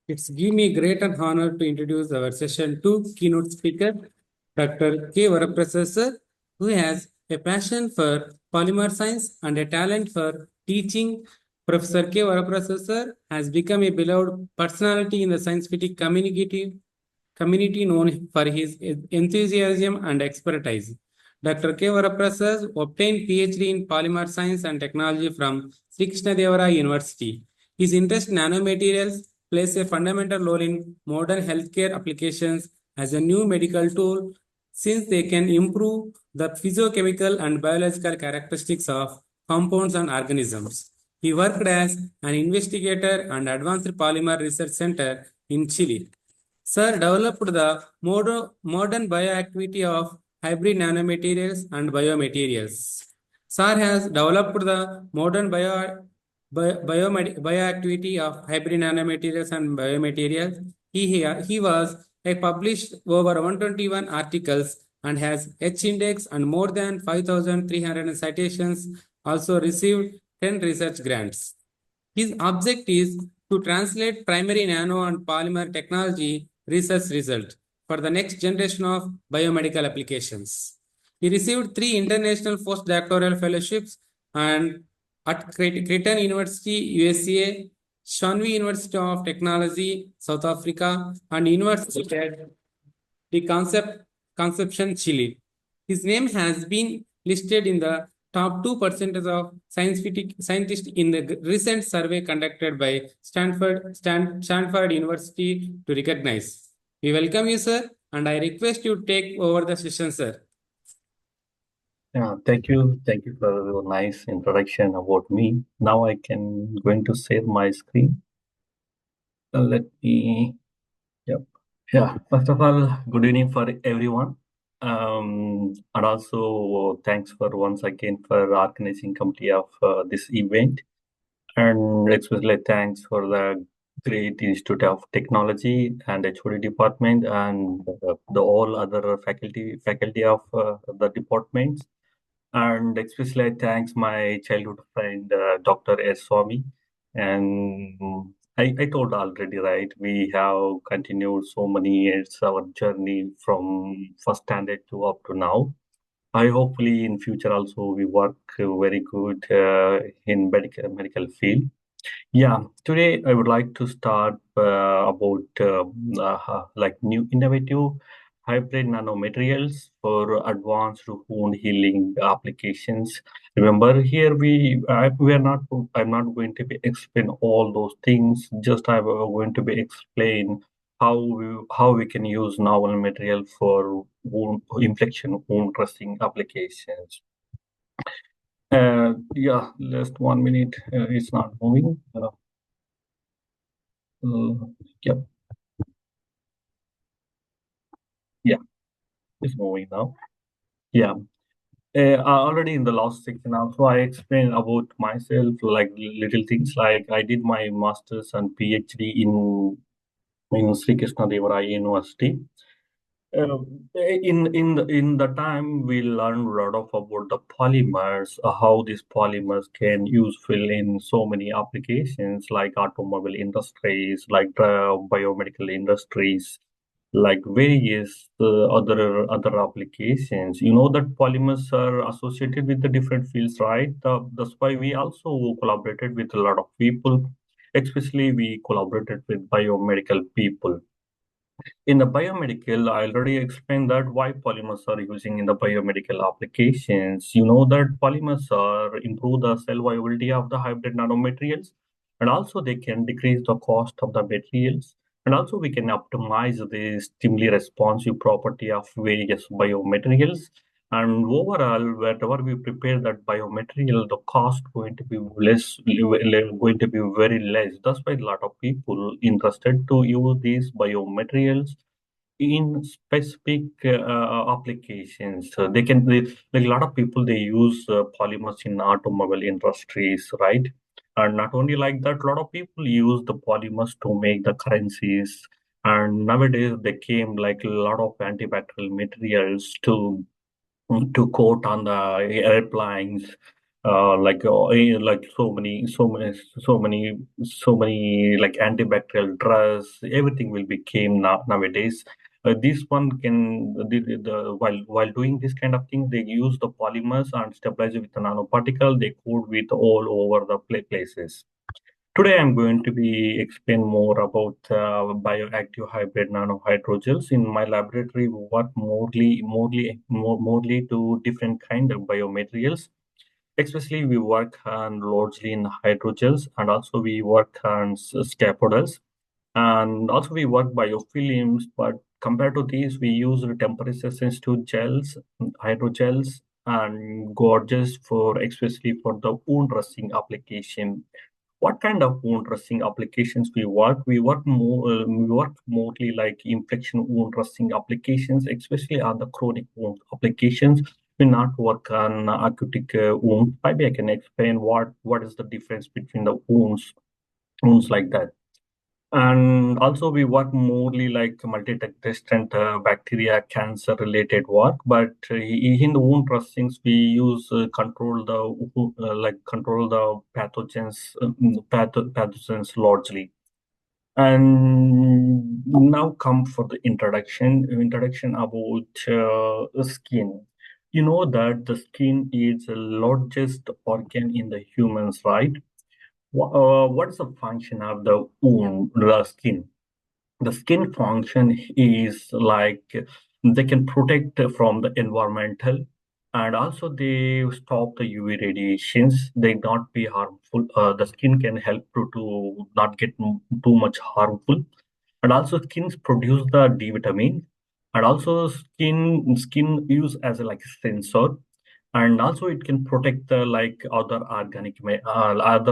It's give me great and honor to introduce our session 2 keynote speaker, Dr. K. Vara Prasad sir, who has a passion for polymer science and a talent for teaching. Professor K. Vara Prasad sir has become a beloved personality in the scientific community known for his enthusiasm and expertise. Dr. K. Vara Prasad obtained PhD in Polymer Science and Technology from Sri Krishnadevaraya University. His interest in nanomaterials plays a fundamental role in modern healthcare applications as a new medical tool since they can improve the physiochemical and biological characteristics of compounds and organisms. He worked as an investigator and Advanced Polymer Research Center in Chile. Sir developed the modern bioactivity of hybrid nanomaterials and biomaterials. Sir has developed the modern bioactivity of hybrid nanomaterials and biomaterials. He was published over 121 articles and has H-index and more than 5,300 citations, also received 10 research grants. His object is to translate primary nano and polymer technology research result for the next generation of biomedical applications. He received 3 international postdoctoral fellowships and at Creighton University, USA, Shanwi University of Technology, South Africa, and University at the Conception, Chile. His name has been listed in the top 2% of scientists in the recent survey conducted by Stanford University to recognize. We welcome you, sir, and I request you to take over the session, sir. Yeah, thank you. Thank you for your nice introduction about me. Now I can going to share my screen. Let me, yep. Yeah, first of all, good evening for everyone. And also thanks for once again for organizing committee of this event. And especially thanks for the great Institute of Technology and HOD department and the all other faculty of the departments. And especially I thanks my childhood friend, Dr. S. Swami. And I told already, right? We have continued so many years our journey from first standard to up to now. I hopefully in future also we work very good in medical field. Yeah, today I would like to start about like new innovative hybrid nanomaterials for advanced wound healing applications. Remember here we are not I'm not going to be explain all those things. Just I'm going to be explain how we can use novel material for wound infection wound dressing applications. Yeah, just 1 minute. It's not moving. Yep. Yeah, it's moving now. Yeah. Already in the last section also I explained about myself, like little things like I did my master's and PhD in Sri Krishnadevaraya University. In the time we learned a lot of about the polymers, how these polymers can useful in so many applications like automobile industries, like biomedical industries, like various other applications. You know that polymers are associated with the different fields, right? That's why we also collaborated with a lot of people, especially we collaborated with biomedical people. In the biomedical, I already explained that why polymers are using in the biomedical applications. You know that polymers are improve the cell viability of the hybrid nanomaterials, and also they can decrease the cost of the materials. And also we can optimize the stimuli responsive property of various biomaterials. And overall, wherever we prepare that biomaterial, the cost going to be going to be very less. That's why a lot of people interested to use these biomaterials in specific applications. Like a lot of people they use polymers in automobile industries, right? And not only like that, a lot of people use the polymers to make the currencies. And nowadays they came like a lot of antibacterial materials to coat on the airplanes like so many like antibacterial drugs. Everything will became nowadays. This one can while doing this kind of thing, they use the polymers and stabilize it with the nanoparticle. They coat with all over the places. Today, I'm going to be explain more about bioactive hybrid nanohydrogels. In my laboratory, we work morely to different kind of biomaterials. Especially, we work on largely in hydrogels, and also we work on scaffolders, and also we work biofilms. But compared to these, we use temperature sensitive gels, hydrogels, and gorges for especially for the wound dressing application. What kind of wound dressing applications we work? We work mostly like infection wound dressing applications, especially on the chronic wound applications. We not work on acute wound. Maybe I can explain what is the difference between the wounds like that. And also we work morely like multi-resistant bacteria, cancer-related work. But in the wound dressings, we use control the pathogens largely. And now come for the introduction about skin. You know that the skin is the largest organ in the humans, right? What is the function of the skin? The skin function is like they can protect from the environmental, and also they stop the UV radiations. They not be harmful. The skin can help to not get too much harmful, and also skins produce the D vitamin, and also skin use as a like sensor, and also it can protect the like other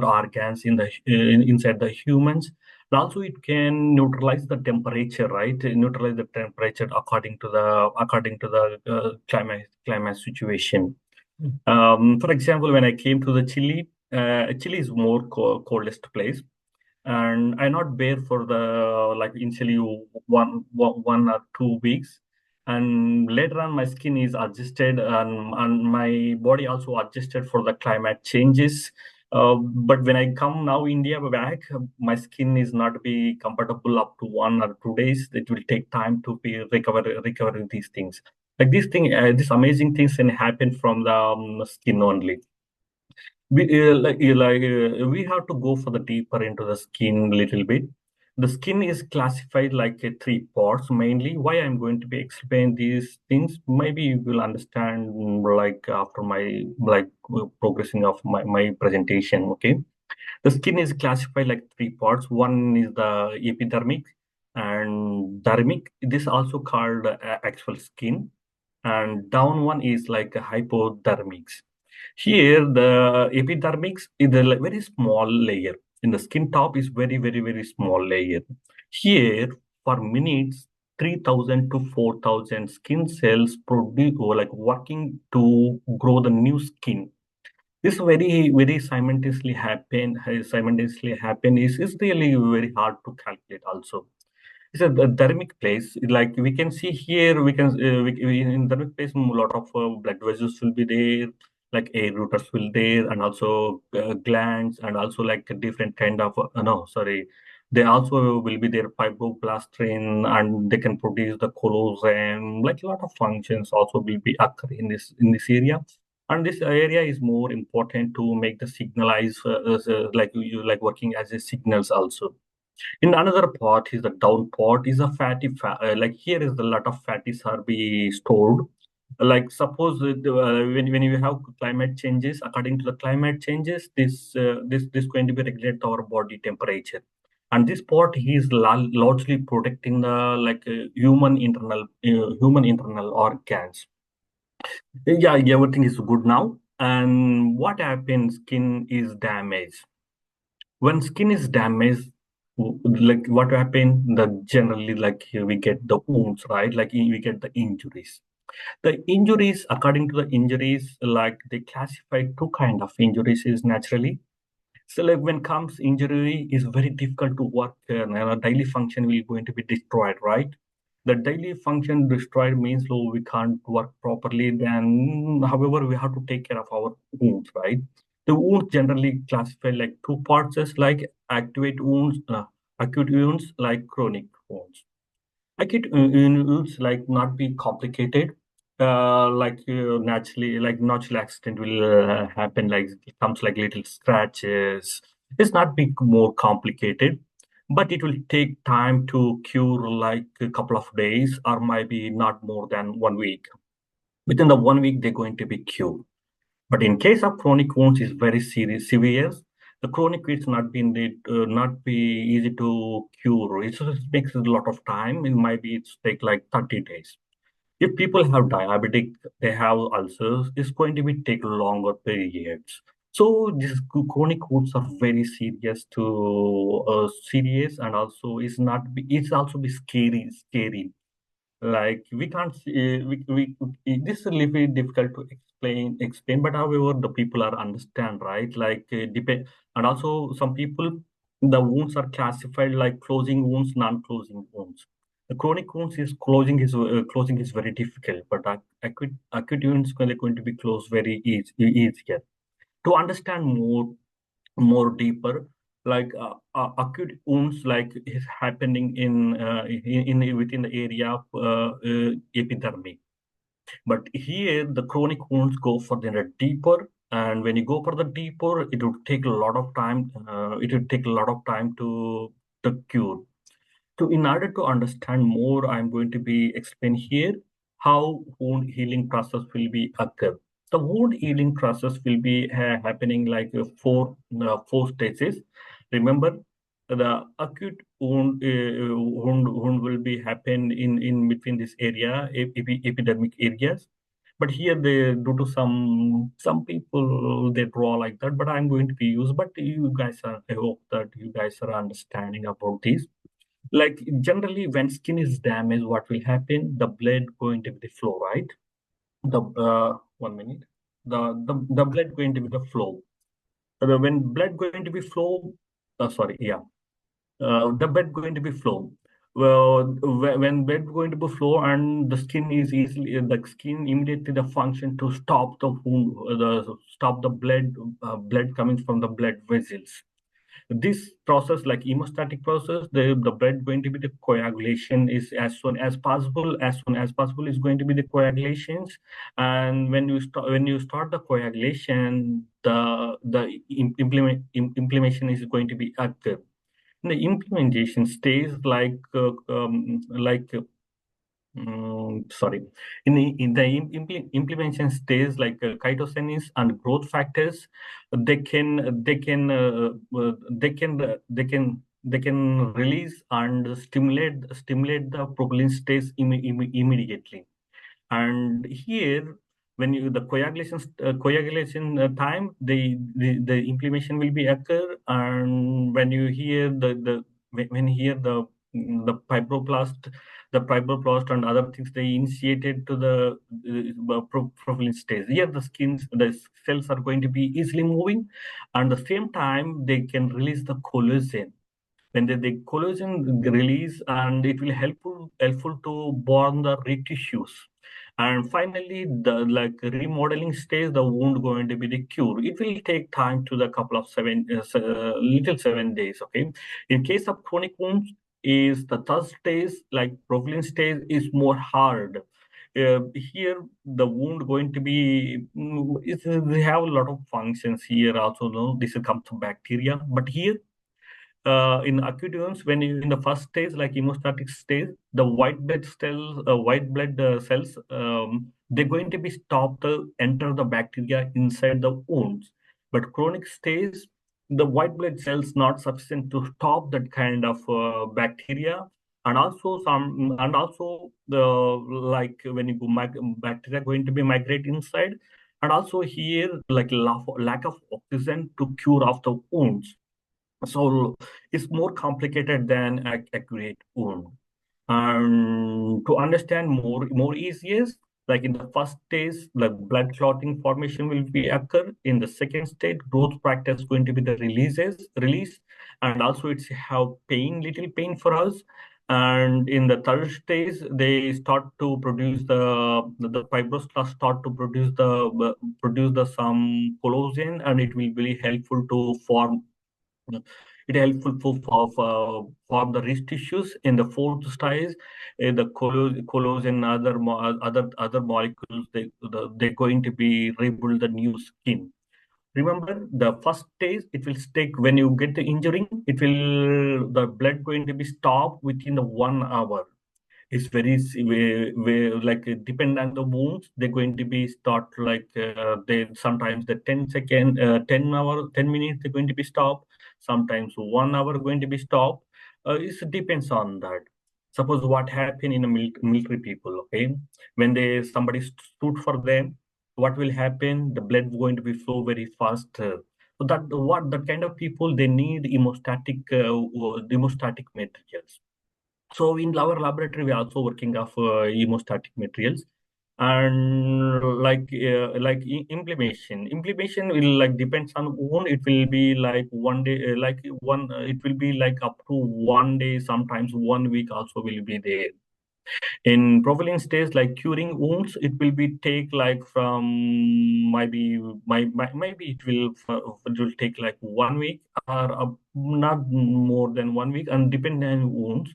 organs inside the humans. And also it can neutralize the temperature, right? Neutralize the temperature according to the climate situation. For example, when I came to the Chile, Chile is more coldest place, and I not bear for the like initially 1 or 2 weeks, and later on my skin is adjusted, and my body also adjusted for the climate changes. But when I come now India back, my skin is not be compatible up to 1 or 2 days. It will take time to be recovering these things. Like these amazing things can happen from the skin only. We have to go for the deeper into the skin a little bit. The skin is classified like three parts mainly. Why I'm going to be explain these things, maybe you will understand like after my progressing of my presentation. Okay, the skin is classified like three parts. One is the epidermic and dermic. This also called actual skin, and down one is like a hypodermics. Here, the epidermics is a very small layer. In the skin top is very small layer. Here, for minutes, 3,000 to 4,000 skin cells produce or like working to grow the new skin. This very simultaneously happen is really very hard to calculate also. It's a thermic place. Like we can see here, in thermic place, a lot of blood vessels will be there, like air routers will there, and also glands, and also like a different kind of no, sorry, they also will be there fibroblastrin, and they can produce the collagen. Like a lot of functions also will be occur in this area. And this area is more important to make the signalize like you like working as a signals also. In another part is the down part is a like here is the lot of fatties are be stored. Like suppose when you have climate changes, according to the climate changes, this going to be regulate our body temperature, and this part is largely protecting the like human internal organs. Yeah, everything is good now. And what happens? Skin is damaged. When skin is damaged, like what happened, that generally like here we get the wounds, right? Like we get the injuries. The injuries, according to the injuries, like they classify two kind of injuries is naturally. So like when comes injury is very difficult to work, and daily function will going to be destroyed, right? the daily function destroyed means we can't work properly. Then, however, we have to take care of our wounds, right? The wounds generally classified like two parts, as like acute wounds like chronic wounds. Acute wounds like not be complicated, naturally, like natural accident will happen, like it comes like little scratches. It's not be more complicated, but it will take time to cure, like a couple of days or maybe not more than 1 week. Within the 1 week, they're going to be cured. But in case of chronic wounds, is very serious, severe. The chronic wounds not be easy to cure. It takes a lot of time. It might be it's take like 30 days. If people have diabetic, they have ulcers, it's going to be take longer periods. So these chronic wounds are very serious, and also it's also be scary. Like we can't see, this is a little bit difficult to explain, but however the people are understand, right? Like depend, and also some people, the wounds are classified like closing wounds, non-closing wounds. The chronic wounds is closing is very difficult, but acute wounds are going to be closed very easier. To understand more deeper, like acute wounds like is happening in within the area of epidermis. But here the chronic wounds go for the deeper, and when you go for the deeper, it would take a lot of time. It would take a lot of time to cure. So in order to understand more, I'm going to be explain here how wound healing process will be occur. The wound healing process will be happening like four stages. Remember, the acute wound will be happen in between this area, epidermic areas. But here they due to some people they draw like that. But I'm going to be used. But you guys are, I hope that you guys are understanding about this. Like generally when skin is damaged, what will happen? The blood going to be the flow, right? The 1 minute. The blood going to be the flow. When blood going to be flow, sorry, yeah, the blood going to be flow. Well, when blood going to be flow and the skin is easily, the skin immediately the function to stop the wound, stop the blood coming from the blood vessels. This process, like hemostatic process, the blood going to be the coagulation is as soon as possible is going to be the coagulations. And when you start the coagulation, implementation is going to be active. The implementation stays sorry, in the implementation stage, like chitosanis and growth factors, they can release and stimulate the propylene stage immediately. And here, when you the coagulation time, the inflammation will be occur. And when you hear when you hear the fibroblast and other things, they initiated to the propylene stage. Here the cells are going to be easily moving, and at the same time they can release the collagen. When the collagen release, and it will helpful to bond the retissues. And finally, the like remodeling stage, the wound going to be the cure. It will take time to the couple of 7 days. Okay. In case of chronic wounds, is the third stage, like propylene stage, is more hard. Here the wound going to be they have a lot of functions here also. No, this comes from bacteria, but here in acute wounds, when you in the first stage, like hemostatic stage, the white blood cells, they're going to be stopped to enter the bacteria inside the wounds. But chronic stage, the white blood cells not sufficient to stop that kind of bacteria, and also the like when you go bacteria going to be migrate inside, and also here like lack of oxygen to cure of the wounds. So it's more complicated than accurate wound. And to understand more easiest, like in the first stage, the blood clotting formation will be occur. In the second stage, growth factor is going to be the release, and also it's have little pain for us. And in the third stage, they start to produce the fibroblasts start to produce the some collagen, and it will be helpful to form it helpful for form the rich tissues. In the fourth stage, the collagen, other molecules, they're going to be rebuild the new skin. Remember, the first stage, it will take when you get the injury, the blood going to be stopped within the 1 hour. It's like depend on the wounds. They're going to be start like they sometimes the 10 second, 10 minutes they're going to be stopped. Sometimes 1 hour going to be stopped. It depends on that. Suppose what happened in the military people, okay, when they somebody stood for them, what will happen? The blood going to be flow very fast. So that kind of people they need hemostatic materials. So in our laboratory, we're also working of hemostatic materials, and inflammation. Inflammation will like depends on wound. It will be like one day, it will be like up to 1 day, sometimes 1 week also will be there. In prevalent states like curing wounds, it will be take like from maybe it will take like 1 week or not more than 1 week, and depending on wounds.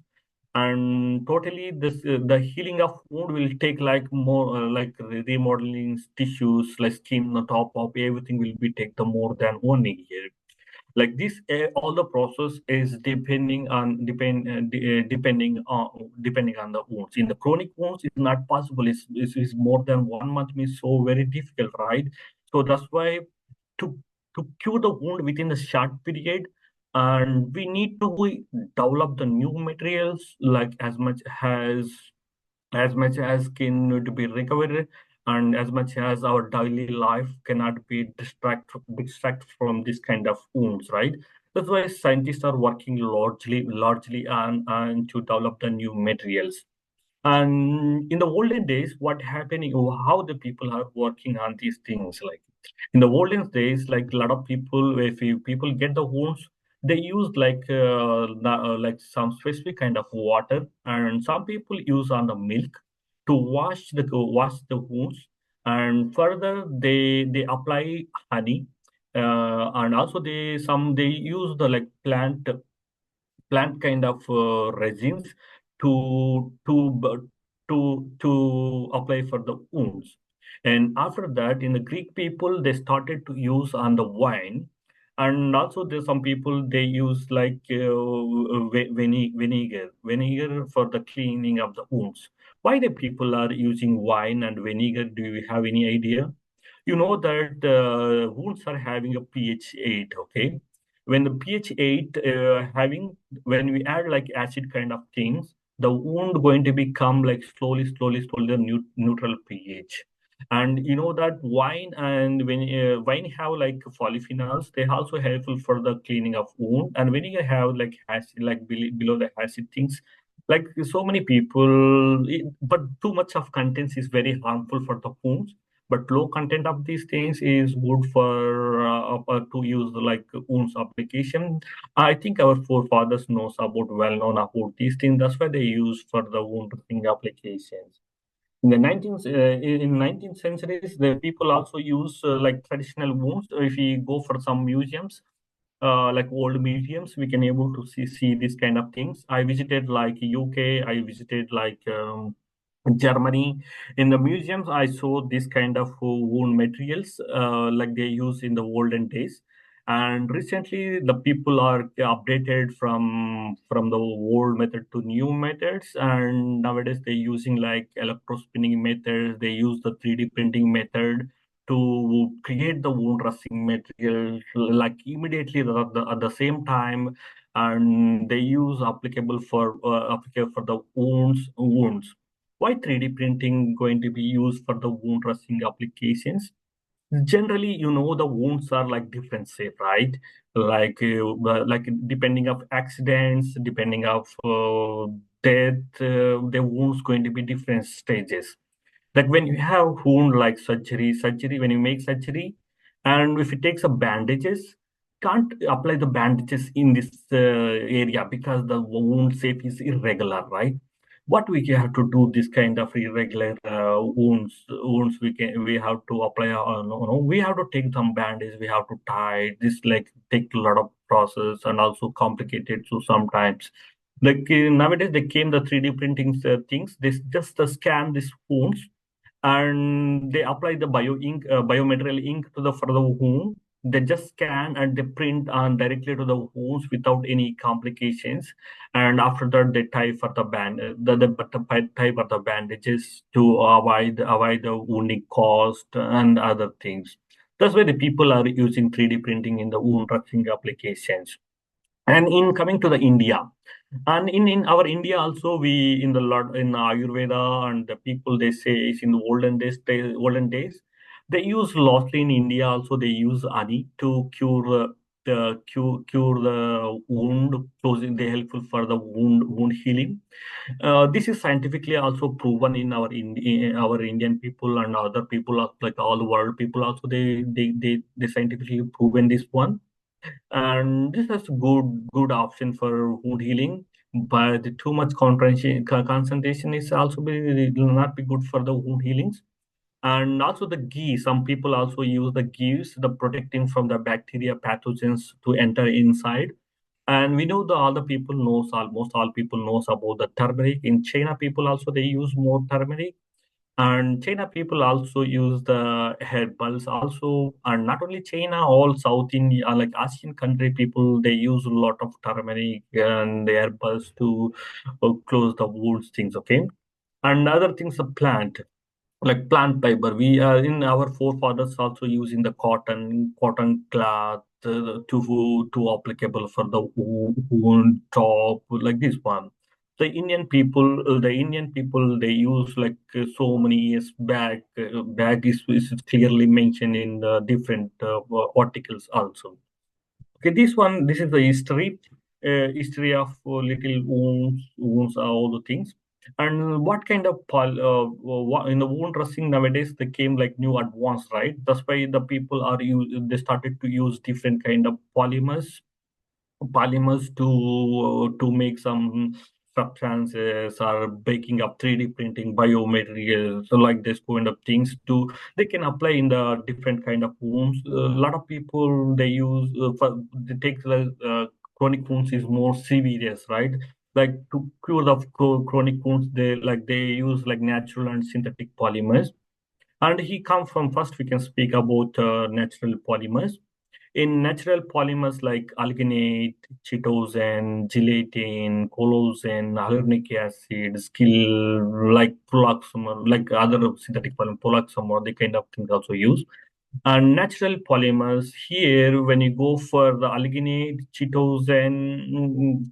And totally this the healing of wound will take like more like remodeling tissues like skin on top of everything will be take the more than 1 year. Like this all the process is depending on the wounds. In the chronic wounds it's not possible. It's more than 1 month means so very difficult, right? So that's why to cure the wound within a short period, and we need to develop the new materials like as can need to be recovered, and as much as our daily life cannot be distract from this kind of wounds, right? That's why scientists are working largely on to develop the new materials. And in the olden days, what happening, how the people are working on these things, like in the olden days, like a lot of people, if people get the wounds, they use like some specific kind of water, and some people use on the milk to wash the wounds, and further they apply honey, and also they use the like plant kind of resins to to b- to apply for the wounds. And after that, in the Greek people, they started to use on the wine, and also there's some people they use like vinegar for the cleaning of the wounds. Why the people are using wine and vinegar? Do you have any idea? You know that wounds are having a pH 8, okay? When the pH 8 having, when we add like acid kind of things, the wound going to become like slowly the neutral pH. And you know that wine and when wine have like polyphenols, they also helpful for the cleaning of wound. And when you have like acid, like below the acid things, like so many people, but too much of contents is very harmful for the wounds, but low content of these things is good for to use like wounds application. I think our forefathers knows about well known about these things. That's why they use for the wound dressing applications. In the 19th centuries, the people also use like traditional wounds. If we go for some museums, like old museums, we can able to see these kind of things. I visited like UK, I visited like Germany. In the museums, I saw this kind of wound materials like they use in the olden days. And recently, the people are updated from the old method to new methods. And nowadays, they're using like electrospinning methods. They use the 3D printing method to create the wound dressing material like immediately at the same time, and they use applicable for the wounds. Why 3D printing going to be used for the wound dressing applications? Generally, you know, the wounds are like different shape, right? Like depending of accidents, depending of death, the wounds going to be different stages. Like when you have wound like surgery when you make surgery, and if it takes a bandages, can't apply the bandages in this area because the wound shape is irregular, right? What we have to do this kind of irregular wounds we have to apply no, we have to take some bandage, we have to tie this, like take a lot of process and also complicated. So sometimes like nowadays they came the 3D printing things, this just scan these wounds and they apply the biomaterial ink to the for the wound. They just scan and they print on directly to the wounds without any complications. And after that, they tie for the band, tie for the bandages to avoid the wounding cost and other things. That's why the people are using 3D printing in the wound dressing applications. And in coming to the India, and in our India also, we in the lot in Ayurveda and the people they say is in the olden days, they use largely in India also they use honey to cure the wound closing. They helpful for the wound healing. This is scientifically also proven in our Indian people and other people like all the world people also they scientifically proven this one. And this is a good option for wound healing, but too much concentration is also it will not be good for the wound healings. And also the ghee, some people also use the ghees, the protecting from the bacteria pathogens to enter inside. And we know the other people knows, almost all people knows about the turmeric. In China, people also they use more turmeric. And China people also use the herbals also, and not only China, all South India, like Asian country people, they use a lot of turmeric and the herbals to close the wounds things. Okay, and other things, the plant like plant fiber. We are in our forefathers also using the cotton cloth to applicable for the wound top like this one. The Indian people they use like so many years back. Back is clearly mentioned in the different articles also. Okay, this is the history of little wounds, all the things. And what kind of in the wound dressing nowadays they came like new advanced, right? That's why the people are they started to use different kind of polymers to make some substances or breaking up 3D printing biomaterials, so like this kind of things to they can apply in the different kind of wounds. A lot of people they use for they take the chronic wounds is more serious, right? Like to cure the chronic wounds, they use like natural and synthetic polymers. And he come from first we can speak about natural polymers. In natural polymers like alginate, chitosan, gelatin, collagen, hyaluronic acid, skill like proloxamol, like other synthetic polymer, proloxamol, the kind of things also used. And natural polymers here, when you go for the alginate, chitosan,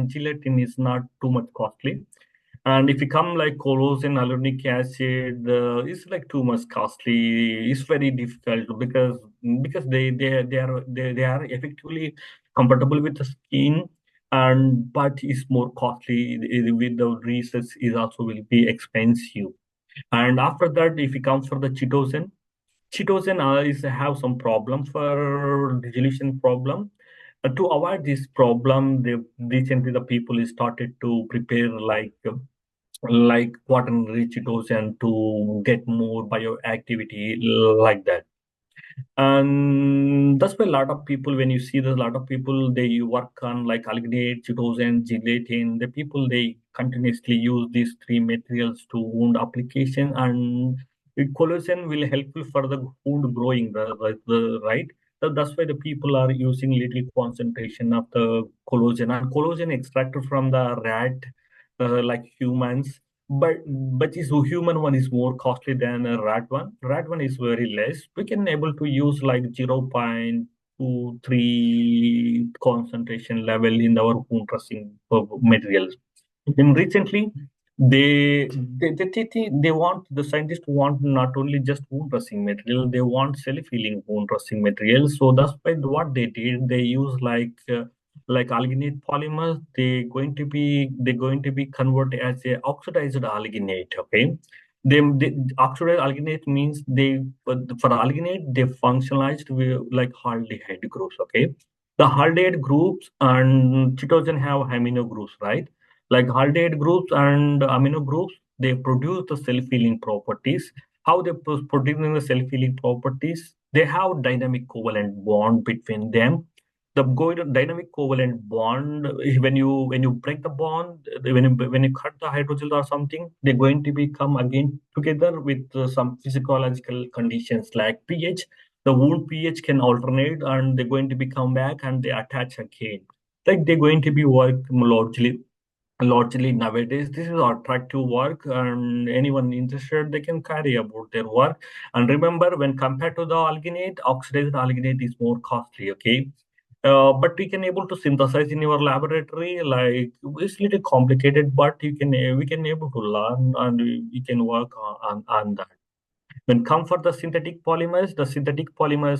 gelatin is not too much costly. And if you come like collagen, hyaluronic acid, it's like too much costly. It's very difficult because they are effectively compatible with the skin, and but it's more costly. With the research is also will be expensive. And after that, if you come for the chitosan is have some problem for dissolution problem. To avoid this problem, they recently the people started to prepare like quaternary chitosan to get more bioactivity like that. And that's why a lot of people, when you see there's a lot of people, they work on like alginate, chitosan, gelatin. The people they continuously use these three materials to wound application, and collagen will helpful for the wound growing, right. So that's why the people are using little concentration of the collagen and collagen extracted from the rat, like humans. But is the human one is more costly than a rat one. Rat one is very less. We can able to use like 0.23 concentration level in our wound dressing materials. And recently, they want the scientists want not only just wound dressing material, they want self-healing wound dressing material. So that's why what they did, they use like alginate polymers. They're going to be converted as a oxidized alginate. Okay, they oxidized alginate means for alginate they functionalized with like aldehyde groups. Okay, the aldehyde groups and cytosine have amino groups, right? Like aldehyde groups and amino groups, they produce the self-healing properties. How they producing the self-healing properties? They have dynamic covalent bond between them. The dynamic covalent bond, when you break the bond, when you cut the hydrogel or something, they're going to become again together with some physiological conditions like pH. The wound pH can alternate and they're going to be come back and they attach again. Like they're going to be work largely nowadays. This is attractive work, and anyone interested they can carry about their work. And remember, when compared to the alginate, oxidized alginate is more costly. Okay, but we can able to synthesize in your laboratory. Like it's little complicated, but we can able to learn and we can work on that. When come for the synthetic polymers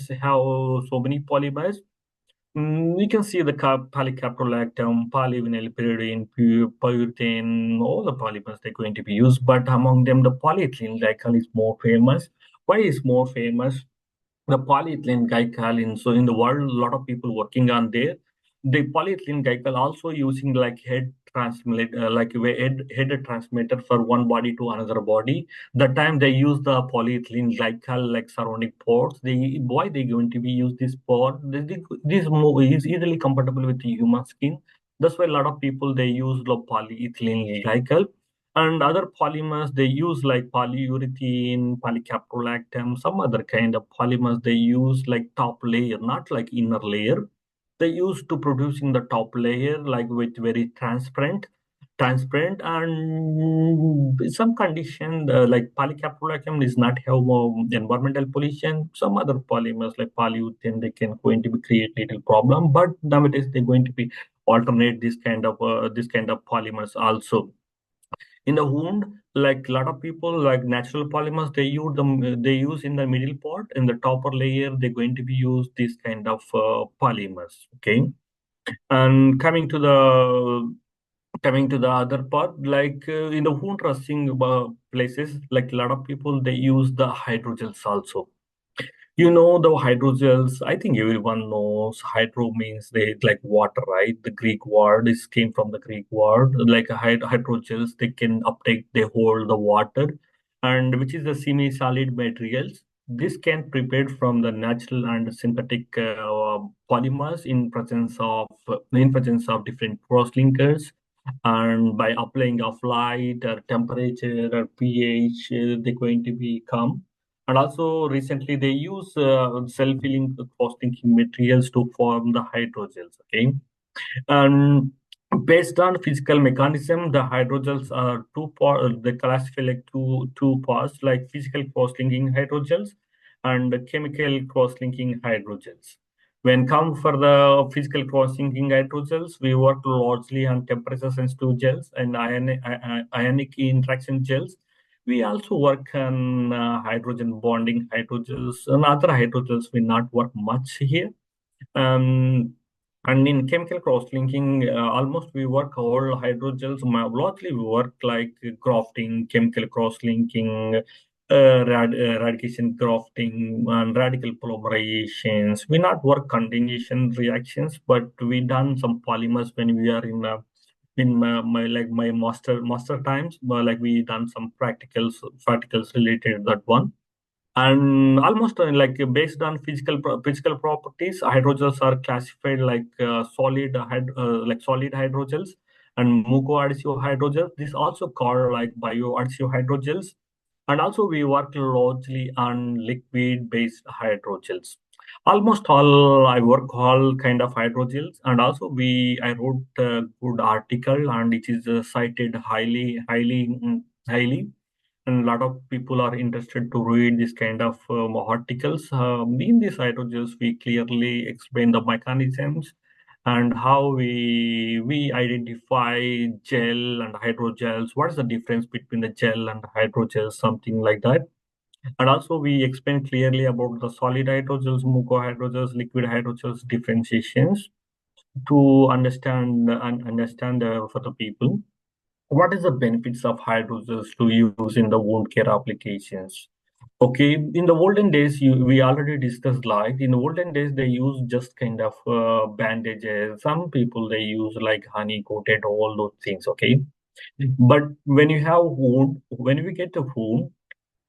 have so many polymers. We can see the polycaprolactam, polyvinylpyridine, pyrethane, all the polymers they're going to be used, but among them the polyethylene glycol is more famous. Why is more famous? The polyethylene glycol so in the world, a lot of people working on there. The polyethylene glycol also using like head transmitter for one body to another body. The time they use the polyethylene glycol like surrounding ports, why they going to be use this port? This is easily compatible with the human skin. That's why a lot of people they use the polyethylene glycol. And other polymers they use like polyurethane, polycaprolactam, some other kind of polymers they use like top layer, not like inner layer. They use to producing the top layer like with very transparent and some condition like polycaprolactam is not have environmental pollution. Some other polymers like polyurethane they can going to be create little problem, but nowadays they're going to be alternate this kind of polymers also in the wound. Like a lot of people like natural polymers they use in the middle part. In the topper layer they're going to be use this kind of polymers. Okay, and coming to the other part, like in the wound dressing places, like a lot of people they use the hydrogels also. You know the hydrogels. I think everyone knows hydro means they like water, right? The Greek word is came from the Greek word. Like hydrogels, they can uptake, they hold the water, and which is the semi-solid materials. This can prepared from the natural and synthetic polymers in presence of different cross-linkers, and by applying of light or temperature or pH, they're going to become. And also recently they use self-healing cross-linking materials to form the hydrogels. Okay, and based on physical mechanism, the hydrogels are they classify like two parts, like physical cross-linking hydrogels and chemical cross-linking hydrogels. When come for the physical cross-linking hydrogels, we work largely on temperature-sensitive gels and ionic interaction gels. We also work on hydrogen bonding hydrogels, and other hydrogels we not work much here. Um, and in chemical cross-linking, almost we work all hydrogels. Largely we work like grafting, chemical cross-linking, radication grafting, and radical polymerizations. We not work condensation reactions, but we done some polymers when we are in my master times. Like we done some practicals related to that one. And almost like based on physical properties, hydrogels are classified like solid hydrogels and mucoadhesive hydrogels. This also called like bioadhesive hydrogels. And also we work largely on liquid based hydrogels. Almost all I work all kind of hydrogels, and also I wrote a good article and it is cited highly, and a lot of people are interested to read this kind of articles. In these hydrogels, we clearly explain the mechanisms and how we identify gel and hydrogels. What is the difference between the gel and hydrogels? Something like that. And also, we explain clearly about the solid hydrogels, mucohydrogels, liquid hydrogels differentiations to understand for the people. what is the benefits of hydrogels to use in the wound care applications? Okay, in the olden days, we already discussed, like in the olden days, they use just kind of bandages. Some people they use like honey coated, all those things. Okay, but when you have wound, when we get a wound,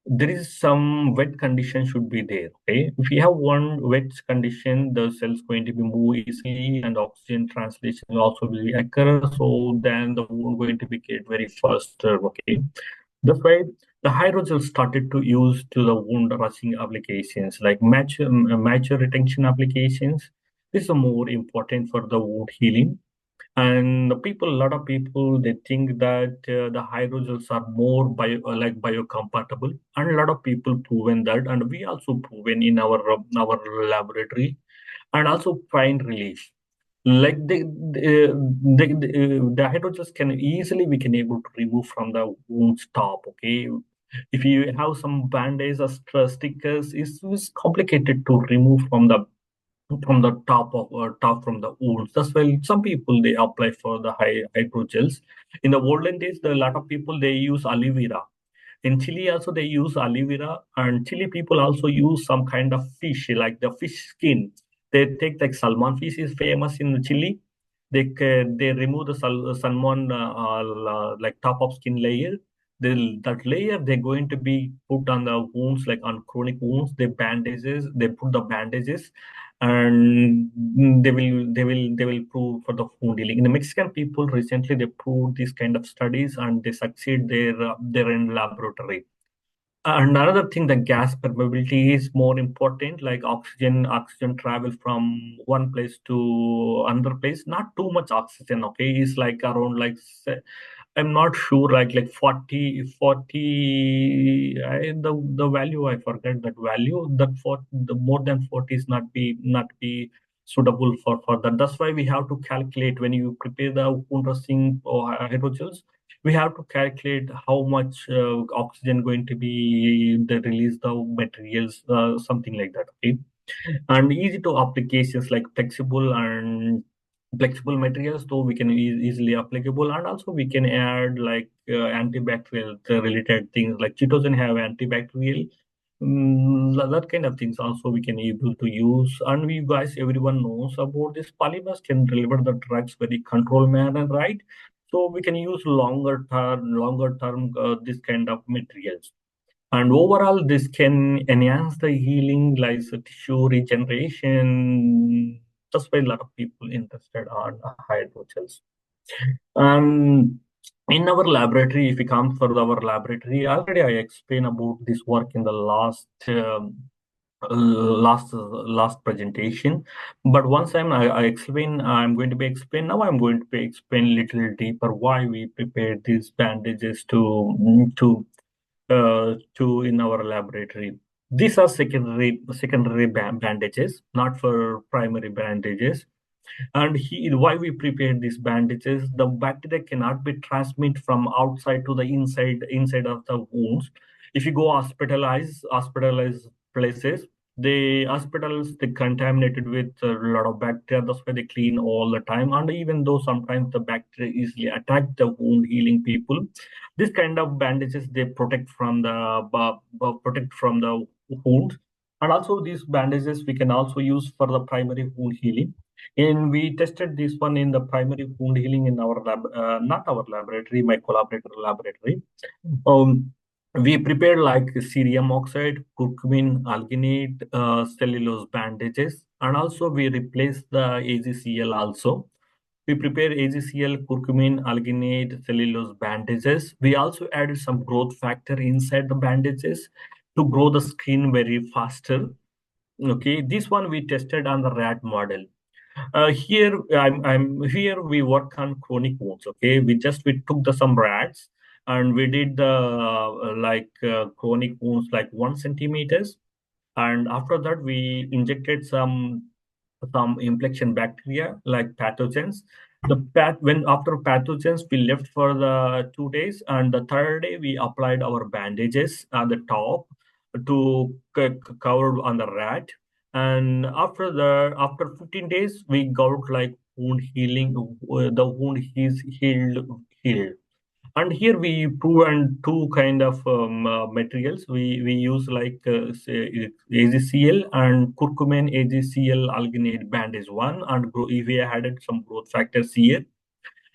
there is some wet condition should be there. Okay, if you have one wet condition, the cells going to be move easily, and oxygen translation will also will occur. So then the wound going to be get very faster. Okay, that's why the hydrogel started to use to the wound rushing applications like mature retention applications. This is more important for the wound healing. And the people, a lot of people, they think that the hydrogels are more like biocompatible, and a lot of people proven that, and we also proven in our laboratory, and also find relief. Like the hydrogels can easily we can able to remove from the wound top. Okay, if you have some band-aids or stickers, it's complicated to remove from the top of top from the wounds. That's why some people they apply for the hydrogels. In the olden days, a lot of people they use aloe vera. In Chile also they use aloe vera, and Chile people also use some kind of fish, like the fish skin. They take like salmon fish is famous in Chile. They remove the salmon like top of skin layer. That layer they're going to be put on the wounds, like on chronic wounds. They put the bandages, and they will prove for the wound healing. In the Mexican people recently they proved these kind of studies, and they succeed their in laboratory. And another thing, the gas permeability is more important, like oxygen travel from one place to another place. Not too much oxygen, okay? It's like around like I'm not sure, like 40. The value I forget that value. That for the more than 40 is not be suitable for that. That's why we have to calculate when you prepare the wound dressing or hydrogels. We have to calculate how much oxygen going to be the release the materials, something like that. Okay, and easy to applications like flexible materials, so we can easily applicable, and also we can add like antibacterial related things like chitosan have antibacterial. That kind of things also we can able to use, and we guys everyone knows about this polymers can deliver the drugs very controlled manner, right? So we can use longer term this kind of materials, and overall this can enhance the healing like the tissue regeneration. That's why a lot of people interested on hydrogels. And in our laboratory, if we come for our laboratory, already I explained about this work in the last presentation. But once I explain, I'm going to be explain now. I'm going to be explain little deeper why we prepared these bandages to in our laboratory. These are secondary bandages, not for primary bandages. And why we prepared these bandages, the bacteria cannot be transmitted from outside to the inside of the wounds. If you go hospitalized places, the hospitals they contaminated with a lot of bacteria. That's why they clean all the time. And even though sometimes the bacteria easily attack the wound healing people, this kind of bandages they protect from the wound. And also these bandages we can also use for the primary wound healing. And we tested this one in the primary wound healing in our lab, not our laboratory, my collaborator laboratory. Um, we prepared like cerium oxide, curcumin, alginate, cellulose bandages, and also we replaced the AgCl also. We prepare AgCl, curcumin, alginate, cellulose bandages. We also added some growth factor inside the bandages to grow the skin very faster. Okay, this one we tested on the rat model. Here, I'm here. We work on chronic wounds. Okay, we took the some rats and we did the chronic wounds like 1 centimeters, and after that we injected some infection bacteria like pathogens. When after pathogens we left for the 2 days, and the third day we applied our bandages at the top to cover on the rat. And after 15 days we got like wound healing. The wound is healed. And here we proven two kind of materials. We use like say, AgCl and curcumin AgCl alginate band is one, and we added some growth factors here.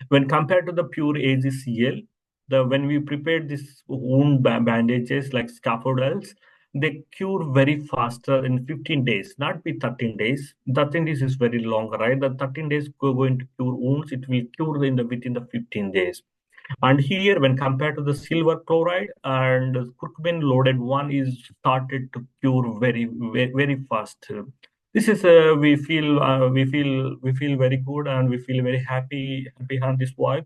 When compared to the pure AgCl, when we prepared this wound bandages like scaffoldals, they cure very faster in 15 days, not be 13 days. 13 days is very long, right? The 13 days going to cure wounds, it will cure in the within the 15 days. And here, when compared to the silver chloride and curcumin loaded one, is started to cure very fast. This is we feel very good, and we feel very happy on this work.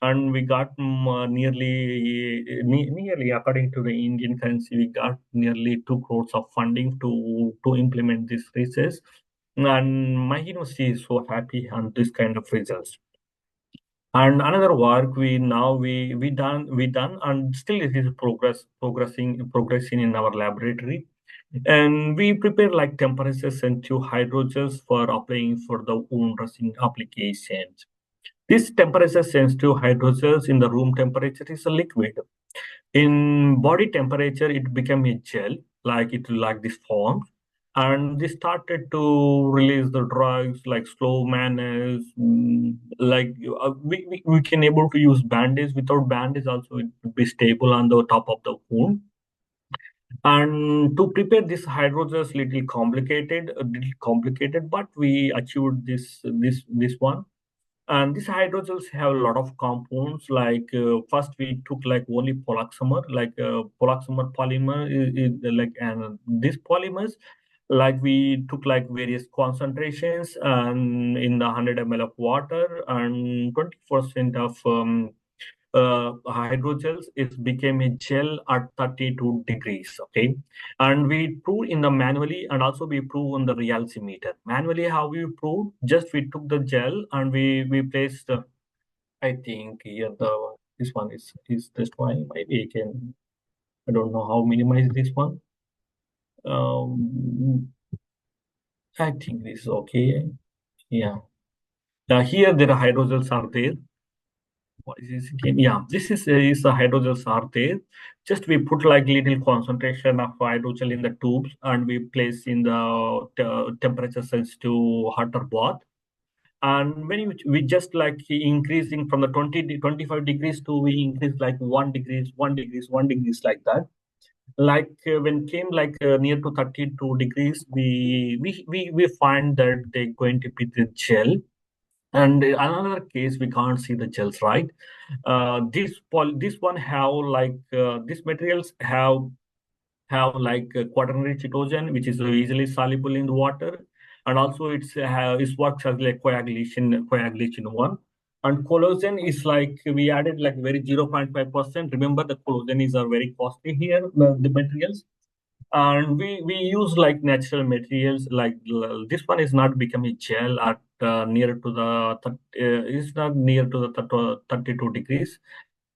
And we got nearly according to the Indian currency, we got nearly 2 crores of funding to implement this research. And my university is so happy on this kind of results. And another work we done and still it is progressing in our laboratory. And we prepare like temperature sensitive hydrogels for applying for the wound dressing applications. This temperature sensitive hydrogels in the room temperature is a liquid. In body temperature, it became a gel, like this form, and they started to release the drugs like slow manners. Like we can able to use bandage. Without bandage, also it would be stable on the top of the wound. And to prepare this hydrogels, little complicated, but we achieved this one. And these hydrogels have a lot of compounds. Like first, we took like only polaxamer, like polaxamer polymer is like, and these polymers, like we took like various concentrations and in the 100 ml of water and 20% of hydrogels, it became a gel at 32 degrees. Okay, and we prove in the manually, and also we prove on the reality meter. Manually, how we prove? Just we took the gel and we placed. I think here this one is this one. Maybe I can. I don't know how minimize this one. I think this is okay. Yeah. Here the hydrogels are there. What is this again? Yeah, this is the hydrogels are there. Just we put like little concentration of hydrogel in the tubes, and we place in the temperature sensitive hotter bath. And when we just like increasing from the 25 degrees to we increase like 1 degrees like that. Like when came like near to 32 degrees, we find that they're going to be the gel. And another case, we can't see the gels, right? This one have like these materials have like quaternary cytogen, which is easily soluble in the water, and also it works as like coagulation one. And collagen is like we added like very 0.5%. Remember, the collagen is very costly here, the materials. And we use like natural materials. Like this one is not becoming gel at near to the it's not near to the 32 degrees,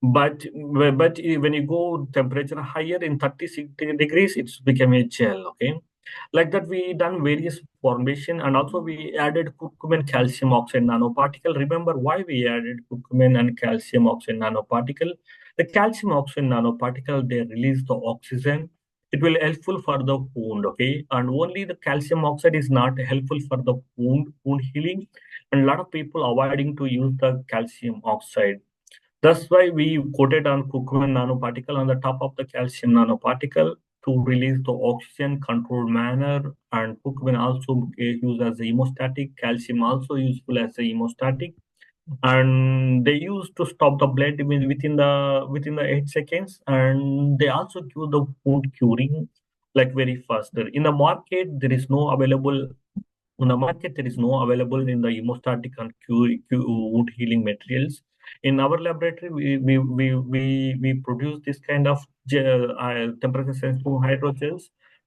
but when you go temperature higher in 36 degrees, it's become a gel. Okay, like that we done various formation, and also we added curcumin calcium oxide nanoparticle. Remember why we added curcumin and calcium oxide nanoparticle? The calcium oxide nanoparticle, they release the oxygen. It will helpful for the wound. Okay, and only the calcium oxide is not helpful for the wound healing, and a lot of people avoiding to use the calcium oxide. That's why we coated on curcumin nanoparticle on the top of the calcium nanoparticle to release the oxygen controlled manner. And curcumin also used as a hemostatic, calcium also useful as a hemostatic. And they used to stop the blood within the 8 seconds, and they also cure the wound curing like very faster. In the market, there is no available in the hemostatic and wound healing materials. In our laboratory, we produce this kind of temperature sensitive hydrogels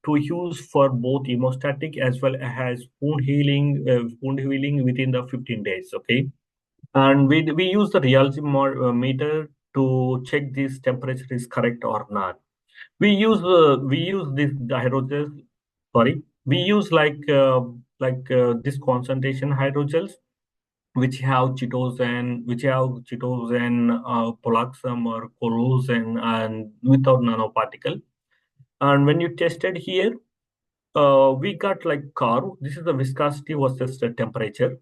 to use for both hemostatic as well as wound healing within the 15 days. Okay, and we use the reality meter to check this temperature is correct or not. We use this hydrogels. Sorry, we use like this concentration hydrogels, polaxam or colosine, and without nanoparticle. And when you tested here, we got like curve. This is the viscosity versus the temperature.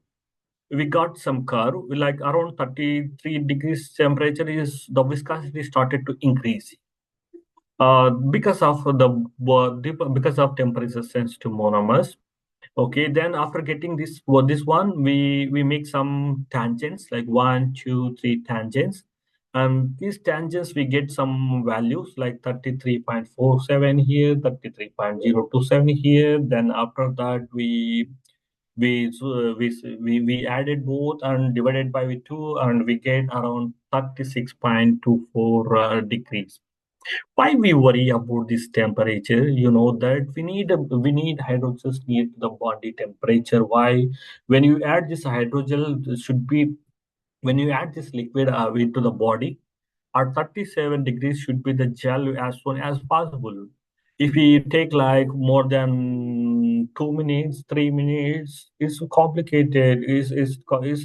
We got some curve like around 33 degrees temperature is the viscosity started to increase because of because of temperature sensitive monomers. Okay, then after getting this one, we make some tangents like 1, 2, 3 tangents, and these tangents we get some values like 33.47 here, 33.027 here. Then after that we added both and divided by with 2, and we get around 36.24 degrees. Why we worry about this temperature? You know that we need hydrogels near to the body temperature. Why? When you add this hydrogel, it should be when you add this liquid into the body at 37 degrees should be the gel as soon as possible. If we take like more than 2 minutes, 3 minutes, it's complicated. It's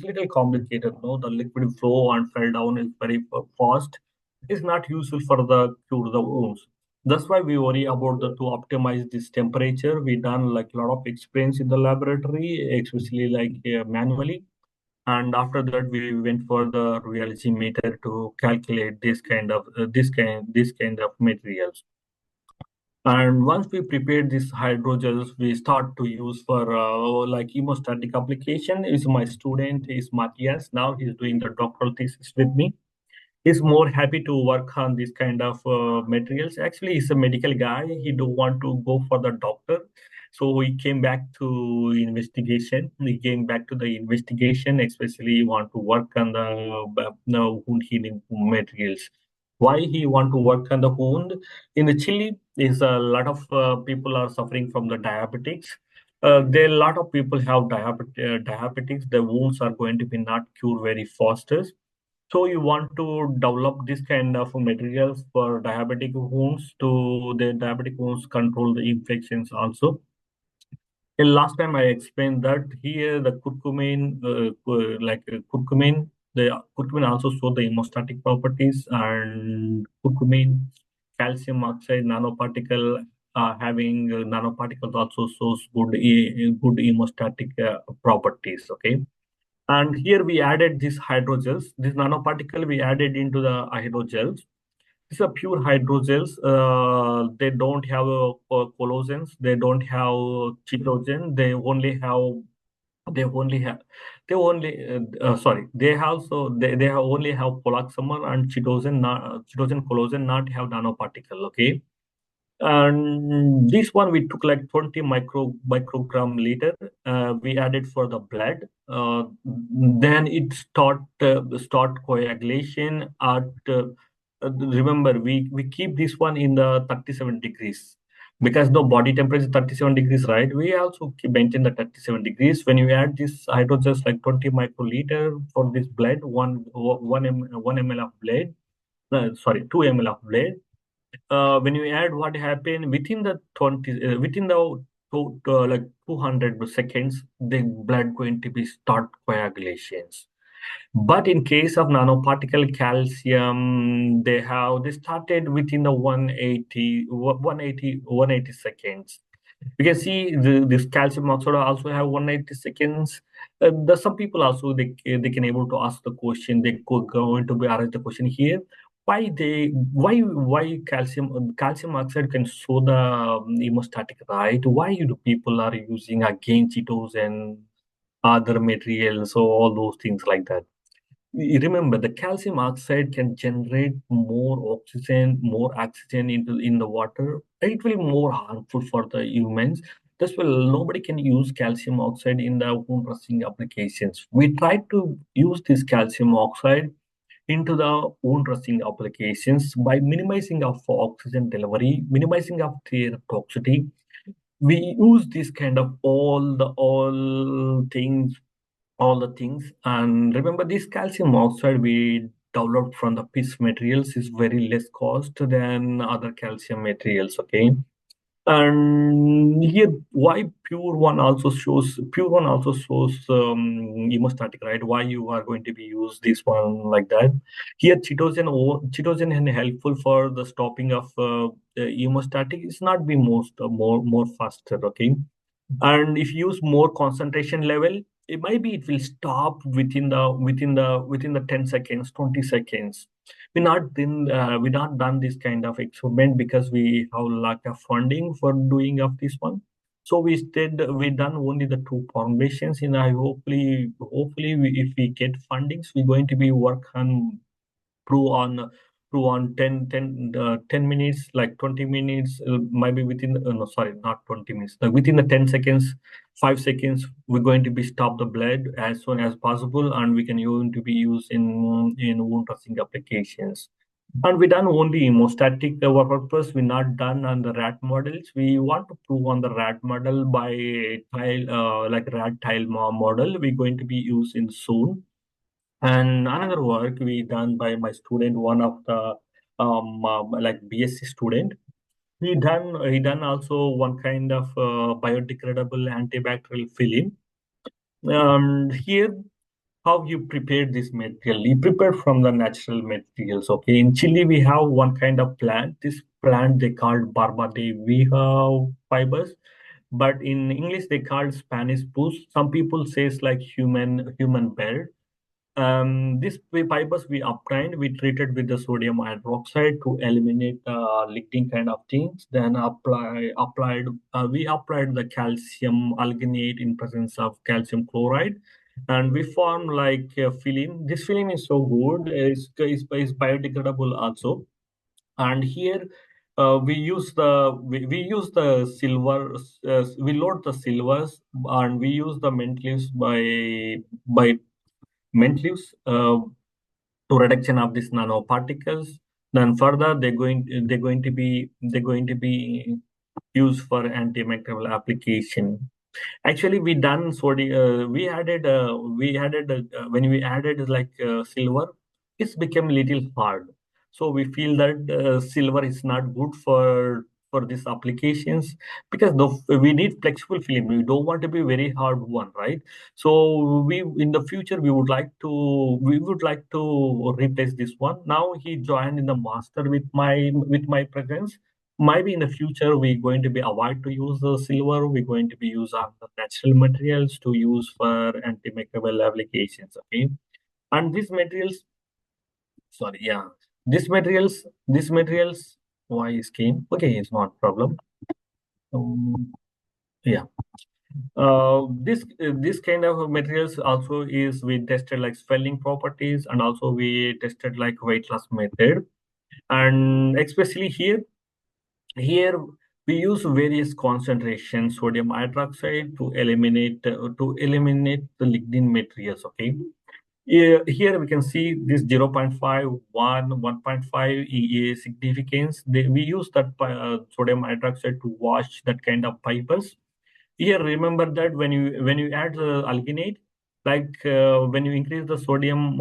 little complicated. No, the liquid flow and fell down is very fast. It's not useful for the cure the wounds. That's why we worry about the to optimize this temperature. We done like a lot of experiments in the laboratory, especially like manually, and after that we went for the reality meter to calculate this kind of materials. And once we prepare these hydrogels, we start to use for like hemostatic application. Is my student is Matthias. Now he's doing the doctoral thesis with me. He's more happy to work on this kind of materials. Actually, he's a medical guy. He don't want to go for the doctor. So he came back to investigation. He came back to the investigation, especially want to work on the wound healing materials. Why he want to work on the wound? In the Chile, is a lot of people are suffering from the diabetics. There a lot of people have diabetics. The wounds are going to be not cured very faster, so you want to develop this kind of materials for diabetic wounds to the diabetic wounds control the infections also. And last time I explained that here the curcumin, the curcumin also show the hemostatic properties, and curcumin, calcium oxide nanoparticle, having nanoparticles also shows good hemostatic properties. Okay. And here we added these hydrogels. This nanoparticle we added into the hydrogels. These are pure hydrogels. They don't have collagens. They don't have chitogen. They only have. They only. Sorry. They have they have only have polaxamer and chitogen. Not, chitogen collagen not have nanoparticle. Okay. And this one we took like 20 microgram liter. We added for the blood. Then it start coagulation at. Remember, we keep this one in the 37 degrees because the body temperature is 37 degrees, right? We also maintain the 37 degrees. When you add this hydrogens like 20 microliter for this blood, 1 ml of blood. Sorry, 2 ml of blood. When you add what happened within the 20 within the like 200 seconds, the blood going to be start coagulations. But in case of nanoparticle calcium, they started within the 180 seconds. You can see this calcium oxide also have 180 seconds. Some people also they can able to ask the question. They could going to be asked the question here. Why calcium oxide can show the hemostatic, right? Why do people are using again cheetos and other materials, so all those things like that? Remember, the calcium oxide can generate more oxygen in the water. It will be more harmful for the humans. This will nobody can use calcium oxide in the wound dressing applications. We try to use this calcium oxide into the wound dressing applications by minimizing of oxygen delivery, minimizing of their toxicity. We use this kind of all the things. And remember, this calcium oxide we developed from the piece materials is very less cost than other calcium materials. Okay. And here, why pure one also shows hemostatic, right? Why you are going to be use this one like that? Here, 𝐀𝐳 is helpful for the stopping of hemostatic. It's not be more faster, okay? And if you use more concentration level, it might be it will stop within the 10 seconds, 20 seconds. We not done this kind of experiment because we have lack of funding for doing of this one. So we done only the two formulations. And I hopefully if we get fundings, we're going to be work on prove on prove on 10 minutes, like 20 minutes, maybe within no, sorry, not 20 minutes, within the 10 seconds, 5 seconds, we're going to be stop the blood as soon as possible, and we can going to be used in wound dressing applications. And we done only hemostatic purpose. We not done on the rat models. We want to prove on the rat model by tile, like rat tile model. We're going to be using soon. And another work we done by my student, one of the like BSc student. He done also one kind of biodegradable antibacterial film. Here, how you prepare this material? You prepare from the natural materials. Okay, in Chile we have one kind of plant. This plant they called barba de vieja fibers, but in English they called Spanish spruce. Some people says like human bed. These fibers we obtained, we treated with the sodium hydroxide to eliminate leaking kind of things. Then we applied the calcium alginate in presence of calcium chloride, and we form like a film. This film is so good. It's biodegradable also. And here we use the silver. We load the silvers, and we use the mint leaves by mint leaves to reduction of these nanoparticles. Then further, they're going to be used for antimicrobial application. Actually, we added when we added like silver, it's become little hard. So we feel that silver is not good for these applications, because we need flexible film. We don't want to be very hard one, right? So we in the future we would like to replace this one. Now he joined in the master with my presence. Maybe in the future we're going to be avoid to use the silver. We're going to be use the natural materials to use for antimicrobial applications. Okay, and these materials, sorry, yeah, these materials, why is came? Okay, it's not problem. Yeah. This kind of materials also is we tested like swelling properties, and also we tested like weight loss method. And especially here we use various concentrations sodium hydroxide to eliminate the lignin materials. Okay, here we can see this 0.5, 1.5 significance. We use that sodium hydroxide to wash that kind of fibers. Here, remember that when you add the alginate, like when you increase the sodium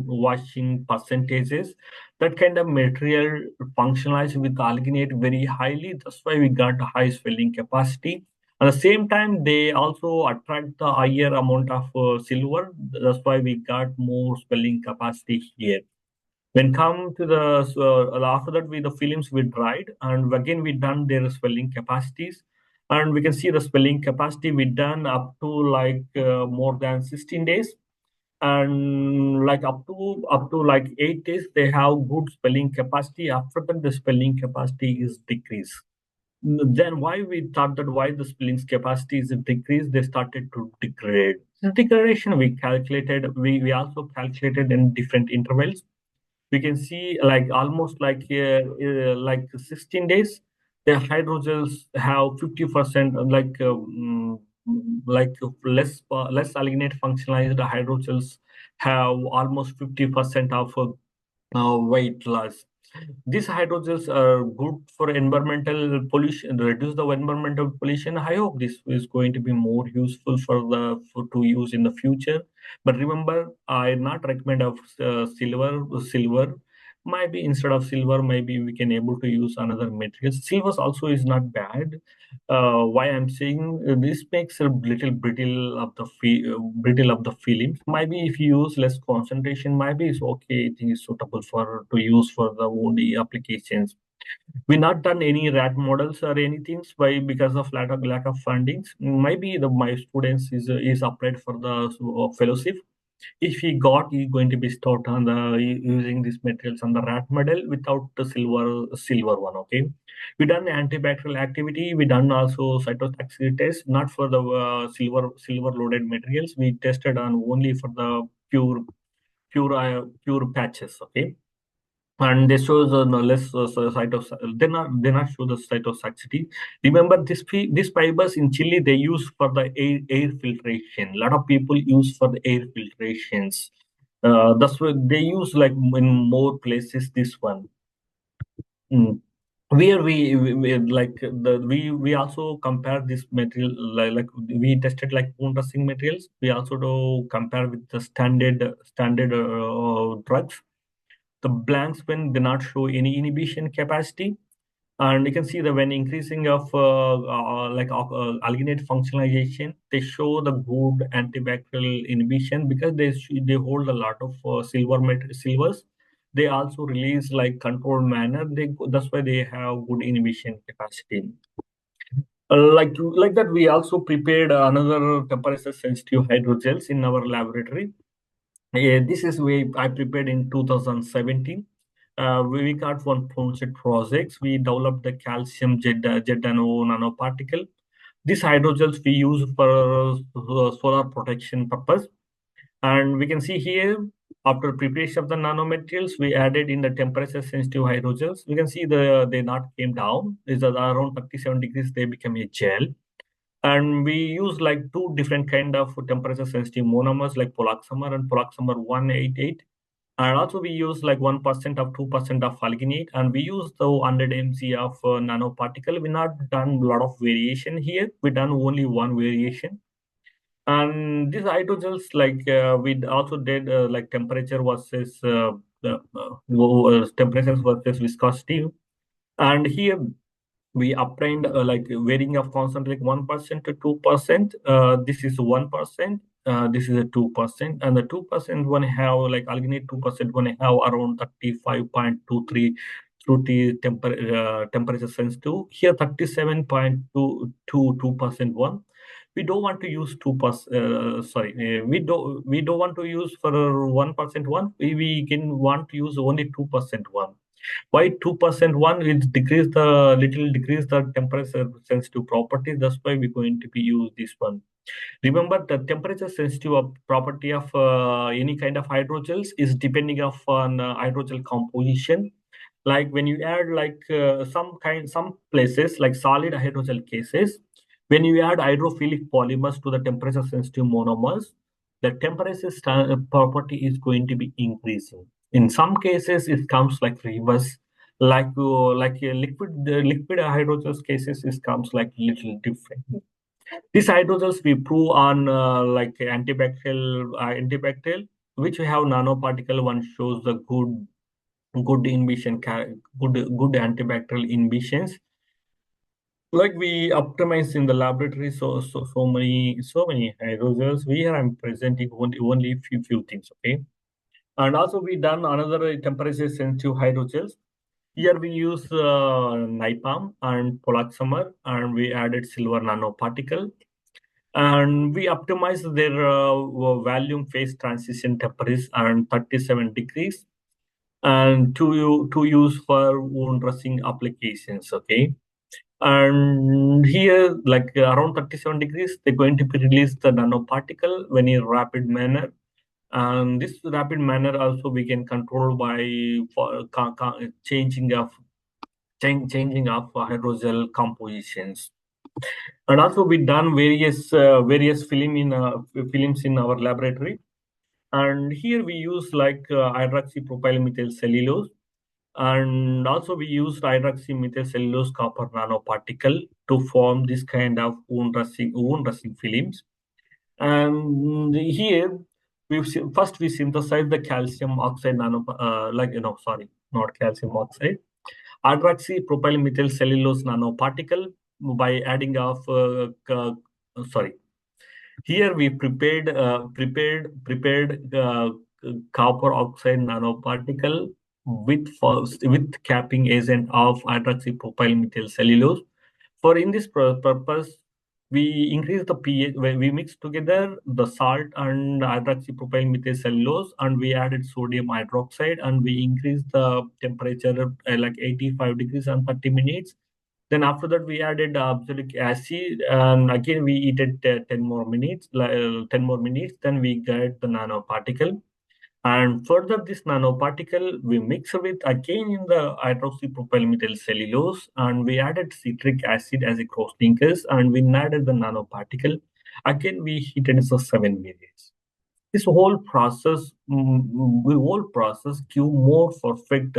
washing percentages, that kind of material functionalizes with alginate very highly. That's why we got high swelling capacity. At the same time, they also attract the higher amount of silver. That's why we got more swelling capacity here. When come to after that, the films we dried, and again we done their swelling capacities, and we can see the swelling capacity we done up to like more than 16 days, and like up to like 8 days they have good swelling capacity. After that, the swelling capacity is decreased. Then why we thought that why the swelling capacity is decreased, they started to degrade. The degradation we also calculated in different intervals. We can see like almost like 16 days, the hydrogels have 50%, like less alginate functionalized hydrogels have almost 50% of weight loss. These hydrogels are good for environmental pollution, reduce the environmental pollution. I hope this is going to be more useful to use in the future. But remember, I not recommend of silver. maybe instead of silver, maybe we can able to use another material. Silver also is not bad. Why I'm saying this makes a little brittle of the brittle of the films. Maybe if you use less concentration, maybe it's okay. I think it's suitable for to use for the only applications. We not done any rat models or anything by because of lack of fundings. Maybe the my students is applied for the fellowship. If he got, he going to be taught on the using these materials on the rat model without the silver one. Okay, we done antibacterial activity. We done also cytotoxicity test, not for the silver loaded materials. We tested on only for the pure patches. Okay, and they shows no less they not show the cytotoxicity. Remember these fibers in Chile they use for the air filtration. A lot of people use for the air filtrations. That's what they use like in more places. This one. Mm. Where we also compare this material like we tested like wound dressing materials. We also do compare with the standard drugs. The blanks when do not show any inhibition capacity, and you can see that when increasing of alginate functionalization, they show the good antibacterial inhibition because they hold a lot of silvers. They also release like controlled manner. That's why they have good inhibition capacity. Like that, we also prepared another temperature sensitive hydrogels in our laboratory. This is way I prepared in 2017. We got one projects. We developed the calcium jet nanoparticle. These hydrogels we use for solar protection purpose. And we can see here, after preparation of the nanomaterials, we added in the temperature sensitive hydrogels. We can see they not came down. Is around 37 degrees, they become a gel. And we use like two different kind of temperature sensitive monomers like polaxamer and polaxamer 188. And also we use like 1% of 2% of alginate, and we use the 100 mc of nanoparticle. We not done a lot of variation here. We done only one variation. And these hydrogels, like we also did like temperature versus temperatures versus viscosity. And here we obtained like varying of constant like 1% to 2%. This is 1%. This is a 2%, and the 2% one have like alginate 2% one have around 35.23 through the temperature sensitive. Here 37.2% one. We don't want to use 2%. We don't want to use for 1% one. We can want to use only 2% one. Why 2% one? It decrease the temperature sensitive properties. That's why we're going to be use this one. Remember the temperature sensitive property of any kind of hydrogels is depending on hydrogel composition. Like when you add like some places like solid hydrogel cases, when you add hydrophilic polymers to the temperature sensitive monomers, the temperature property is going to be increasing. In some cases, it comes like reverse, like a liquid hydrogels cases, it comes like little different. These hydrogels we prove on like antibacterial, which we have nanoparticle. One shows the good inhibition, good antibacterial inhibitions. Like we optimize in the laboratory, so many hydrogels. Here I'm presenting only few things. Okay, and also we done another temperature sensitive hydrogels. Here we use NIPAM and polaxamer, and we added silver nanoparticle, and we optimize their volume phase transition temperatures and 37 degrees, and to use for wound dressing applications. Okay, and here like around 37 degrees, they're going to be released the nanoparticle when in rapid manner. And this rapid manner also we can control by changing of hydrogel compositions. And also we done various films in our laboratory. And here we use like hydroxypropyl methyl cellulose, and also we used hydroxymethyl cellulose copper nanoparticle to form this kind of wound dressing films. And here first we synthesize the calcium oxide not calcium oxide. Hydroxypropylmethyl cellulose nanoparticle by adding of sorry. Here we prepared copper oxide nanoparticle with capping agent of hydroxypropylmethyl cellulose. For in this purpose, we increase the pH. We mix together the salt and hydroxypropylmethyl cellulose, and we added sodium hydroxide, and we increased the temperature like 85 degrees and 30 minutes. Then after that, we added azelaic acid, and again we heat it 10 more minutes. 10 more minutes. Then we get the nanoparticle, and further this nanoparticle we mix with again in the hydroxypropylmethyl cellulose, and we added citric acid as a cross linkers, and we added the nanoparticle. Again we heated it for 7 minutes. This whole process give more perfect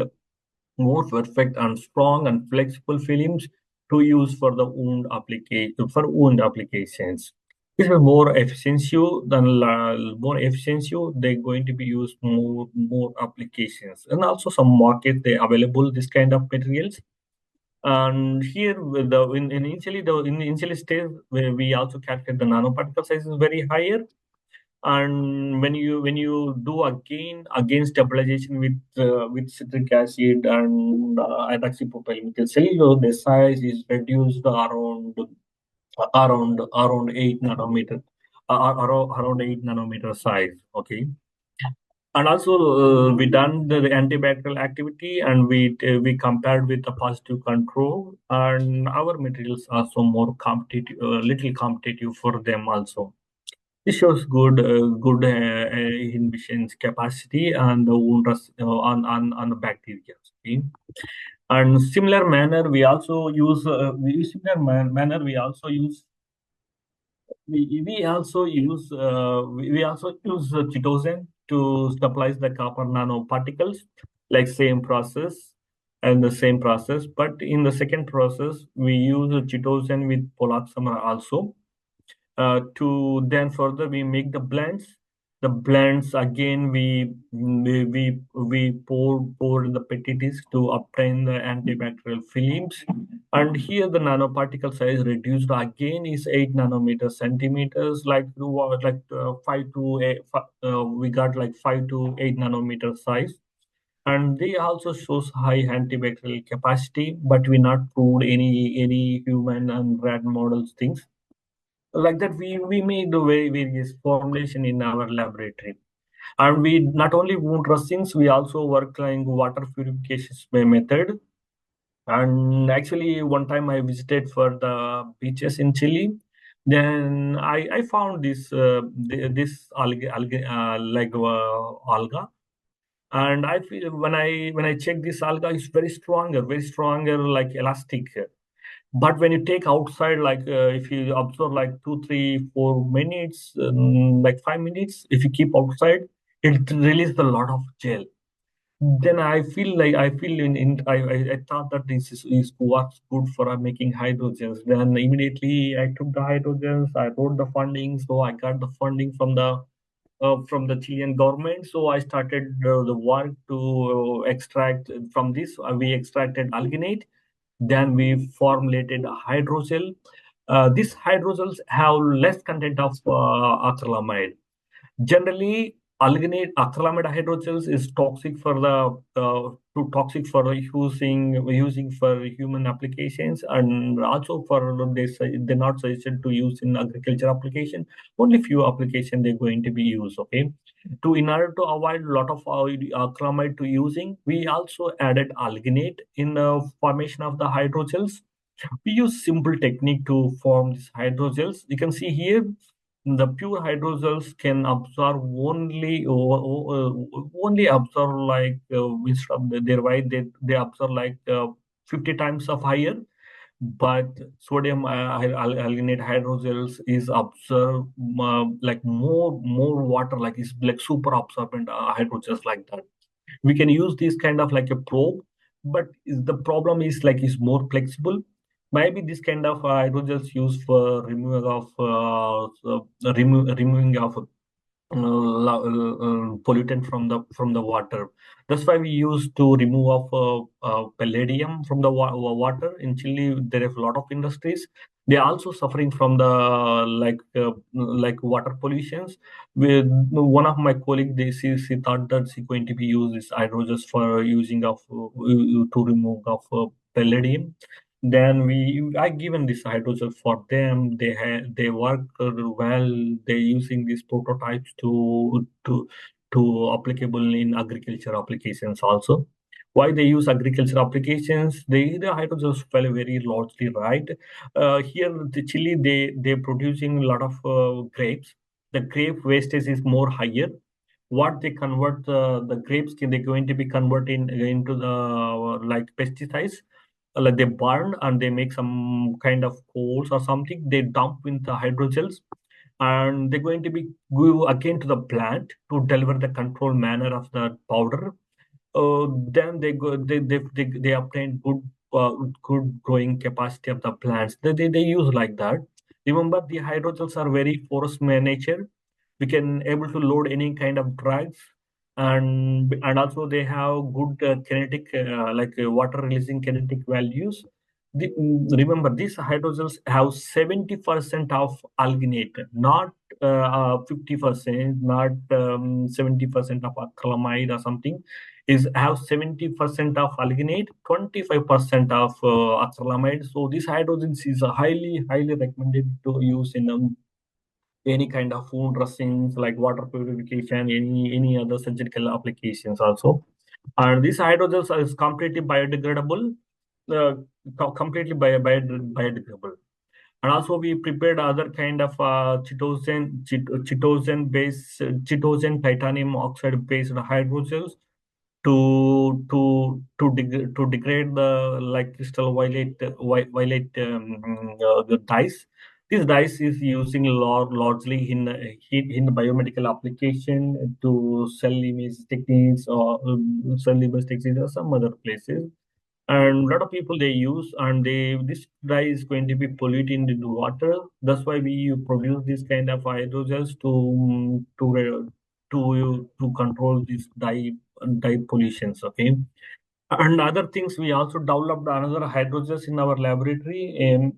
and strong and flexible films to use for the wound applications. This is more efficiency. They're going to be used more applications, and also some market they available this kind of materials. And here with the in initially stage where we also calculate the nanoparticle size is very higher, and when you do again stabilization with citric acid and hydroxypropylmethyl cellulose, the size is reduced around 8 nanometer, around 8 nanometer size. Okay, and also we done the antibacterial activity, and we compared with the positive control, and our materials are also more competitive, little competitive for them also. This shows good inhibition capacity and the wound on the bacteria. Okay? And similar manner, we also use we also use chitosan to supply the copper nanoparticles, like same process and the same process. But in the second process, we use chitosan with poloxamer also. To then further we make the blends. The blends again we pour in the petri dish to obtain the antibacterial films, and here the nanoparticle size reduced again is 8 nanometer centimeters, like 5 to 8. We got like 5 to 8 nanometer size, and they also shows high antibacterial capacity, but we not proved any human and rat models things like that. We made the various formulation in our laboratory, and we not only wound dressings, we also work like water purification method. And actually one time I visited for the beaches in Chile, then I found this alga, and I feel when I check this alga, it's very stronger, like elastic. But when you take outside, like if you observe like 2 3 4 minutes, like 5 minutes, if you keep outside, it releases a lot of gel. Then I thought that this is what's good for making hydrogens. Then immediately I took the hydrogens, I wrote the funding, so I got the funding from the Chilean government. So I started the work to extract from this. We extracted alginate, then we formulated a hydrogel. These hydrogels have less content of acrylamide. Generally, alginate acrylamide hydrogels is toxic for using for human applications, and also for they're not suggested to use in agriculture application. Only few application they're going to be used. Okay, in order to avoid a lot of acrylamide to using, we also added alginate in the formation of the hydrogels. We use simple technique to form these hydrogels. You can see here the pure hydrogels can absorb only absorb like instead of their white, they absorb like 50 times of higher. But sodium alginate hydrogels is absorb like more water, like it's like super absorbent hydrogels like that. We can use this kind of like a probe, but the problem is like it's more flexible. Maybe this kind of hydrogels used for removing of pollutant from the water. That's why we used to remove palladium from the water. In Chile, there is a lot of industries. They are also suffering from the like water pollutions. With one of my colleagues, she thought that she going to be used this hydrogens for using of to remove of palladium. Then I given this hydrogel for them. They work well. They're using these prototypes to applicable in agriculture applications also. Why they use agriculture applications? The hydrogels fell very largely right. Here the Chile they're producing a lot of grapes. The grape wastage is more higher. What they convert the grapes, they're going to be converting into the like pesticides, like they burn and they make some kind of coals or something. They dump in the hydrogels, and they're going to be go again to the plant to deliver the control manner of the powder. Then they obtain good growing capacity of the plants. They use like that. Remember, the hydrogels are very porous nature. We can able to load any kind of drugs, and also they have good kinetic water releasing kinetic values. Remember, these hydrogels have 70% of alginate, not 50%, not 70% of acrylamide or something. Is have 70% of alginate, 25% of acrylamide. So this hydrogens is highly recommended to use in any kind of food dressings like water purification, any other surgical applications also. And this hydrogels is completely biodegradable, uh, biodegradable. And also we prepared other kind of chitosan titanium oxide based hydrogels to degrade the like crystal violet the dyes. This dyes is using largely in biomedical application to cell image techniques or cell image techniques or some other places. And a lot of people they use, and this dye is going to be polluted into the water. That's why we produce this kind of hydrogels to control this dye pollutions. Okay, and other things we also developed another hydrogels in our laboratory. And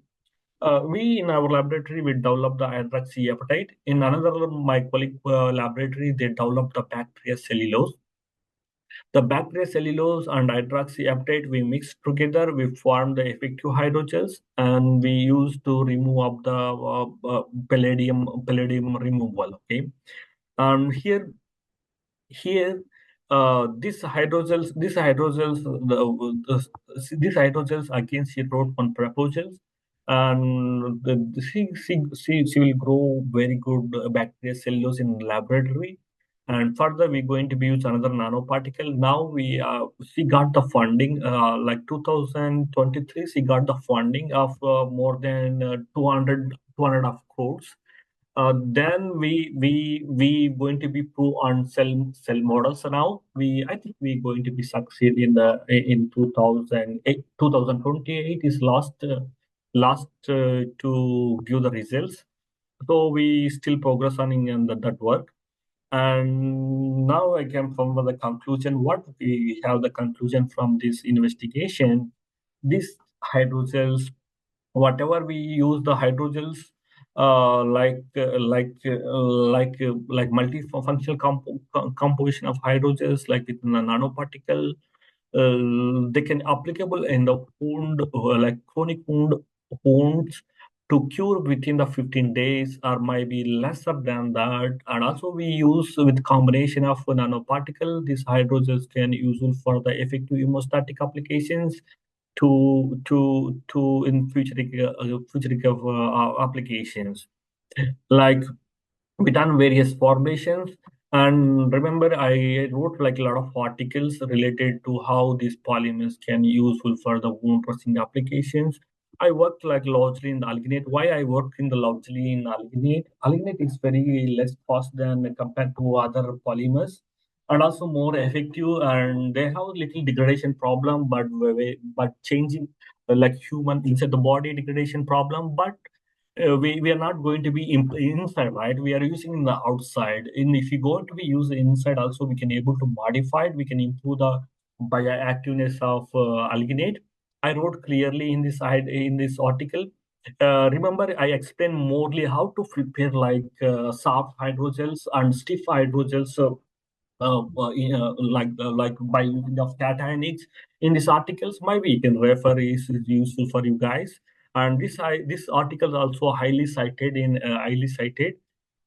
we in our laboratory we developed the hydroxyapatite. In another my colleague laboratory they developed the bacteria cellulose. The bacteria cellulose and hydroxyapatite we mix together, we form the effective hydrogels, and we use to remove of the palladium removal. Okay, and here these hydrogels again she wrote on proposals, and she will grow very good bacteria cellulose in laboratory. And further we're going to be use another nanoparticle. Now she got the funding like 2023. She got the funding of more than 200 of crores. Then we going to be prove on cell models now. I think we're going to be succeed in 2008, 2028 is last to give the results. So we still progress on in that work. And now I can come with the conclusion. What we have the conclusion from this investigation, these hydrogels, whatever we use the hydrogels, like multifunctional composition of hydrogels, like within a nanoparticle, they can applicable in the wound, like chronic wounds, to cure within the 15 days or maybe lesser than that. And also we use with combination of nanoparticle, these hydrogels can useful for the effective hemostatic applications to in future applications, like we done various formations. And remember, I wrote like a lot of articles related to how these polymers can be useful for the wound dressing applications. I worked like largely in the alginate. Why I work in the largely in alginate? Alginate is very less cost than compared to other polymers, and also more effective. And they have little degradation problem, but changing like human inside the body degradation problem. But we are not going to be inside, right? We are using in the outside. And if we going to be used inside also, we can able to modify it. We can improve the bioactiveness of alginate. I wrote clearly in this article. Remember, I explained morely how to prepare like soft hydrogels and stiff hydrogels. Like by using of cation in these articles, maybe you can refer is useful for you guys. And this article is also highly cited.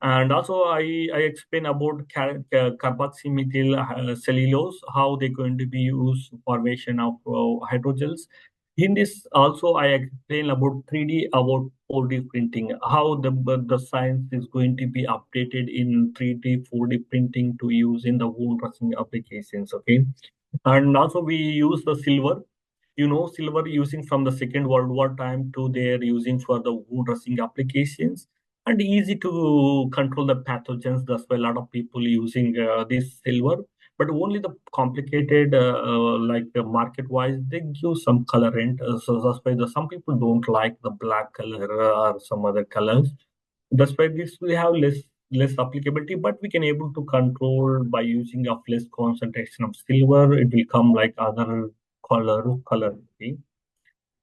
And also I explain about carboxymethyl cellulose, how they're going to be used formation of hydrogels. In this also I explain about 3D, about 4D printing, how the science is going to be updated in 3D, 4D printing to use in the wound dressing applications. Okay, and also we use the silver. Silver using from the Second World War time to they're using for the wound dressing applications, and easy to control the pathogens. That's why a lot of people using this silver. But only the complicated, market wise, they give some colorant. So that's why some people don't like the black color or some other colors. That's why this we have less applicability, but we can able to control by using of less concentration of silver. It will come like other color. Okay?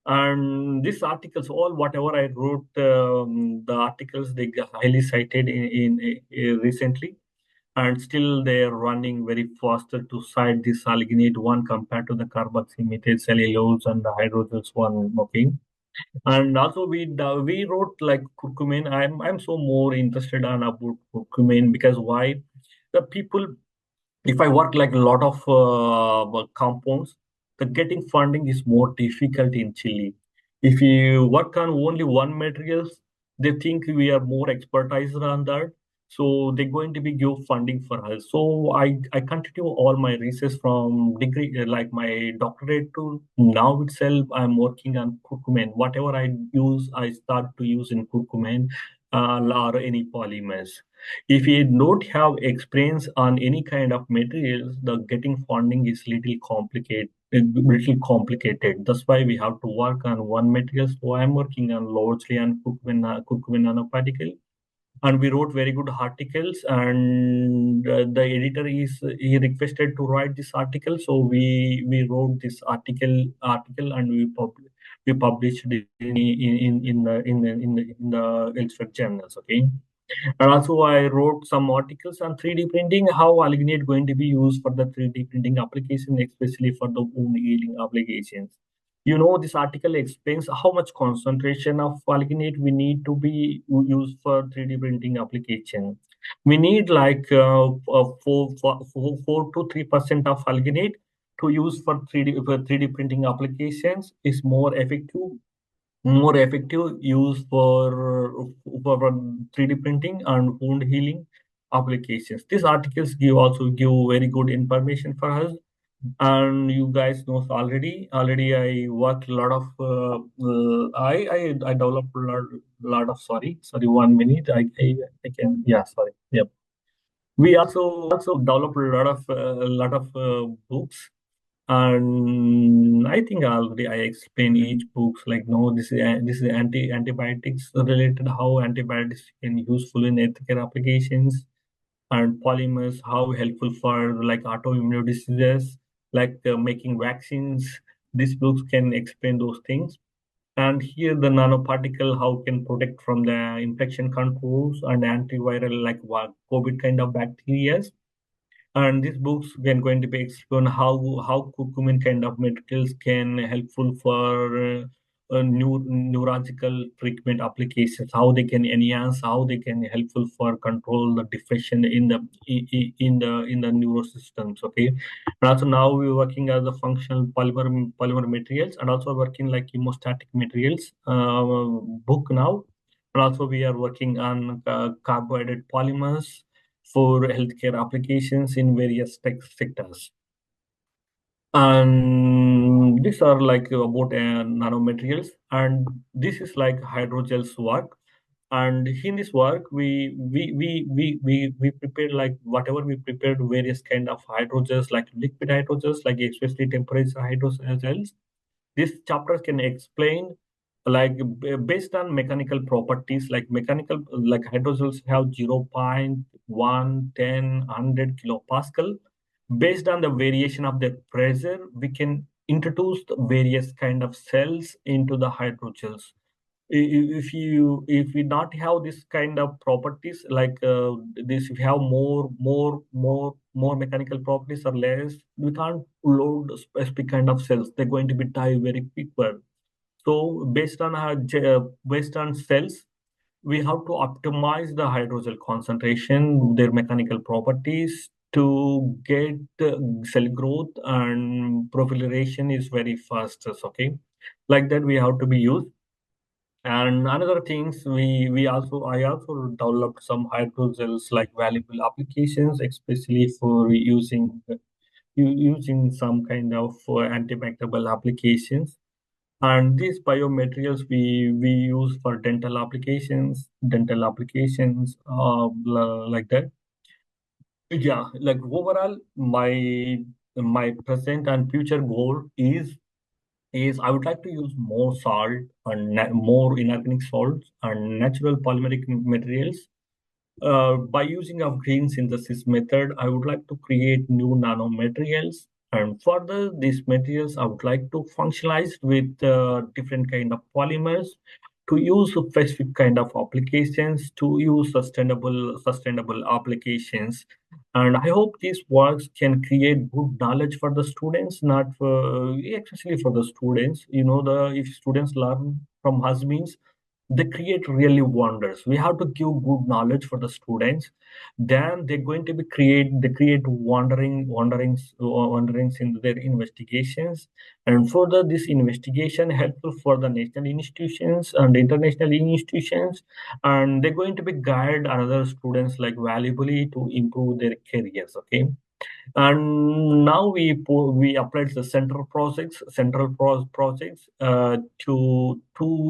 And these articles, all whatever I wrote, the articles they get highly cited in recently, and still they are running very faster to cite this alginate one compared to the carboxymethyl cellulose and the hydrogels one. Okay, and also we wrote like curcumin. I'm so more interested on about curcumin, because why the people, if I work like a lot of compounds, the getting funding is more difficult in Chile. If you work on only one materials, they think we are more expertise on that. So they're going to be give funding for us. So I continue all my research from degree, like my doctorate to now itself. I'm working on curcumin. Whatever I use, I start to use in curcumin or any polymers. If you don't have experience on any kind of materials, the getting funding is little complicated. That's why we have to work on one material. So I'm working on largely on curcumin nanoparticle, and we wrote very good articles. And the editor he requested to write this article, so we wrote this article, and we published it in the illustrated journals. Okay. And also, I wrote some articles on 3D printing, how alginate going to be used for the 3D printing application, especially for the wound healing applications. This article explains how much concentration of alginate we need to be used for 3D printing application. We need like 4 to 3% of alginate to use for 3D printing applications is more effective use for 3D printing and wound healing applications. These articles give very good information for us, and you guys know already. Already, I worked a lot of. I developed a lot of. Sorry. 1 minute. I can. Yeah. Sorry. Yep. We also developed a lot of books, and I think already I explained each books, like no, this is antibiotics related, how antibiotics can useful in healthcare applications, and polymers how helpful for like autoimmune diseases, like making vaccines. These books can explain those things. And here the nanoparticle how can protect from the infection controls and antiviral, like what COVID kind of bacteria. And these books can going to be explain how curcumin kind of materials can helpful for neurological treatment applications, how they can enhance, how they can helpful for control the depression in the neurosystems. Okay, and also now we're working as a functional polymer materials, and also working like hemostatic materials book now. And also we are working on carbohydrate polymers for healthcare applications in various tech sectors. And these are like about nanomaterials, and this is like hydrogels work. And in this work, we prepared like whatever we prepared various kind of hydrogels, like liquid hydrogels, like especially temperature hydrogels. This chapter can explain like based on mechanical properties, like hydrogels have 0.1, 10, 100 kilopascal. Based on the variation of the pressure, we can introduce the various kind of cells into the hydrogels. If we not have this kind of properties, like this, if we have more mechanical properties or less, we can't load specific kind of cells. They're going to be die very quicker. So based on cells, we have to optimize the hydrogel concentration, their mechanical properties to get cell growth, and proliferation is very fast. Okay, like that we have to be used. And another things, I also developed some hydrogels like valuable applications, especially for using some kind of antibacterial applications. And these biomaterials we use for dental applications, like that. Yeah, like overall, my present and future goal is I would like to use more salt and more inorganic salts and natural polymeric materials. By using of green synthesis method, I would like to create new nanomaterials. And further, these materials I would like to functionalize with different kind of polymers to use a specific kind of applications, to use sustainable applications. And I hope these works can create good knowledge for the students, not for especially for the students. The if students learn from us means they create really wonders. We have to give good knowledge for the students. Then they're going to be they create wanderings in their investigations. And further, this investigation helpful for the national institutions and international institutions. And they're going to be guide another students like valuably to improve their careers. Okay. And now we applied the central projects to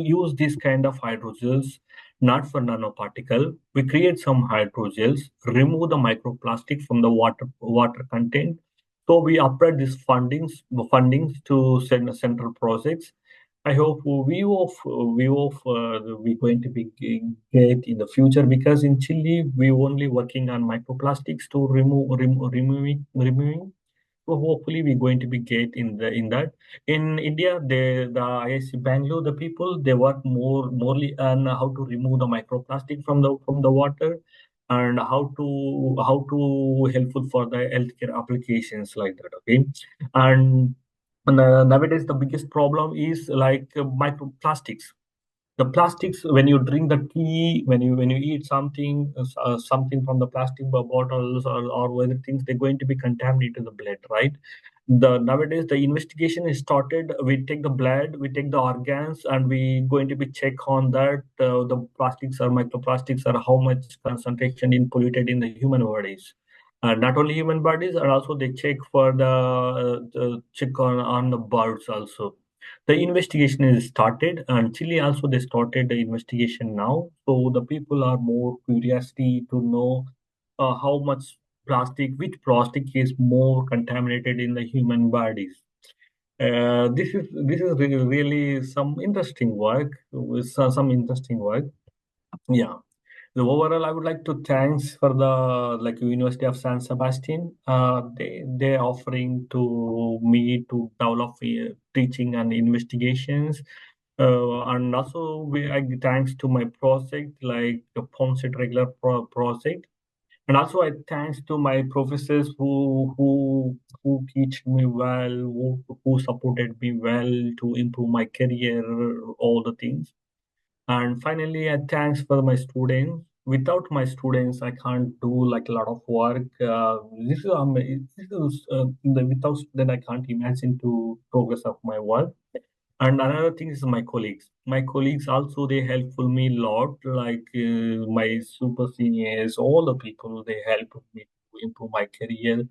use this kind of hydrogels, not for nanoparticle. We create some hydrogels, remove the microplastic from the water content. So we applied these fundings to central projects. I hope we going to be get in the future, because in Chile we only working on microplastics to removing. So hopefully we're going to be get in that. In India, the IIC Bangalore, the people they work morely on how to remove the microplastic from the water, and how to helpful for the healthcare applications like that. Okay, and nowadays the biggest problem is like microplastics. The plastics, when you drink the tea, when you eat something from the plastic bottles or other things, they're going to be contaminated the blood, right? The nowadays the investigation is started. We take the blood, we take the organs, and we going to be check on that the plastics or microplastics or how much concentration in polluted in the human bodies. Not only human bodies, and also they check for the check on the birds also. The investigation is started, and Chile also they started the investigation now. So the people are more curiosity to know which plastic is more contaminated in the human bodies. This is really some interesting work with some interesting work. Yeah. So overall, I would like to thanks for the like University of San Sebastian. They offering to me to develop teaching and investigations. And also I thanks to my project like the Ponset regular project. And also I thanks to my professors who teach me well, who supported me well to improve my career, all the things. And finally, I thanks for my students. Without my students, I can't do like a lot of work. Without student, I can't imagine to progress of my work. And another thing is my colleagues. My colleagues also they helpful me a lot. Like my super seniors, all the people they help me to improve my career.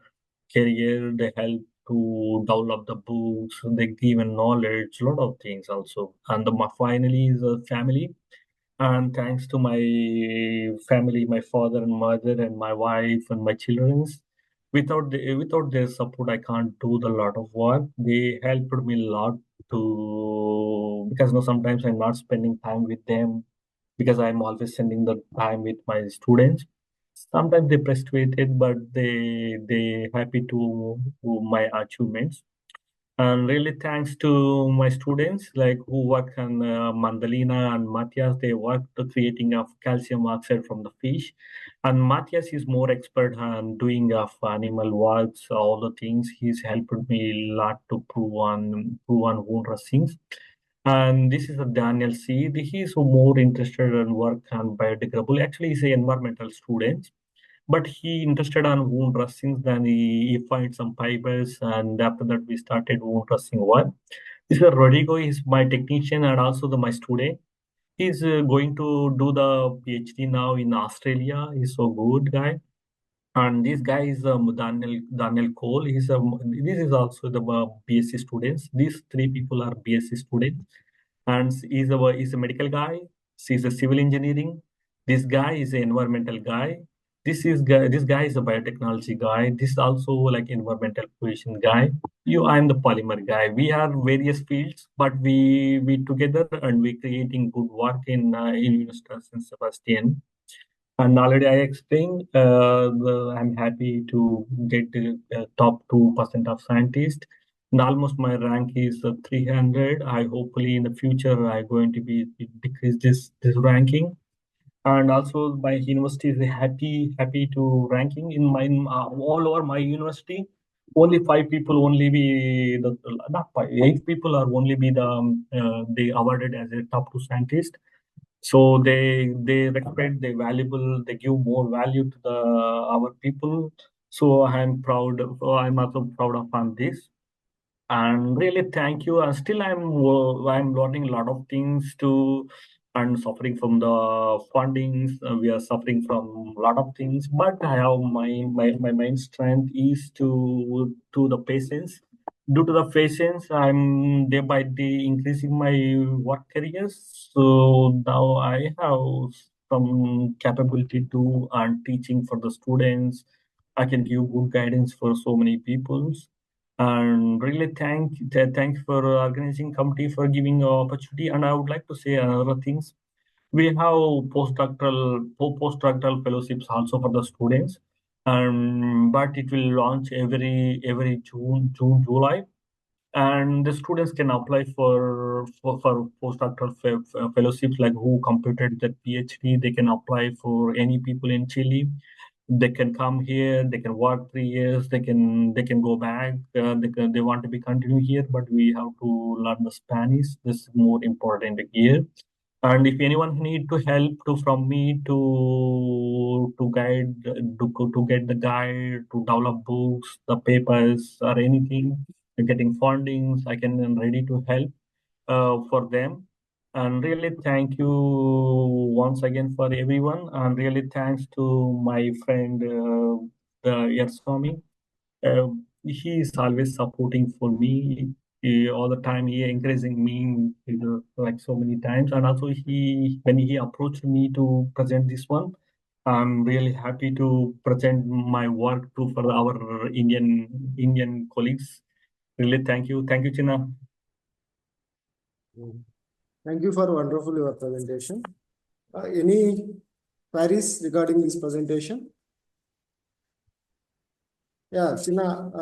They help to develop the books. They give me knowledge, a lot of things also. And finally is a family. And thanks to my family, my father and mother, and my wife and my children. Without their support, I can't do the lot of work. They helped me a lot to, because no, sometimes I'm not spending time with them because I'm always spending the time with my students. Sometimes they frustrated, but they happy to my achievements. And really thanks to my students like who work on Mandalina and Matthias, they work to creating of calcium oxide from the fish. And Matthias is more expert on doing of animal works, all the things. He's helped me a lot to prove on wound dressings. And this is a Daniel C. He is more interested in work on biodegradable. Actually, he's an environmental student, but he interested on wound dressings. Then he find some fibers, and after that we started wound dressing one. This is Rodrigo. Is my technician and also my student. He's going to do the PhD now in Australia. He's so good guy. And this guy is Daniel Cole. This is also the BSc students. These three people are BSc students, and he's a medical guy. He's a civil engineering. This guy is an environmental guy. This guy is a biotechnology guy. This is also like environmental pollution guy. I'm the polymer guy. We are various fields, but we together and we creating good work in University of San Sebastian. And already I explained, I'm happy to get the top 2% of scientists. And almost my rank is 300. I hopefully in the future I going to be decrease this ranking. And also my university is happy to ranking in my all over my university. Only 5 people only be the not 5, 8 people are only be they awarded as a top 2 scientist. So they respect, they valuable, they give more value to the our people. So I'm proud. I'm also proud of on this. And really thank you. And still I'm learning a lot of things too, and suffering from the fundings. We are suffering from a lot of things, but I have my main strength is to the patience. Due to the patience, I'm day by day increasing my work careers. So now I have some capability to and teaching for the students. I can give good guidance for so many people. And really thanks for organizing committee for giving opportunity. And I would like to say another things. We have postdoctoral fellowships also for the students, but it will launch every June, July, and the students can apply for postdoctoral fellowships like who completed the PhD. They can apply for any people in Chile. They can come here, they can work 3 years, they can go back, they want to be continue here, but we have to learn the Spanish. This is more important here. And if anyone need to help to from me to guide to get the guide to develop books, the papers or anything, getting fundings, I can am ready to help for them. And really thank you once again for everyone. And really thanks to my friend Yarswami. Uh, he is always supporting for me. All the time he encouraging me like so many times. And also when he approached me to present this one, I'm really happy to present my work to for our Indian colleagues. Really thank you, China. Thank you for wonderful your presentation. Any queries regarding this presentation? Yeah, Sina,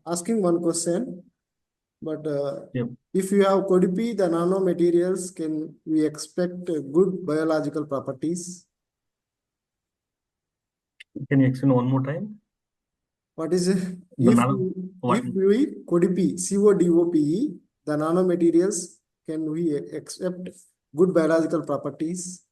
asking one question, but Yep. if you have CODP, the nanomaterials, can we expect good biological properties? Can you explain one more time? What is it? The If nano, what? we CODP, CODOPE, the nanomaterials, can we expect good biological properties?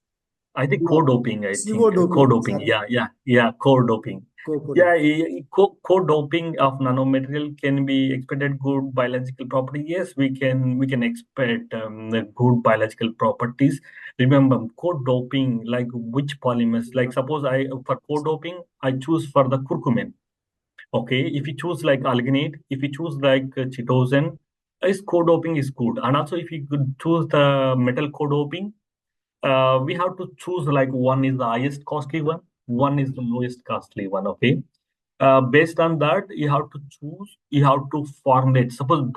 I think No. co-doping, I think. CO-doping, Co-doping, sorry. yeah, co-doping. Co-doping. Co-doping of nanomaterial can be expected good biological property. Yes, we can expect the good biological properties. Remember, co-doping, like which polymers? Like suppose for co-doping, I choose for the curcumin. Okay, if you choose like alginate, if you choose like chitosan, is co-doping is good. And also if you could choose the metal co-doping, we have to choose like one is the highest costly one is the lowest costly one. Okay, based on that you have to choose, you have to formulate. Suppose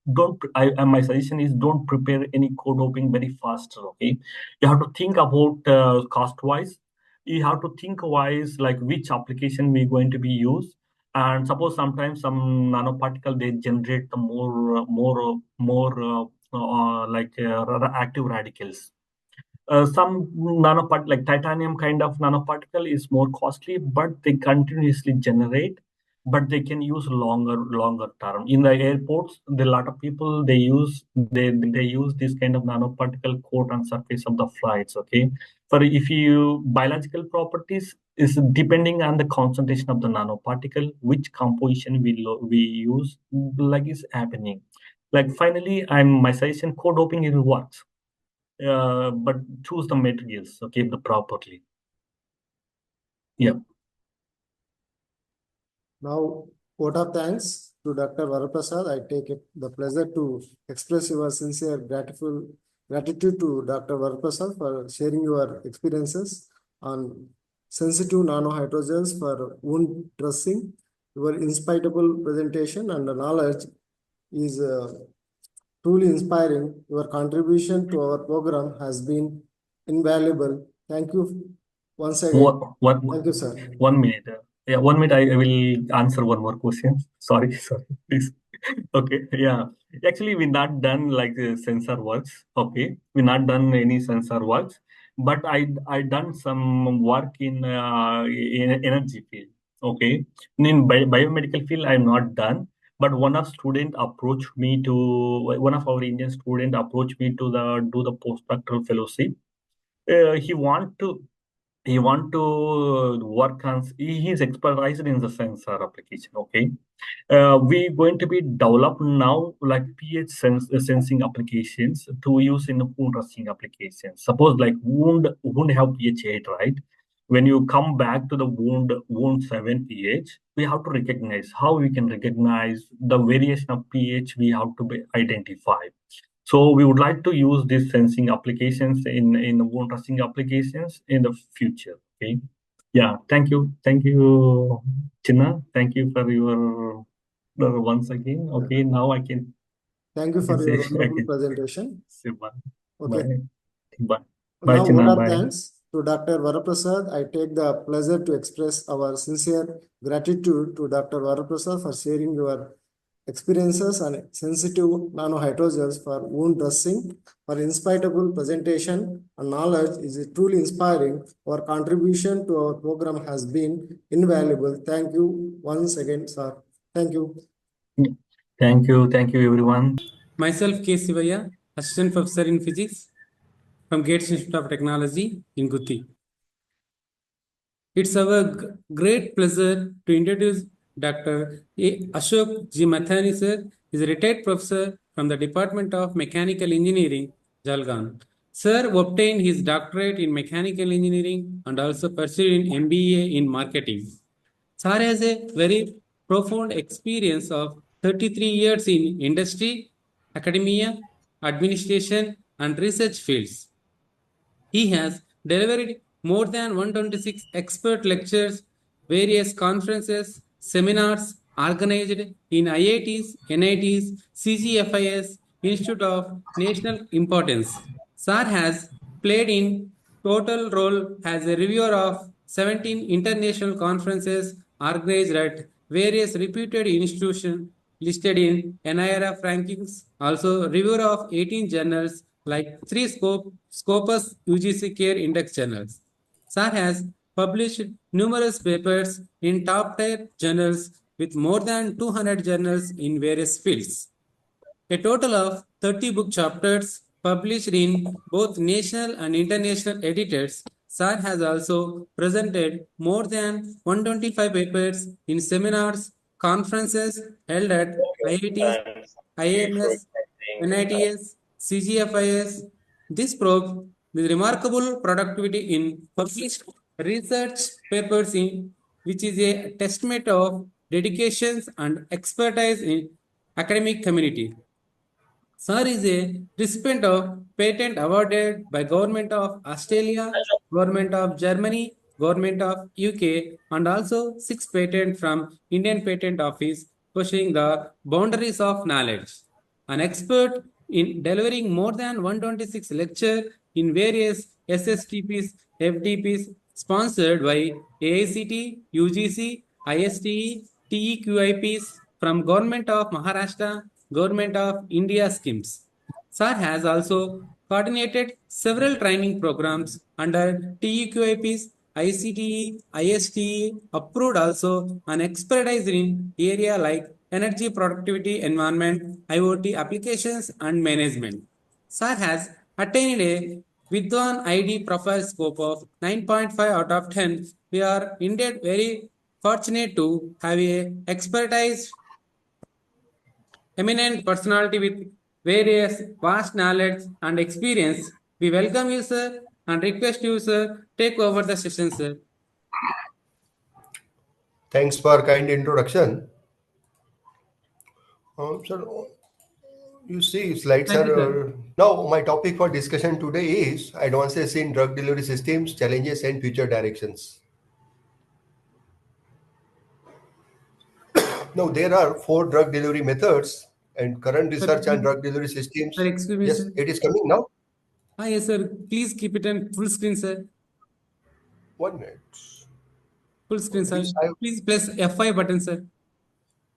my suggestion is don't prepare any code doping very fast. Okay, you have to think about cost wise. You have to think wise, like which application we're going to be used. And suppose sometimes some nanoparticle they generate the more active radicals. Some nanoparticle like titanium kind of nanoparticle is more costly, but they continuously generate, but they can use longer term. In the airports, a lot of people they use this kind of nanoparticle coat on surface of the flights. Okay, for if you biological properties is depending on the concentration of the nanoparticle, which composition we use, like is happening. Like finally, my suggestion code doping it works, but choose the materials, okay, the properly. Yeah. Now, vote of thanks to Dr. Vara Prasad. I take it the pleasure to express your sincere gratitude to Dr. Vara Prasad for sharing your experiences on sensitive nano hydrogels for wound dressing. Your inspitable presentation and knowledge is truly inspiring. Your contribution to our program has been invaluable. Thank you once again. Thank you, sir. 1 minute. Yeah, 1 minute. I will answer one more question. Sorry, please. Okay, yeah. Actually, we not done like sensor works. Okay, we not done any sensor works, but I done some work in energy field. Okay, in biomedical field, I'm not done. But one of our Indian student approached me to do the postdoctoral fellowship. He want to work on, he is expertise in the sensor application. Okay, we going to be develop now like pH sensing applications to use in wound dressing applications. Suppose like wound have pH 8, right? When you come back to the wound 7 pH, we have to recognize how we can recognize the variation of pH we have to be identified. So we would like to use these sensing applications in wound dressing applications in the future. Okay. Yeah. Thank you, Chinna. Thank you for your once again. Okay. Now I can. Thank you for your wonderful presentation. Say bye. Okay. Bye. Now, Chinna. vote of Bye. thanks to Dr. Vara Prasad. I take the pleasure to express our sincere gratitude to Dr. Vara Prasad for sharing your experiences on sensitive nano hydrogels for wound dressing. For inspitable presentation and knowledge is truly inspiring. Our contribution to our program has been invaluable. Thank you once again, sir. Thank you. Thank you, everyone. Myself, 𝐀𝐝𝐶, Assistant Professor in Physics from Gates Institute of Technology in Gutti. It's our great pleasure to introduce Dr. Ashok Matani, sir. He is a retired professor from the Department of Mechanical Engineering, Jalgaon. Sir obtained his doctorate in mechanical engineering and also pursued an MBA in marketing. Sir has a very profound experience of 33 years in industry, academia, administration, and research fields. He has delivered more than 126 expert lectures, various conferences, seminars organized in IITs, NITs, CGFIS, Institute of National Importance. Sir has played in total role as a reviewer of 17 international conferences organized at various reputed institutions listed in NIRF rankings, also reviewer of 18 journals like 3 Scopus UGC Care Index journals. Sir has published numerous papers in top-tier journals with more than 200 journals in various fields. A total of 30 book chapters published in both national and international editors. Sir has also presented more than 125 papers in seminars, conferences held at IITs, IIMS, NITS, CGFIS. This proves the remarkable productivity in published research papers which is a testament of dedications and expertise in academic community. Sir is a recipient of patent awarded by Government of Australia, Government of Germany, Government of UK, and also 6 patents from Indian Patent Office, pushing the boundaries of knowledge. an expert in delivering more than 126 lectures in various SSTPs, FDPs sponsored by AICT, UGC, ISTE, TEQIPs from Government of Maharashtra, Government of India schemes. Sir has also coordinated several training programs under TEQIPs, ICTE, ISTE, approved also an expertise in area like energy productivity environment, IoT applications and management. Sir has attained a Vidwan ID profile scope of 9.5 out of 10. We are indeed very fortunate to have a expertise eminent personality with various vast knowledge and experience. We welcome you, sir, and request you, sir, take over the session, sir. Thanks for kind introduction. Sir, you see, slides Thank you, are sir. now my topic for discussion today is advances in drug delivery systems, challenges, and future directions. Now, there are 4 drug delivery methods, and current research on drug delivery systems. Sir, excuse me, Yes, sir. it is coming now. Yes, sir. Please keep it on full screen, sir. 1 minute. Full screen, sir. This Please press F5 button, sir.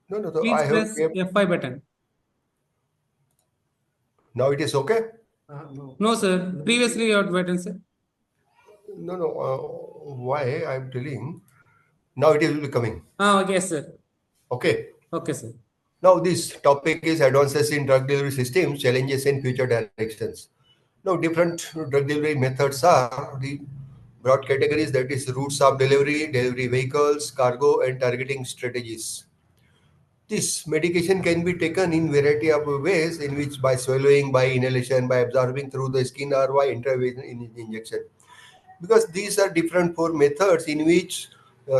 no. Please I have press kept. F5 button. Now it is okay. No, sir. Previously, your button, sir. No. Why I'm telling? Now it will be coming. Okay, sir. Okay. Okay, sir. Now, this topic is advances in drug delivery systems, challenges and future directions. Now, different drug delivery methods are the broad categories, that is routes of delivery, delivery vehicles, cargo, and targeting strategies. This medication can be taken in variety of ways, in which by swallowing, by inhalation, by absorbing through the skin, or by intravenous injection. Because these are different 4 methods in which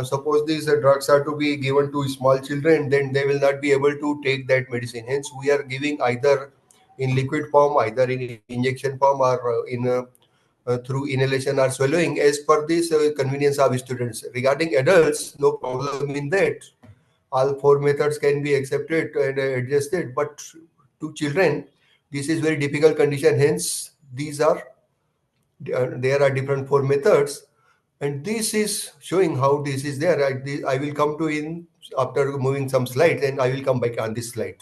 suppose these drugs are to be given to small children, then they will not be able to take that medicine. Hence we are giving either in liquid form, either in injection form, or through inhalation or swallowing, as per this convenience of students. Regarding adults, no problem in that. All 4 methods can be accepted and adjusted, but to children this is very difficult condition. Hence these are there are different 4 methods, and this is showing how this is there. I will come to in after moving some slides, and I will come back on this slide.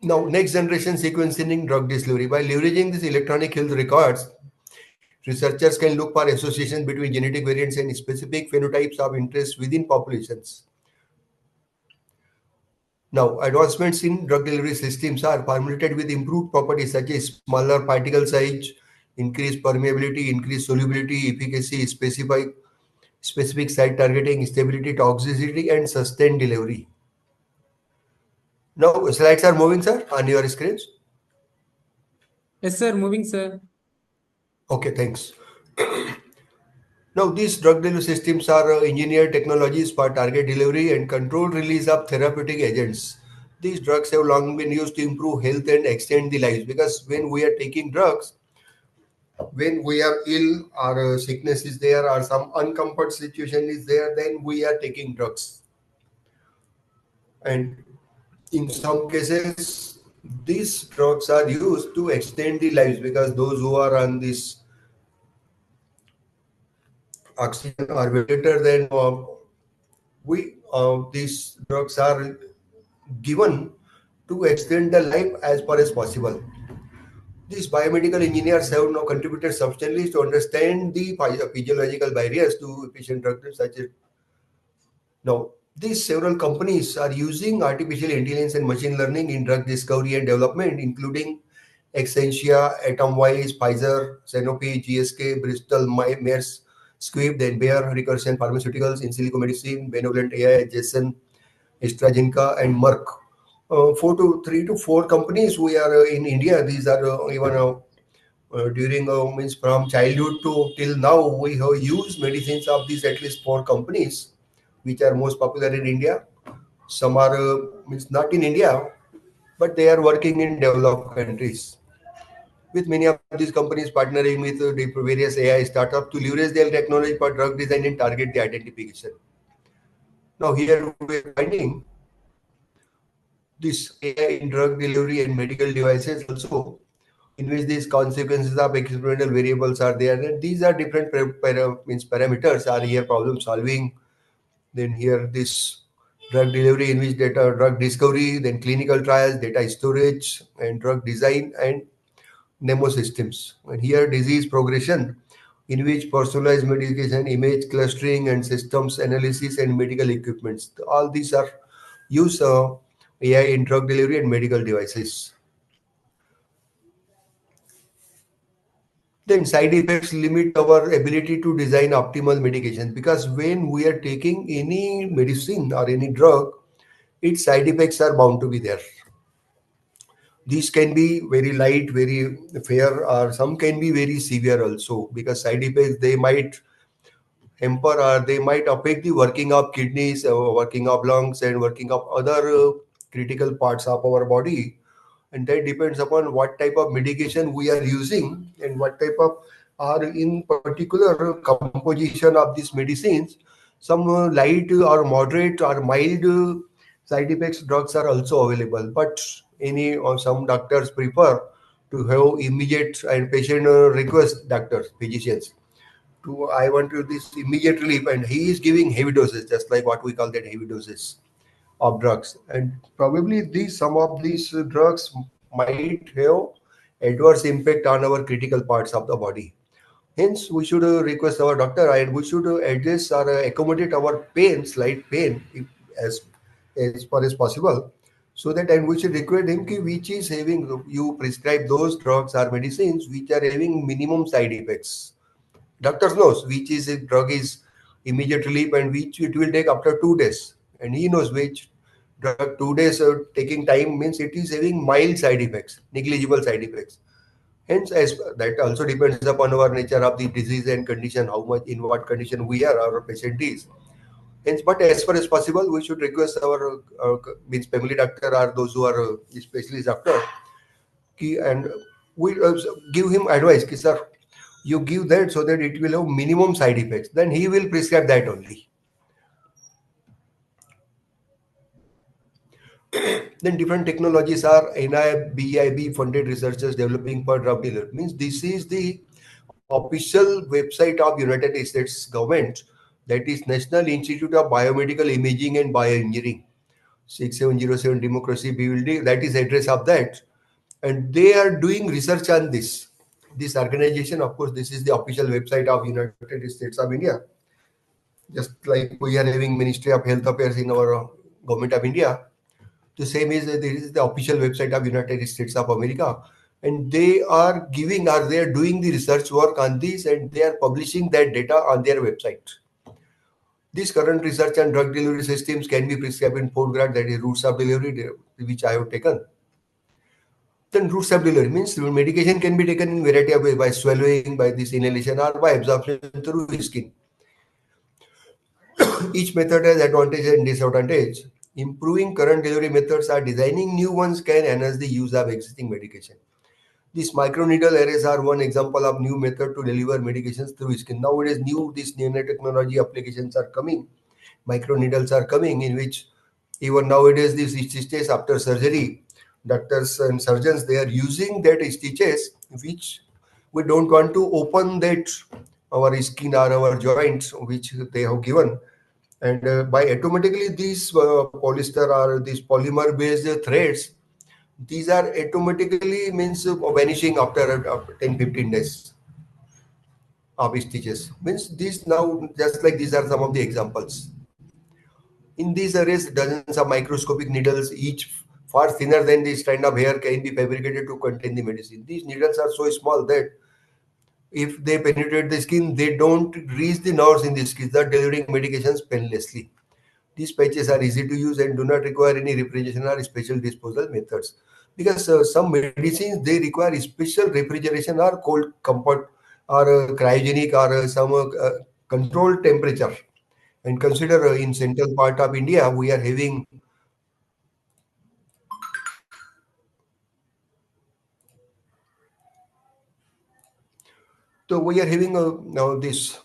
Now, next generation sequencing drug delivery. By leveraging these electronic health records, researchers can look for associations between genetic variants and specific phenotypes of interest within populations. Now, advancements in drug delivery systems are formulated with improved properties such as smaller particle size, increased permeability, increased solubility, efficacy, specific site targeting, stability, toxicity, and sustained delivery. Now, slides are moving, sir, on your screens. Yes, sir. Moving, sir. Okay, thanks. Now, these drug delivery systems are engineered technologies for target delivery and controlled release of therapeutic agents. These drugs have long been used to improve health and extend the lives, because when we are taking drugs, when we are ill or sickness is there or some uncomfort situation is there, then we are taking drugs. And in some cases, these drugs are used to extend the lives, because those who are on this oxygen or ventilator, then these drugs are given to extend the life as far as possible. These biomedical engineers have now contributed substantially to understand the physiological barriers to efficient drug delivery, such as now. These several companies are using artificial intelligence and machine learning in drug discovery and development, including Exscientia, Atomwise, Pfizer, Sanofi, GSK, Bristol, Myers, Squibb, then Bayer, Recursion Pharmaceuticals, Insilico Medicine, Benevolent AI, Janssen, AstraZeneca, and Merck. 3 to 4 companies we are in India. These are even during means from childhood to till now, we have used medicines of these at least 4 companies, which are most popular in India. Some are means not in India, but they are working in developed countries. With many of these companies partnering with various AI startups to leverage their technology for drug design and target the identification. Now here we are finding this AI in drug delivery and medical devices also, in which these consequences of experimental variables are there. And these are different parameters are here problem solving. Then here this drug delivery in which data drug discovery, then clinical trials, data storage, and drug design and nano systems. And here disease progression in which personalized medication, image clustering, and systems analysis and medical equipments. All these are use AI in drug delivery and medical devices. Then side effects limit our ability to design optimal medication, because when we are taking any medicine or any drug, its side effects are bound to be there. These can be very light, very fair, or some can be very severe also, because side effects they might hamper or they might affect the working of kidneys, working of lungs, and working of other critical parts of our body. And that depends upon what type of medication we are using and what type of are in particular composition of these medicines. Some light or moderate or mild side effects drugs are also available, but any or some doctors prefer to have immediate and patient request doctors, physicians to I want to this immediate relief, and he is giving heavy doses, just like what we call that heavy doses of drugs. And probably these some of these drugs might have adverse impact on our critical parts of the body. Hence, we should request our doctor and we should adjust or accommodate our pain, slight pain, if, as far as possible. So that, and we should request him ki which is having, you prescribe those drugs or medicines which are having minimum side effects. Doctor knows which is a drug is immediate relief and which it will take after 2 days. And he knows which drug 2 days taking time means it is having mild side effects, negligible side effects. Hence, as that also depends upon our nature of the disease and condition, how much in what condition we are, our patient is. Hence, but as far as possible, we should request our means family doctor or those who are specialist doctor, and we give him advice, ki, sir, you give that so that it will have minimum side effects. Then he will prescribe that only. Then different technologies are NIB, BIB funded researchers developing for drug dealer. Means this is the official website of United States government, that is National Institute of Biomedical Imaging and Bioengineering, 6707 Democracy Building. That is address of that, and they are doing research on this. This organization, of course, this is the official website of United States of India. Just like we are having Ministry of Health Affairs in our government of India, the same is this is the official website of United States of America, and they are giving or they are doing the research work on this, and they are publishing that data on their website. This current research on drug delivery systems can be prescribed in 4 grad, that is routes of delivery, which I have taken. Then routes of delivery means medication can be taken in variety of ways, by swallowing, by this inhalation, or by absorption through skin. Each method has advantage and disadvantage. Improving current delivery methods or designing new ones can enhance the use of existing medication. These microneedle arrays are one example of new method to deliver medications through skin. Nowadays, these nanotechnology applications are coming. Microneedles are coming, in which even nowadays these stitches after surgery, doctors and surgeons they are using that stitches, which we don't want to open that our skin or our joints which they have given, and by automatically these polyester or these polymer based threads, these are automatically means vanishing after 10-15 days of stitches. Means these now, just like these are some of the examples. In these arrays, dozens of microscopic needles, each far thinner than the strand of hair, can be fabricated to contain the medicine. These needles are so small that if they penetrate the skin, they don't reach the nerves in the skin, they're delivering medications painlessly. These patches are easy to use and do not require any refrigeration or special disposal methods, because some medicines they require special refrigeration or cold comfort or cryogenic or some controlled temperature. And consider in central part of India we are having now this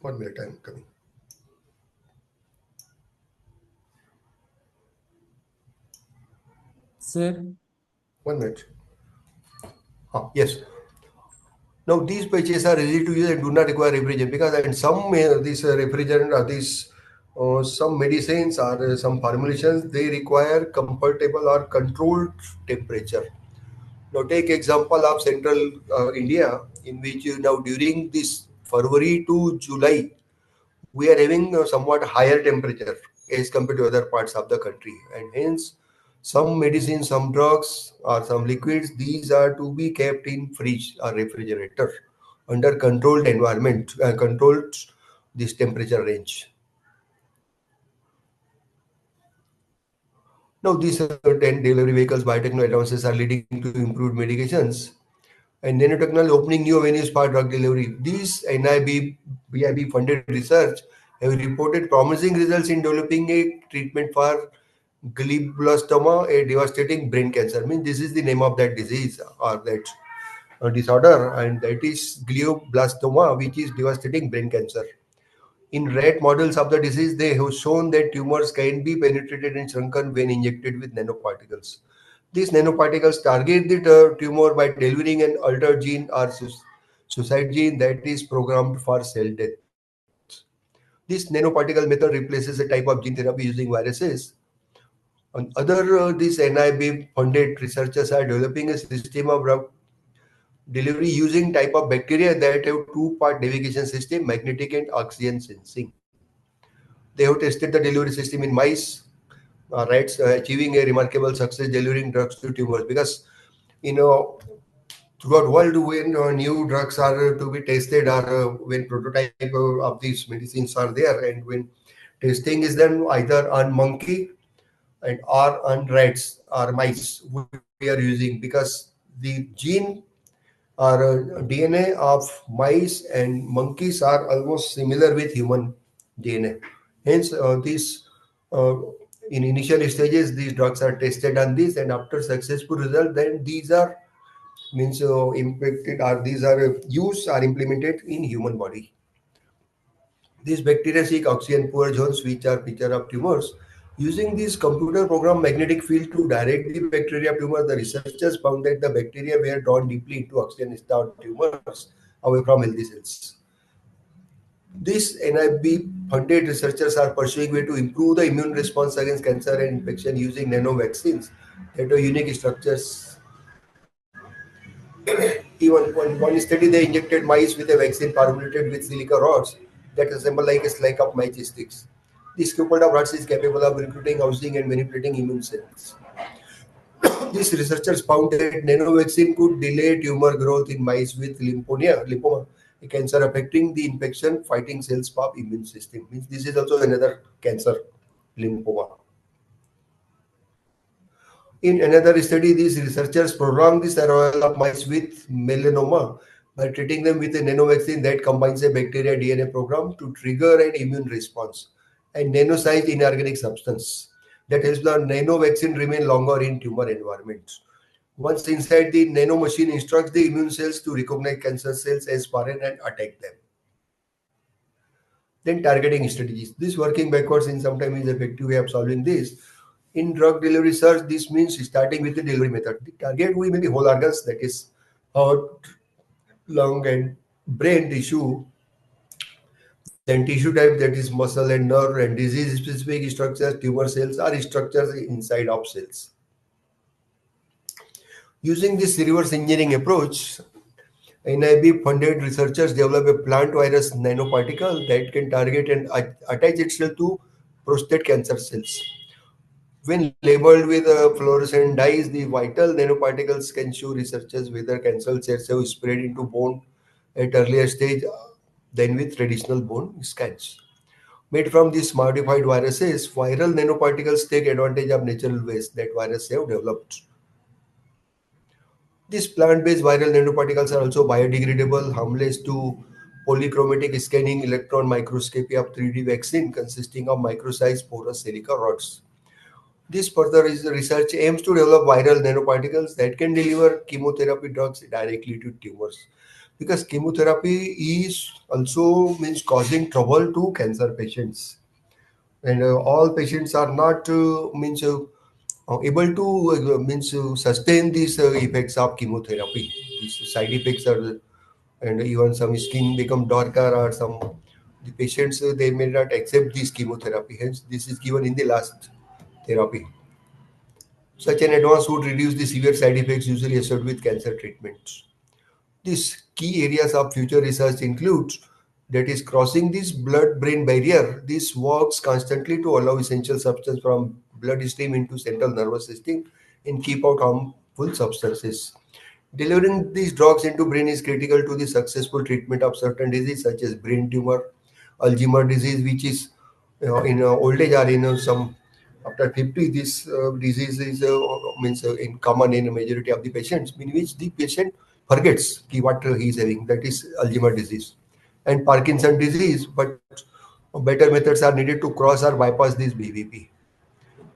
1 minute, I'm coming. Sir, 1 minute. Yes. Now these patches are easy to use and do not require refrigeration, because in some these refrigerant or these some medicines or some formulations, they require comfortable or controlled temperature. Now take example of central India, in which now during this February to July, we are having somewhat higher temperature as compared to other parts of the country, and hence some medicines, some drugs or some liquids, these are to be kept in fridge or refrigerator under controlled environment, controlled this temperature range. Now these 10 delivery vehicles, biotechnology advances are leading to improved medications and nanotechnology opening new avenues for drug delivery. These NIB funded research have reported promising results in developing a treatment for glioblastoma, a devastating brain cancer. Means this is the name of that disease or that disorder, and that is glioblastoma, which is devastating brain cancer. In rat models of the disease, they have shown that tumors can be penetrated and shrunken when injected with nanoparticles. These nanoparticles target the tumor by delivering an altered gene or suicide gene that is programmed for cell death. This nanoparticle method replaces a type of gene therapy using viruses. On other, these NIB funded researchers are developing a system of drug delivery using type of bacteria that have two-part navigation system, magnetic and oxygen sensing. They have tested the delivery system in mice, rats, achieving a remarkable success delivering drugs to tumors, because throughout world, when new drugs are to be tested, or when prototype of these medicines are there, and when testing is done either on monkey and or on rats or mice, we are using, because the gene or DNA of mice and monkeys are almost similar with human DNA. Hence, these uh, in initial stages, these drugs are tested on this, and after successful result, then these are means impacted, or these are used or implemented in human body. These bacteria seek oxygen poor zones, which are feature of tumors. Using this computer program magnetic field to direct the bacteria tumor, the researchers found that the bacteria were drawn deeply into oxygen-starved tumors away from healthy cells. These NIB funded researchers are pursuing way to improve the immune response against cancer and infection using nano vaccines that are unique structures. Even one study, they injected mice with a vaccine formulated with silica rods that resemble like a slice of matchsticks. This couple of rods is capable of recruiting, housing, and manipulating immune cells. These researchers found that nanovaccine could delay tumor growth in mice with lymphoma, a cancer affecting the infection fighting cells of immune system. Means this is also another cancer, lymphoma. In another study, these researchers prolonged the survival of mice with melanoma by treating them with a nanovaccine that combines a bacteria DNA program to trigger an immune response, a nano-sized inorganic substance that helps the nanovaccine remain longer in tumor environments. Once inside, the nano machine instructs the immune cells to recognize cancer cells as foreign and attack them. Then targeting strategies. This working backwards in sometimes is effective way of solving this. In drug delivery research, this means starting with the delivery method. The target will be the whole organs, that is heart, lung, and brain tissue. Then tissue type, that is muscle and nerve, and disease-specific structures, tumor cells, or structures inside of cells. Using this reverse engineering approach, NIB-funded researchers develop a plant virus nanoparticle that can target and attach itself to prostate cancer cells. When labeled with fluorescent dyes, the vital nanoparticles can show researchers whether cancer cells have spread into bone at earlier stage than with traditional bone scans. Made from these modified viruses, viral nanoparticles take advantage of natural ways that viruses have developed. These plant-based viral nanoparticles are also biodegradable, harmless to polychromatic scanning electron microscopy of 3D vaccine consisting of micro-sized porous silica rods. This further is research aims to develop viral nanoparticles that can deliver chemotherapy drugs directly to tumors. Because chemotherapy is also means causing trouble to cancer patients, and all patients are not able to sustain these effects of chemotherapy. These side effects are, and even some skin become darker, or some the patients they may not accept this chemotherapy. Hence, this is given in the last therapy. Such an advance would reduce the severe side effects usually associated with cancer treatments. These key areas of future research include that is crossing this blood-brain barrier. This works constantly to allow essential substance from bloodstream into central nervous system and keep out harmful substances. Delivering these drugs into brain is critical to the successful treatment of certain diseases such as brain tumor, Alzheimer's disease, which is in old age or in some after 50. This disease is in common in a majority of the patients, in which the patient forgets what he is having. That is Alzheimer's disease and Parkinson disease. But better methods are needed to cross or bypass this BVP.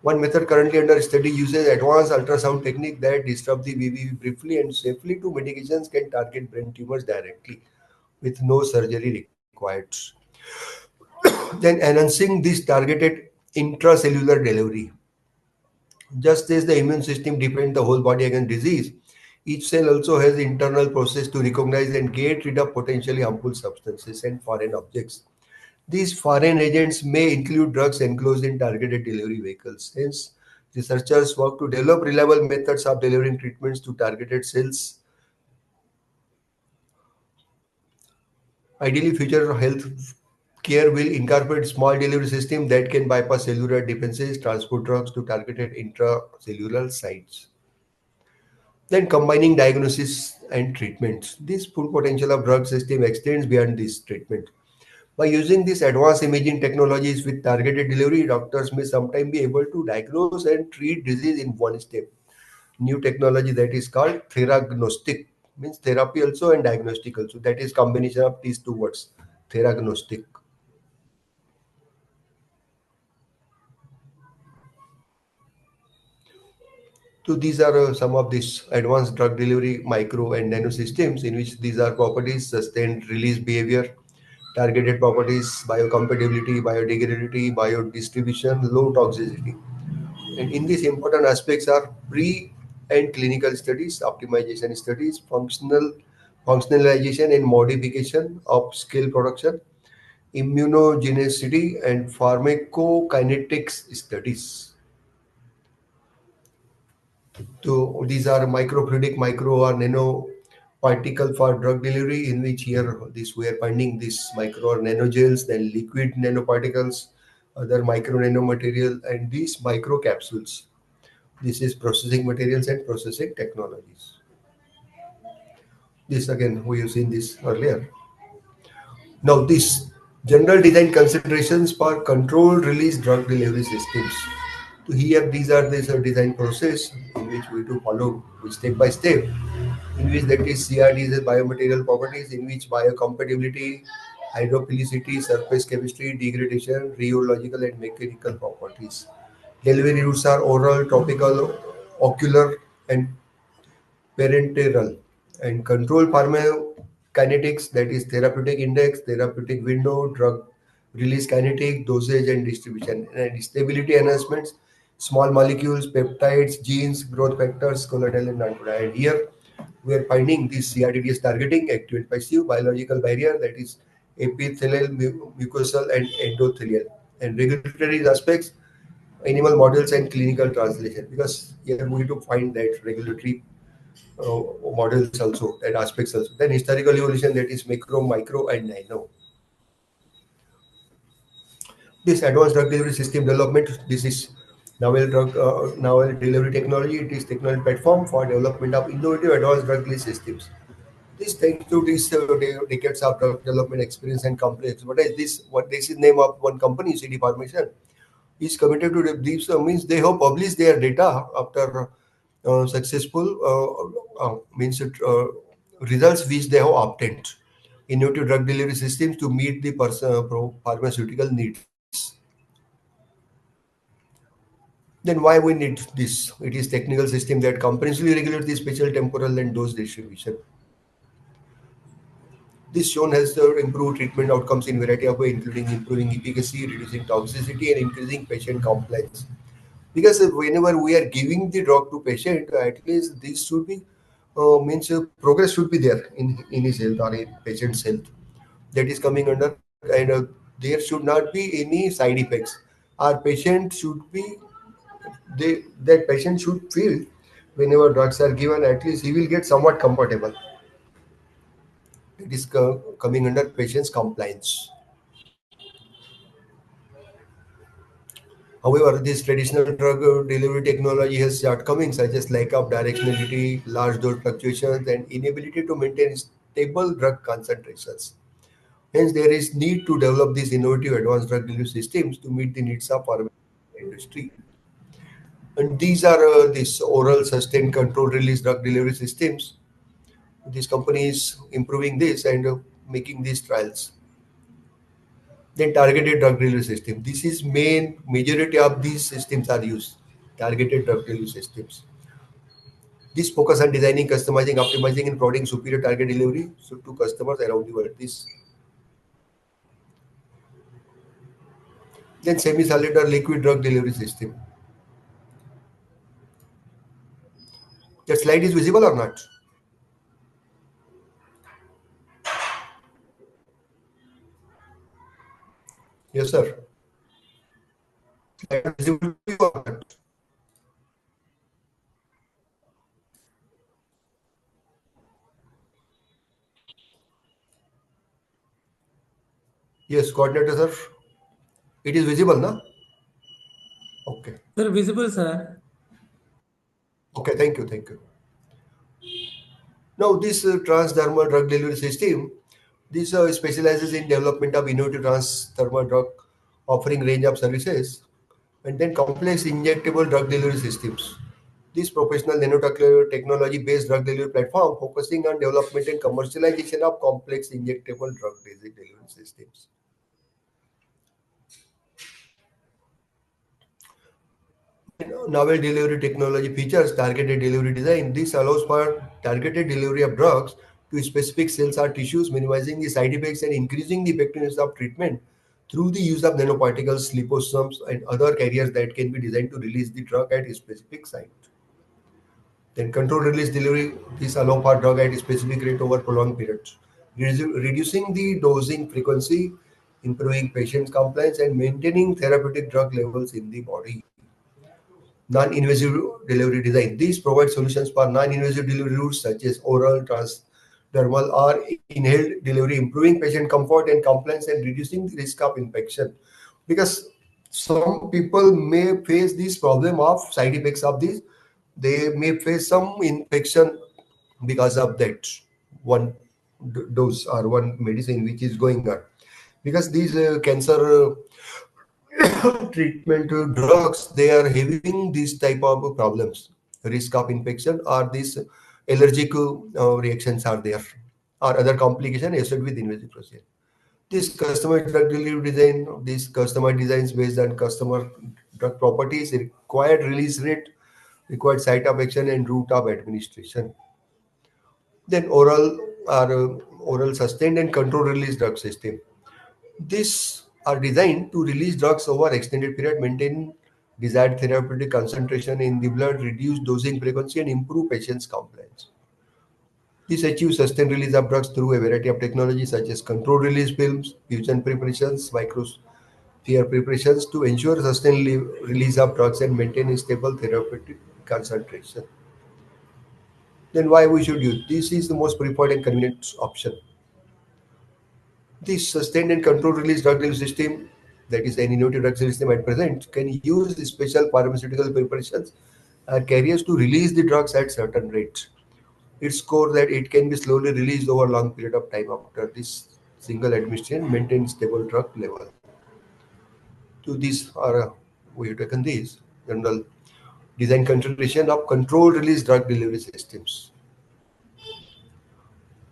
One method currently under study uses advanced ultrasound technique that disrupt the BVP briefly and safely to medications can target brain tumors directly with no surgery required. Then enhancing this targeted intracellular delivery. Just as the immune system defends the whole body against disease, each cell also has the internal process to recognize and get rid of potentially harmful substances and foreign objects. These foreign agents may include drugs enclosed in targeted delivery vehicles. Hence, researchers work to develop reliable methods of delivering treatments to targeted cells. Ideally, future health care will incorporate small delivery system that can bypass cellular defenses, transport drugs to targeted intracellular sites. Then combining diagnosis and treatment. This full potential of drug system extends beyond this treatment. By using these advanced imaging technologies with targeted delivery, doctors may sometimes be able to diagnose and treat disease in one step. New technology that is called theragnostic, means therapy also and diagnostic also. That is combination of these two words, theragnostic. So these are some of these advanced drug delivery micro and nano systems in which these are properties, sustained release behavior, targeted properties, biocompatibility, biodegradability, biodistribution, low toxicity. And in these important aspects are pre and clinical studies, optimization studies, functionalization and modification of scale production, immunogenicity and pharmacokinetics studies. So these are microfluidic, micro or nano particle for drug delivery, in which here this we are finding this micro or nanogels, then liquid nanoparticles, other micro nanomaterial, and these micro capsules. This is processing materials and processing technologies. This again we have seen this earlier. Now this general design considerations for controlled release drug delivery systems. So here these are this design process in which we do follow step by step, in which that is CRDs, biomaterial properties, in which biocompatibility, hydrophilicity, surface chemistry, degradation, rheological and mechanical properties. Delivery routes are oral, topical, ocular, and parenteral. And control pharmacokinetics, that is therapeutic index, therapeutic window, drug release kinetic, dosage and distribution, and stability enhancements, small molecules, peptides, genes, growth factors, collateral and non-collateral. And here we are finding this CRTDs targeting activate passive biological barrier, that is epithelial, mucosal and endothelial, and regulatory aspects, animal models and clinical translation, because here we need to find that regulatory models also, that aspects also. Then historical evolution, that is macro, micro and nano. This advanced drug delivery system development, this is novel delivery technology. It is technology platform for development of innovative advanced drug delivery systems. This thanks to this decades of drug development experience and complex. What is this? What this is name of one company, CD Formation, is committed to these means they have published their data after successful means results which they have obtained. Innovative drug delivery systems to meet the pharmaceutical needs. Then why we need this? It is technical system that comprehensively regulates the spatial, temporal, and dose distribution. This shown has improved treatment outcomes in variety of ways, including improving efficacy, reducing toxicity, and increasing patient compliance. Because whenever we are giving the drug to patient, at least this should be means progress should be there in his health or in patient's health. That is coming under, and there should not be any side effects. Our patient should be that patient should feel whenever drugs are given, at least he will get somewhat comfortable. It is coming under patient's compliance. However, this traditional drug delivery technology has shortcomings such as lack of directionality, large dose fluctuations, and inability to maintain stable drug concentrations. Hence, there is need to develop these innovative advanced drug delivery systems to meet the needs of our industry. And these are these oral sustained controlled release drug delivery systems. This company is improving this and making these trials. Then targeted drug delivery system. This is majority of these systems are used. Targeted drug delivery systems. This focus on designing, customizing, optimizing, and providing superior target delivery to customers around the world. This then semi-solid or liquid drug delivery system. That slide is visible or not? Yes, sir. Slide is visible to you or not? Yes, coordinator, sir. It is visible, na? Okay. Sir, visible, sir. Okay, thank you, thank you. Now, this transdermal drug delivery system, this specializes in development of innovative transdermal drug offering range of services, and then complex injectable drug delivery systems. This professional nanotechnology-based drug delivery platform focusing on development and commercialization of complex injectable drug delivery systems. Novel delivery technology features targeted delivery design. This allows for targeted delivery of drugs to specific cells or tissues, minimizing the side effects and increasing the effectiveness of treatment through the use of nanoparticles, liposomes, and other carriers that can be designed to release the drug at a specific site. Then controlled release delivery. This allows for drug at a specific rate over prolonged periods, reducing the dosing frequency, improving patient compliance, and maintaining therapeutic drug levels in the body. Non-invasive delivery design. These provide solutions for non-invasive delivery routes such as oral, transdermal, or inhaled delivery, improving patient comfort and compliance and reducing the risk of infection. Because some people may face this problem of side effects of this. They may face some infection because of that one dose or one medicine which is going on. Because these cancer treatment drugs, they are having these type of problems, risk of infection or these allergic reactions are there or other complication associated with invasive procedure. This customer drug delivery design, these customer designs based on customer drug properties, required release rate, required site of action, and route of administration. Then oral sustained and controlled release drug system. These are designed to release drugs over extended period, maintain desired therapeutic concentration in the blood, reduce dosing frequency, and improve patients' compliance. This achieves sustained release of drugs through a variety of technologies such as controlled release films, fusion preparations, microsphere preparations to ensure sustained release of drugs and maintain a stable therapeutic concentration. Then why we should use? This is the most preferred and convenient option. This sustained and controlled release drug delivery system, that is an innovative drug delivery system at present, can use special pharmaceutical preparations or carriers to release the drugs at certain rates. Its core that it can be slowly released over a long period of time after this single administration maintains stable drug level. To these are we have taken these general design consideration of controlled release drug delivery systems.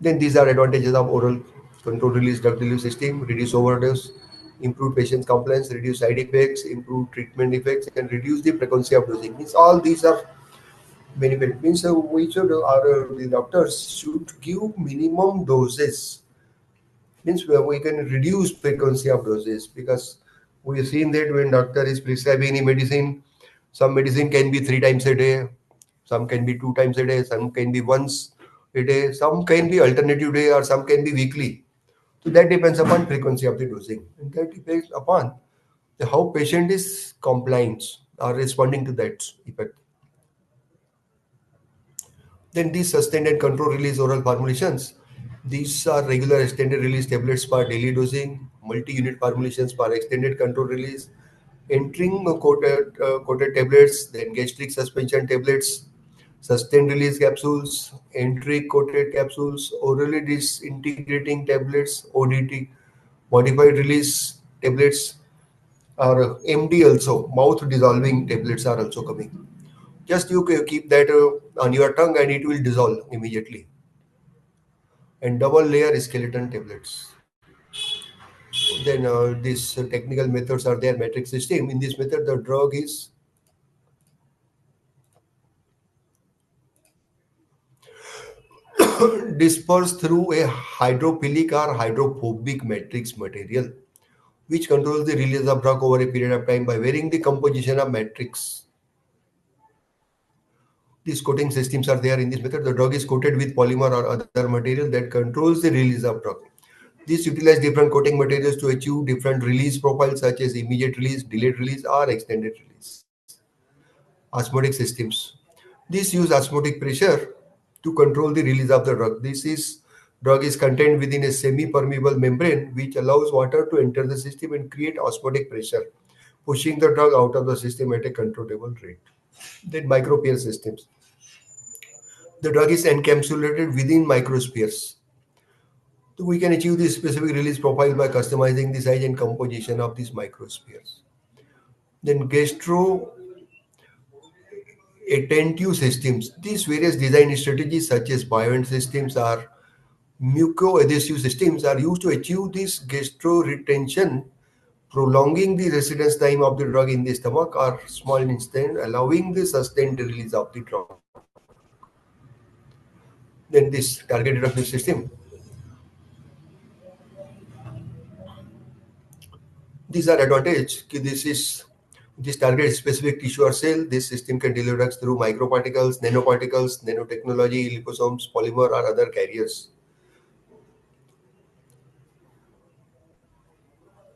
Then these are advantages of oral controlled release drug delivery system: reduce overdose, improve patient compliance, reduce side effects, improve treatment effects, and reduce the frequency of dosing. Means all these are benefit. Means we should, the doctors should give minimum doses. Means where we can reduce frequency of doses, because we have seen that when doctor is prescribing any medicine, some medicine can be 3 times a day, some can be 2 times a day, some can be once a day, some can be alternative day, or some can be weekly. So that depends upon frequency of the dosing, and that depends upon how patient is compliant or responding to that effect. Then these sustained and control release oral formulations. These are regular extended release tablets for daily dosing, multi-unit formulations for extended control release, entering coated tablets, then gastric suspension tablets, sustained release capsules, entry coated capsules, orally disintegrating tablets, ODT, modified release tablets, or MD also, mouth dissolving tablets are also coming. Just you keep that on your tongue and it will dissolve immediately. And double layer skeleton tablets. Then these technical methods are there, metric system. In this method, the drug is dispersed through a hydrophilic or hydrophobic matrix material, which controls the release of drug over a period of time by varying the composition of matrix. These coating systems are there in this method. The drug is coated with polymer or other material that controls the release of drug. These utilize different coating materials to achieve different release profiles, such as immediate release, delayed release, or extended release. Osmotic systems. These use osmotic pressure to control the release of the drug. Drug is contained within a semi-permeable membrane, which allows water to enter the system and create osmotic pressure, pushing the drug out of the system at a controllable rate. Then microsphere systems. The drug is encapsulated within microspheres. So we can achieve this specific release profile by customizing the size and composition of these microspheres. Then gastroattentive systems. These various design strategies such as buoyant systems or mucoadhesive systems are used to achieve this gastro retention, prolonging the residence time of the drug in the stomach or small intestine, allowing the sustained release of the drug. Then this targeted drug system. These are advantage. This targets specific tissue or cell. This system can deliver drugs through microparticles, nanotechnology, liposomes, polymer, or other carriers.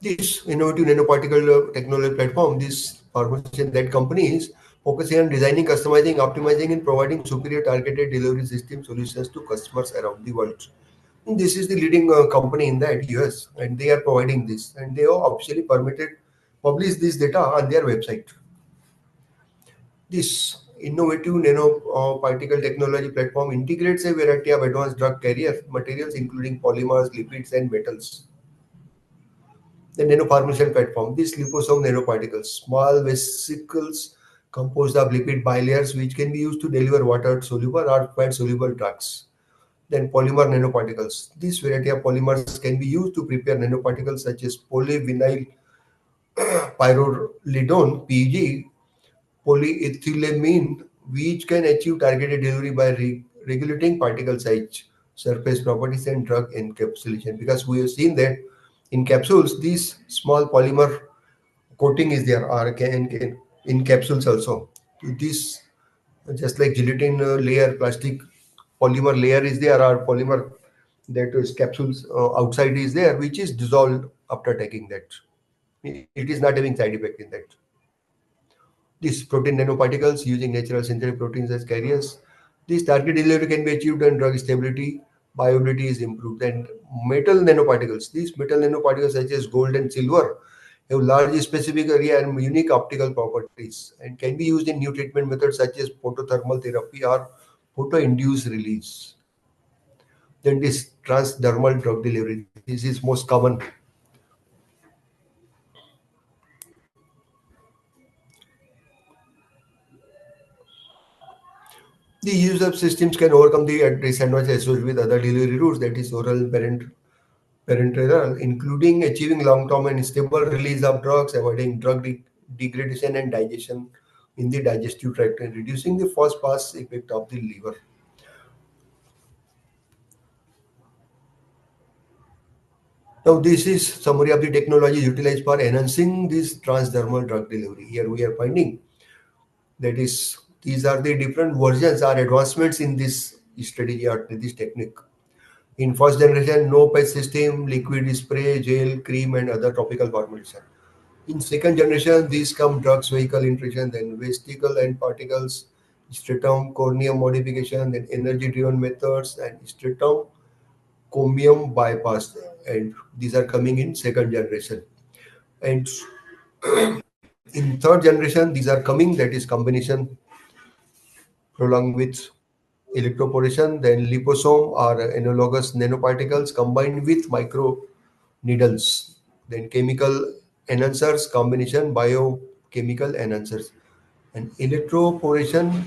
This innovative nanoparticle technology platform, this formulation that companies focusing on designing, customizing, optimizing, and providing superior targeted delivery system solutions to customers around the world. And this is the leading company in that US, and they are providing this, and they have officially publish this data on their website. This innovative nanoparticle technology platform integrates a variety of advanced drug carrier materials, including polymers, lipids, and metals. The nanoformulation platform, these liposome nanoparticles, small vesicles composed of lipid bilayers, which can be used to deliver water-soluble or fat-soluble drugs. Then polymer nanoparticles. This variety of polymers can be used to prepare nanoparticles such as polyvinyl pyrrolidone (PEG), polyethylamine, which can achieve targeted delivery by regulating particle size, surface properties, and drug encapsulation. Because we have seen that in capsules, these small polymer coating is there, or in capsules also. This, just like gelatin layer, plastic polymer layer is there, or polymer that is capsules outside is there, which is dissolved after taking that. It is not having side effect in that. These protein nanoparticles using natural synthetic proteins as carriers. This target delivery can be achieved and drug stability, viability is improved. And metal nanoparticles. These metal nanoparticles such as gold and silver have large specific area and unique optical properties and can be used in new treatment methods such as photothermal therapy or photo-induced release. Then this transdermal drug delivery. This is most common. The use of systems can overcome the disadvantages associated with other delivery routes, that is oral parenteral, including achieving long-term and stable release of drugs, avoiding drug degradation and digestion in the digestive tract, and reducing the first pass effect of the liver. Now, this is summary of the technology utilized for enhancing this transdermal drug delivery. Here we are finding that is, these are the different versions or advancements in this strategy or this technique. In first generation, no patch system, liquid spray, gel, cream, and other topical formulation. In second generation, these come drugs, vehicle infusion, then vesicle and particles, stratum corneum modification, then energy-driven methods, and stratum chromium bypass. And these are coming in second generation. And in third generation, these are coming, that is combination prolonged with electroporation, then liposome or analogous nanoparticles combined with micro needles, then chemical enhancers combination biochemical enhancers, and electroporation,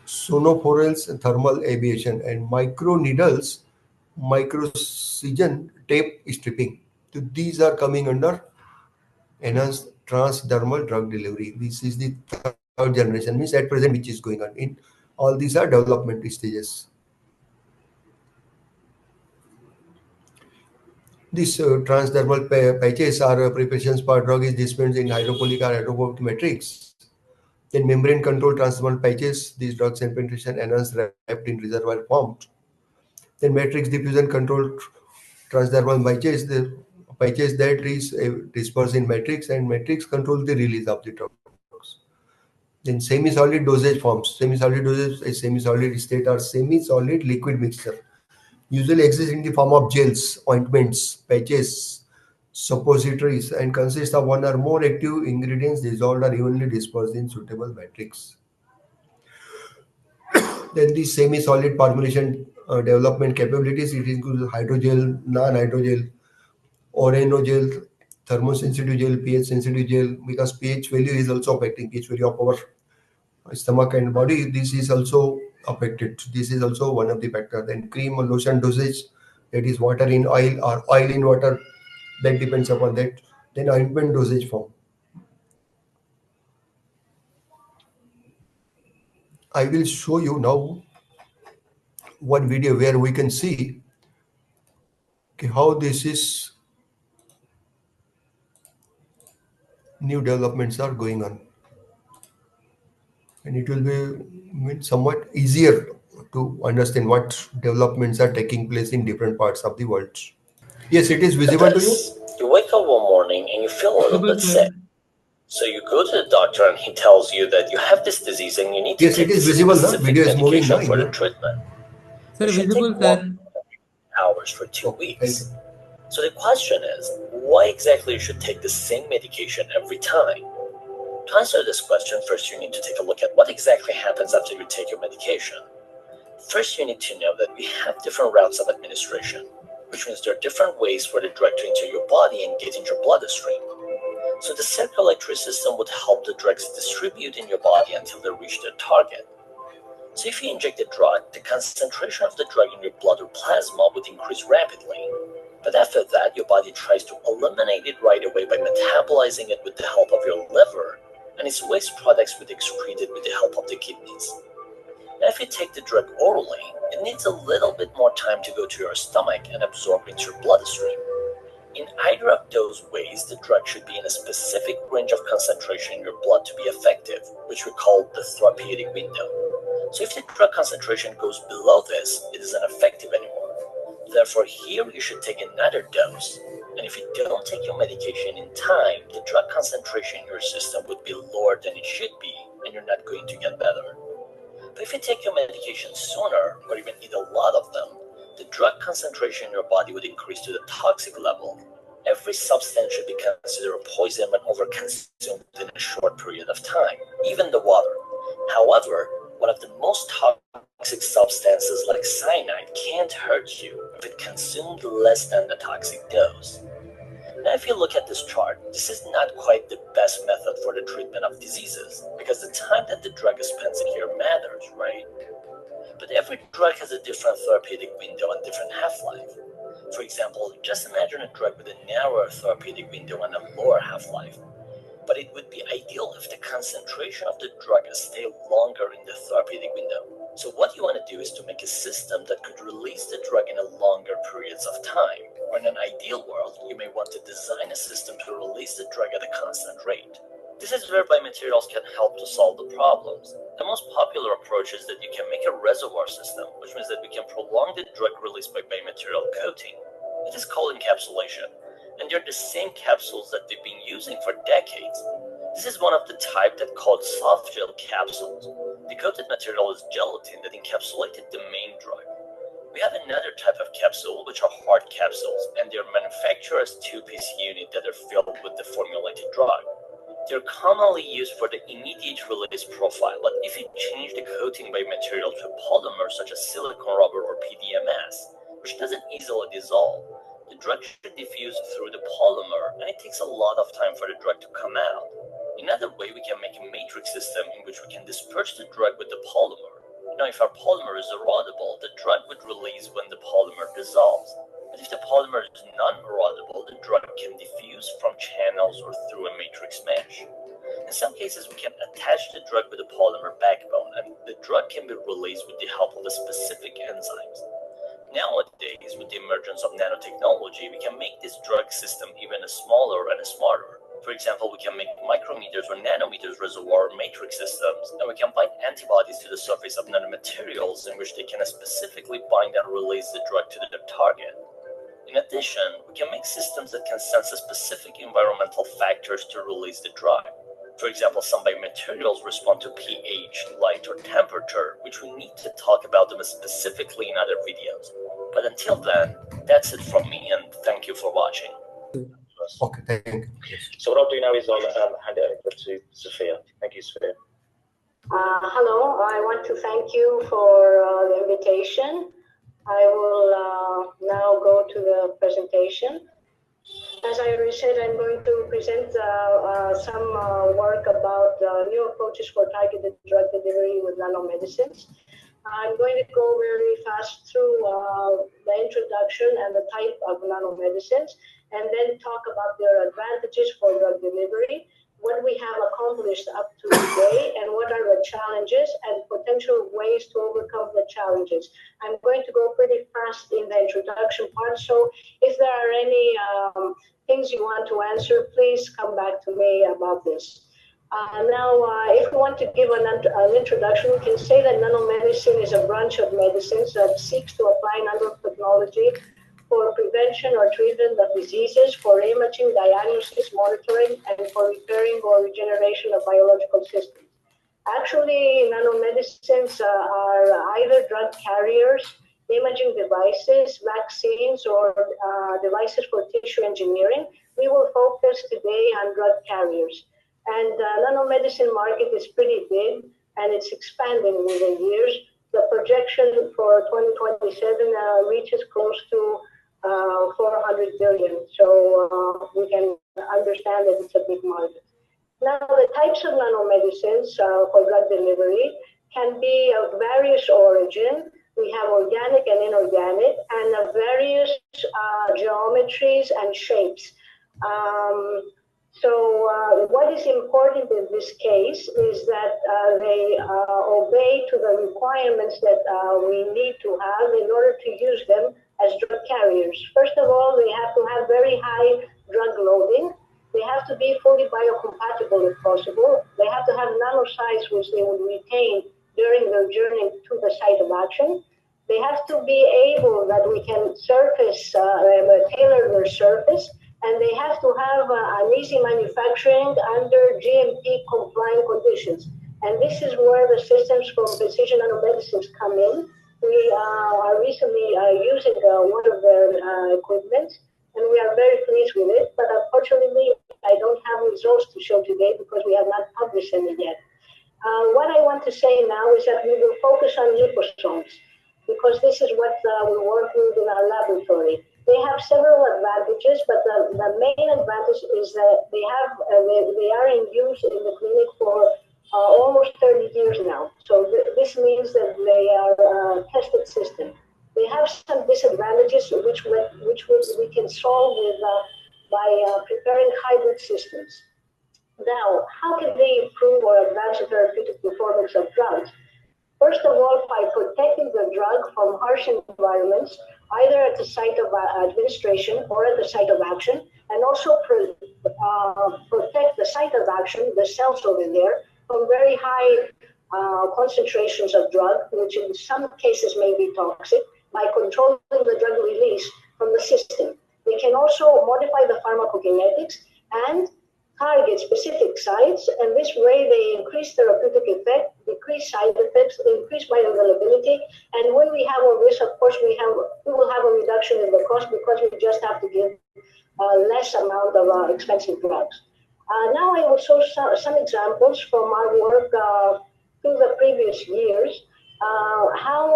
sonophorels, thermal ablation, and micro needles, microcision tape stripping. So these are coming under enhanced transdermal drug delivery. This is the third generation, means at present which is going on. In all these are development stages. These transdermal patches are preparations for drug is dispensed in hydrophilic or hydrophobic matrix. Then membrane controlled transdermal patches, these drugs and penetration enhanced wrapped in reservoir formed. Then matrix diffusion controlled transdermal patches, the patches that is dispersed in matrix, and matrix controls the release of the drugs. Then semi-solid dosage forms. Semi-solid dosage is semi-solid state or semi-solid liquid mixture. Usually exists in the form of gels, ointments, patches, suppositories, and consists of one or more active ingredients dissolved or evenly dispersed in suitable matrix. Then the semi-solid formulation development capabilities, it includes hydrogel, non-hydrogel, oranogel, thermosensitive gel, pH sensitive gel, because pH value is also affecting pH value of our stomach and body. This is also affected. This is also one of the factors. Then cream or lotion dosage, that is water in oil or oil in water, that depends upon that. Then ointment dosage form. I will show you now one video where we can see how this is new developments are going on, and it will be somewhat easier to understand what developments are taking place in different parts of the world. Yes, it is visible to you. You wake up one morning and you feel a little bit sick. So you go to the doctor and he tells you that you have this disease and you need to take this specific medication for the treatment. Sir, You should visible, take sir. 1 hours for 2 weeks. So the question is, why exactly you should take the same medication every time? To answer this question, first you need to take a look at what exactly happens after you take your medication. First, you need to know that we have different routes of administration, which means there are different ways for the drug to enter your body and get into your bloodstream. So the circulatory system would help the drugs distribute in your body until they reach their target. So if you inject the drug, the concentration of the drug in your blood or plasma would increase rapidly. But after that, your body tries to eliminate it right away by metabolizing it with the help of your liver, and its waste products would excrete it with the help of the kidneys. Now, if you take the drug orally, it needs a little bit more time to go to your stomach and absorb into your bloodstream. In either of those ways, the drug should be in a specific range of concentration in your blood to be effective, which we call the therapeutic window. So if the drug concentration goes below this, it isn't effective anymore. Therefore, here you should take another dose. And if you don't take your medication in time, the drug concentration in your system would be lower than it should be, and you're not going to get better. But if you take your medication sooner, or even eat a lot of them, the drug concentration in your body would increase to the toxic level. Every substance should be considered a poison when overconsumed in a short period of time, even the water. However, one of the most toxic substances like cyanide can't hurt you if it consumed less than the toxic dose. Now, if you look at this chart, this is not quite the best method for the treatment of diseases, because the time that the drug is spent in here matters, right? But every drug has a different therapeutic window and different half-life. For example, just imagine a drug with a narrower therapeutic window and a lower half-life. But it would be ideal if the concentration of the drug stayed longer in the therapeutic window. So what you want to do is to make a system that could release the drug in a longer periods of time. Or in an ideal world, you may want to design a system to release the drug at a constant rate. This is where biomaterials can help to solve the problems. The most popular approach is that you can make a reservoir system, which means that we can prolong the drug release by biomaterial coating. It is called encapsulation, and they're the same capsules that they've been using for decades. This is one of the type that called soft gel capsules. The coated material is gelatin that encapsulated the main drug. We have another type of capsule, which are hard capsules, and they're manufactured as two-piece units that are filled with the formulated drug. They're commonly used for the immediate release profile, but if you change the coating by material to polymer such as silicone rubber or PDMS, which doesn't easily dissolve, the drug should diffuse through the polymer, and it takes a lot of time for the drug to come out. Another way, we can make a matrix system in which we can disperse the drug with the polymer. Now, if our polymer is erodible, the drug would release when the polymer dissolves. But if the polymer is non-erodible, the drug can diffuse from channels or through a matrix mesh. In some cases, we can attach the drug with a polymer backbone, and the drug can be released with the help of a specific enzymes. Nowadays, with the emergence of nanotechnology, we can make this drug system even smaller and smarter. For example, we can make micrometers or nanometers reservoir matrix systems, and we can bind antibodies to the surface of nanomaterials in which they can specifically bind and release the drug to their target. In addition, we can make systems that can sense specific environmental factors to release the drug. For example, some biomaterials respond to pH, light, or temperature, which we need to talk about them specifically in other videos. But until then, that's it from me, and thank you for watching. Okay, thank you. Yes. So what I'll do now is I'll hand it over to Sophia. Thank you, Sophia. Hello, I want to thank you for the invitation. I will now go to the presentation. As I already said, I'm going to present some work about new approaches for targeted drug delivery with nanomedicines. I'm going to go very fast through the introduction and the type of nanomedicines, and then talk about their advantages for drug delivery, what we have accomplished up to today, and what are the challenges and potential ways to overcome the challenges. I'm going to go pretty fast in the introduction part, so if there are any things you want to answer, please come back to me about this. Now, if we want to give an introduction, we can say that nanomedicine is a branch of medicines that seeks to apply nanotechnology for prevention or treatment of diseases, for imaging, diagnosis, monitoring, and for repairing or regeneration of biological systems. Actually, nanomedicines are either drug carriers, imaging devices, vaccines, or devices for tissue engineering. We will focus today on drug carriers. And nanomedicine market is pretty big, and it's expanding with the years. The projection for 2027 reaches close to 400 billion. So we can understand that it's a big market. Now, the types of nanomedicines for drug delivery can be of various origin. We have organic and inorganic, and of various geometries and shapes. So what is important in this case is that they obey to the requirements that we need to have in order to use them as drug carriers. First of all, they have to have very high drug loading. They have to be fully biocompatible if possible. They have to have nano size which they would retain during their journey to the site of action. They have to be able that we can surface, tailor their surface, and they have to have an easy manufacturing under GMP compliant conditions. And this is where the systems from precision nanomedicines come in. We are recently using one of their equipment, and we are very pleased with it. But unfortunately, I don't have results to show today because we have not published any yet. What I want to say now is that we will focus on liposomes, because this is what we work with in our laboratory. They have several advantages, but the main advantage is that they are in use in the clinic for almost 30 years now. So this means that they are a tested system. they have some disadvantages which we can solve with by preparing hybrid systems. Now, how can they improve or advance the therapeutic performance of drugs? First of all, by protecting the drug from harsh environments, either at the site of administration or at the site of action, and also protect the site of action, the cells over there, from very high concentrations of drug, which in some cases may be toxic, by controlling the drug release from the system. They can also modify the pharmacokinetics and target specific sites, and this way they increase therapeutic effect, decrease side effects, increase bioavailability, and when we have all this, of course, we will have a reduction in the cost because we just have to give less amount of expensive drugs. Now I will show some examples from our work through the previous years, how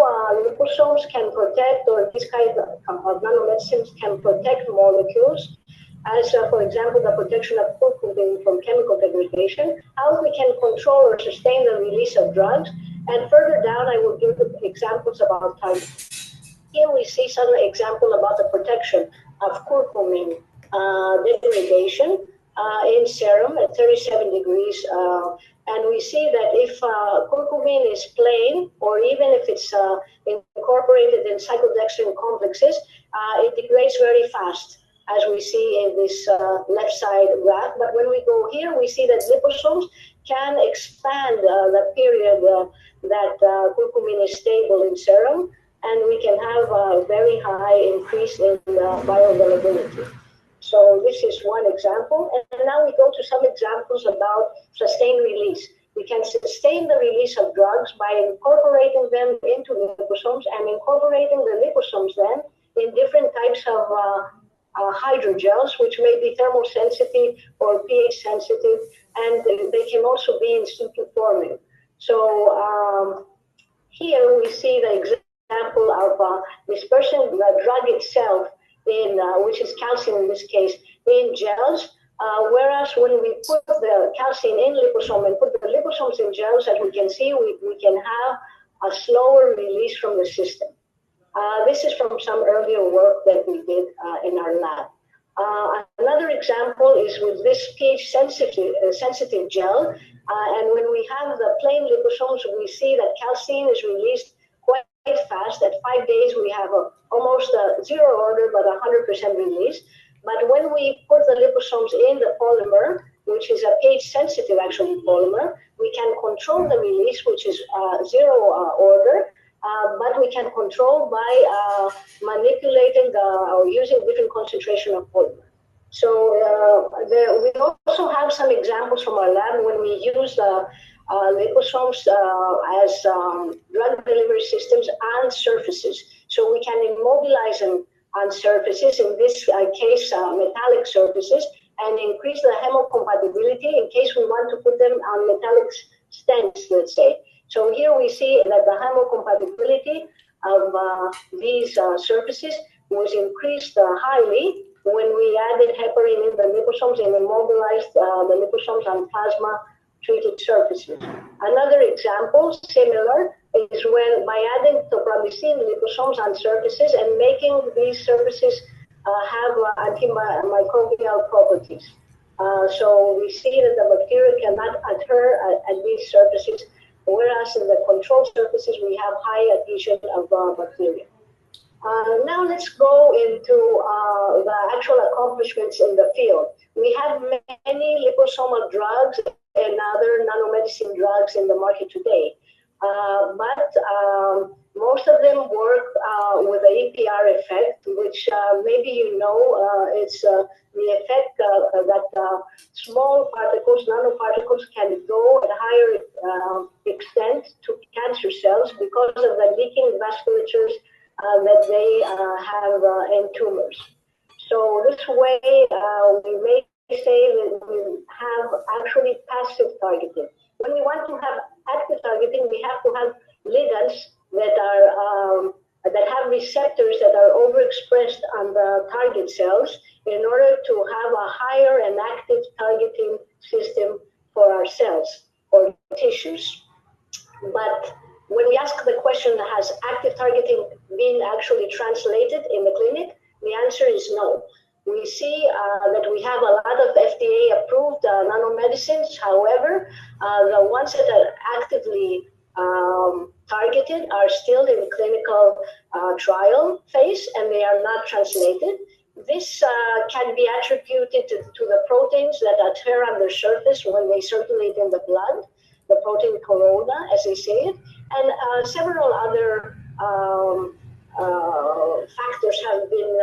liposomes can protect, or this kind of nanomedicines can protect molecules, as for example, the protection of curcumin from chemical degradation, how we can control or sustain the release of drugs, and further down I will give examples about targeting. Here we see some example about the protection of curcumin degradation in serum at 37 degrees. And we see that if curcumin is plain, or even if it's incorporated in cyclodextrin complexes, it degrades very fast, as we see in this left side graph. But when we go here, we see that liposomes can expand the period that curcumin is stable in serum, and we can have a very high increase in bioavailability. So this is one example. And now we go to some examples about sustained release. We can sustain the release of drugs by incorporating them into liposomes and incorporating the liposomes then in different types of hydrogels, which may be thermosensitive or pH sensitive, and they can also be in situ forming. So here we see the example of dispersion the drug itself in, which is calcium in this case, in gels, whereas when we put the calcium in liposome and put the liposomes in gels, as we can see, we can have a slower release from the system. This is from some earlier work that we did in our lab. Another example is with this pH sensitive gel, and when we have the plain liposomes, we see that calcium is released quite fast. At 5 days, we have almost a zero order, but 100% release. But when we put the liposomes in the polymer, which is a pH sensitive actually polymer, we can control the release, which is zero order. But we can control by manipulating or using different concentration of polymer. So we also have some examples from our lab when we use liposomes as drug delivery systems on surfaces. So we can immobilize them on surfaces, in this case metallic surfaces, and increase the hemocompatibility in case we want to put them on metallic stents, let's say. So here we see that the hemocompatibility of these surfaces was increased highly when we added heparin in the liposomes and immobilized the liposomes on plasma-treated surfaces. Another example, similar, is when by adding topramycin liposomes on surfaces and making these surfaces have antimicrobial properties. So we see that the bacteria cannot adhere at these surfaces, whereas in the control surfaces, we have high adhesion of bacteria. Now let's go into the actual accomplishments in the field. We have many liposomal drugs and other nanomedicine drugs in the market today. But most of them work with the EPR effect, which maybe you know, it's the effect that small particles, nanoparticles, can go at higher extent to cancer cells because of the leaking vasculatures that they have in tumors. So this way, we may say that we have actually passive targeting. When we want to have active targeting, we have to have ligands that are that have receptors that are overexpressed on the target cells in order to have a higher and active targeting system for our cells or tissues. But when we ask the question, has active targeting been actually translated in the clinic? The answer is no. We see that we have a lot of FDA-approved nanomedicines. However, the ones that are actively targeted are still in clinical trial phase, and they are not translated. This can be attributed to the proteins that adhere on the surface when they circulate in the blood, the protein corona, as they say it, and several other factors have been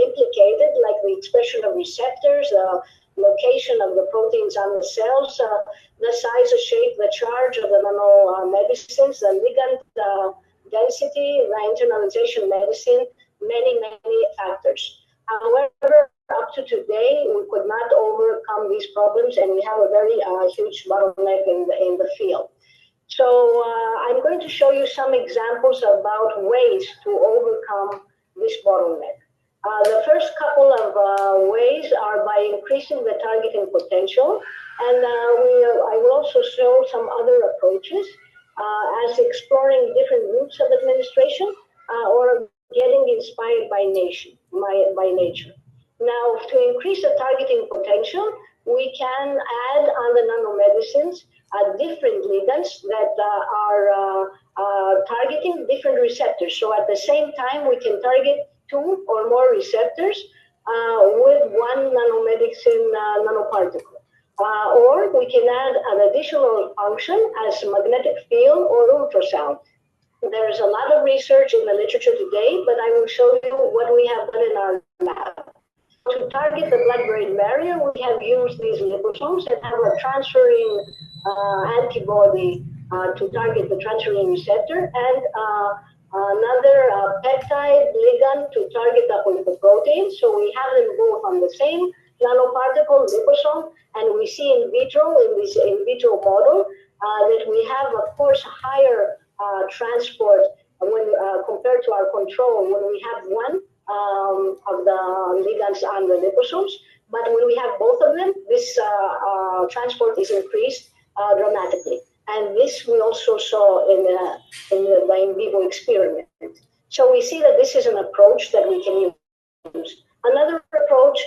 implicated, like the expression of receptors, the location of the proteins on the cells, the size, the shape, the charge of the nanomedicines, the ligand density, the internalization medicine, many factors. However, up to today, we could not overcome these problems, and we have a very huge bottleneck in the field. So I'm going to show you some examples about ways to overcome this bottleneck. The first couple of ways are by increasing the targeting potential, and I will also show some other approaches as exploring different routes of administration or getting inspired by nature. Now, to increase the targeting potential, we can add on the nanomedicines different ligands that are targeting different receptors. So at the same time, we can target 2 or more receptors with one nanomedicine nanoparticle. Or we can add an additional function as magnetic field or ultrasound. There's a lot of research in the literature today, but I will show you what we have done in our lab. To target the blood-brain barrier, we have used these liposomes that have a transferring antibody to target the transferring receptor, and another peptide ligand to target the apolipoprotein. So we have them both on the same nanoparticle liposome, and we see in vitro, in this in vitro model, that we have, of course, higher transport when compared to our control when we have one of the ligands on the liposomes. But when we have both of them, this transport is increased dramatically. And this we also saw in the in vivo experiment. So we see that this is an approach that we can use. Another approach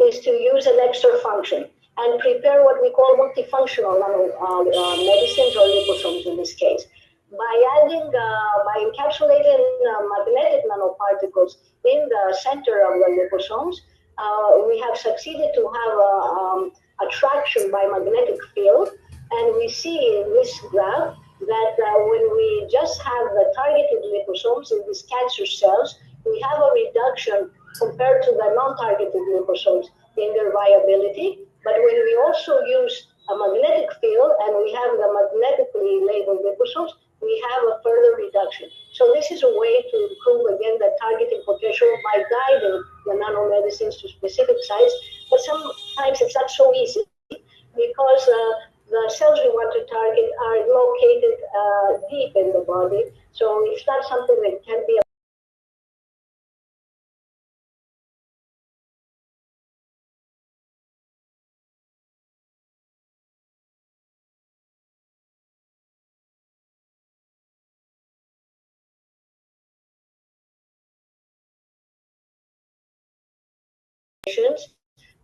is to use an extra function and prepare what we call multifunctional medicines or liposomes in this case. By adding, by encapsulating magnetic nanoparticles in the center of the liposomes, we have succeeded to have attraction by magnetic field. And we see in this graph that when we just have the targeted liposomes in these cancer cells, we have a reduction compared to the non-targeted liposomes in their viability. But when we also use a magnetic field and we have the magnetically labeled liposomes, we have a further reduction. So this is a way to improve, again, the targeting potential by guiding the nanomedicines to specific sites. But sometimes it's not so easy because the cells we want to target are located deep in the body. So it's not something that can be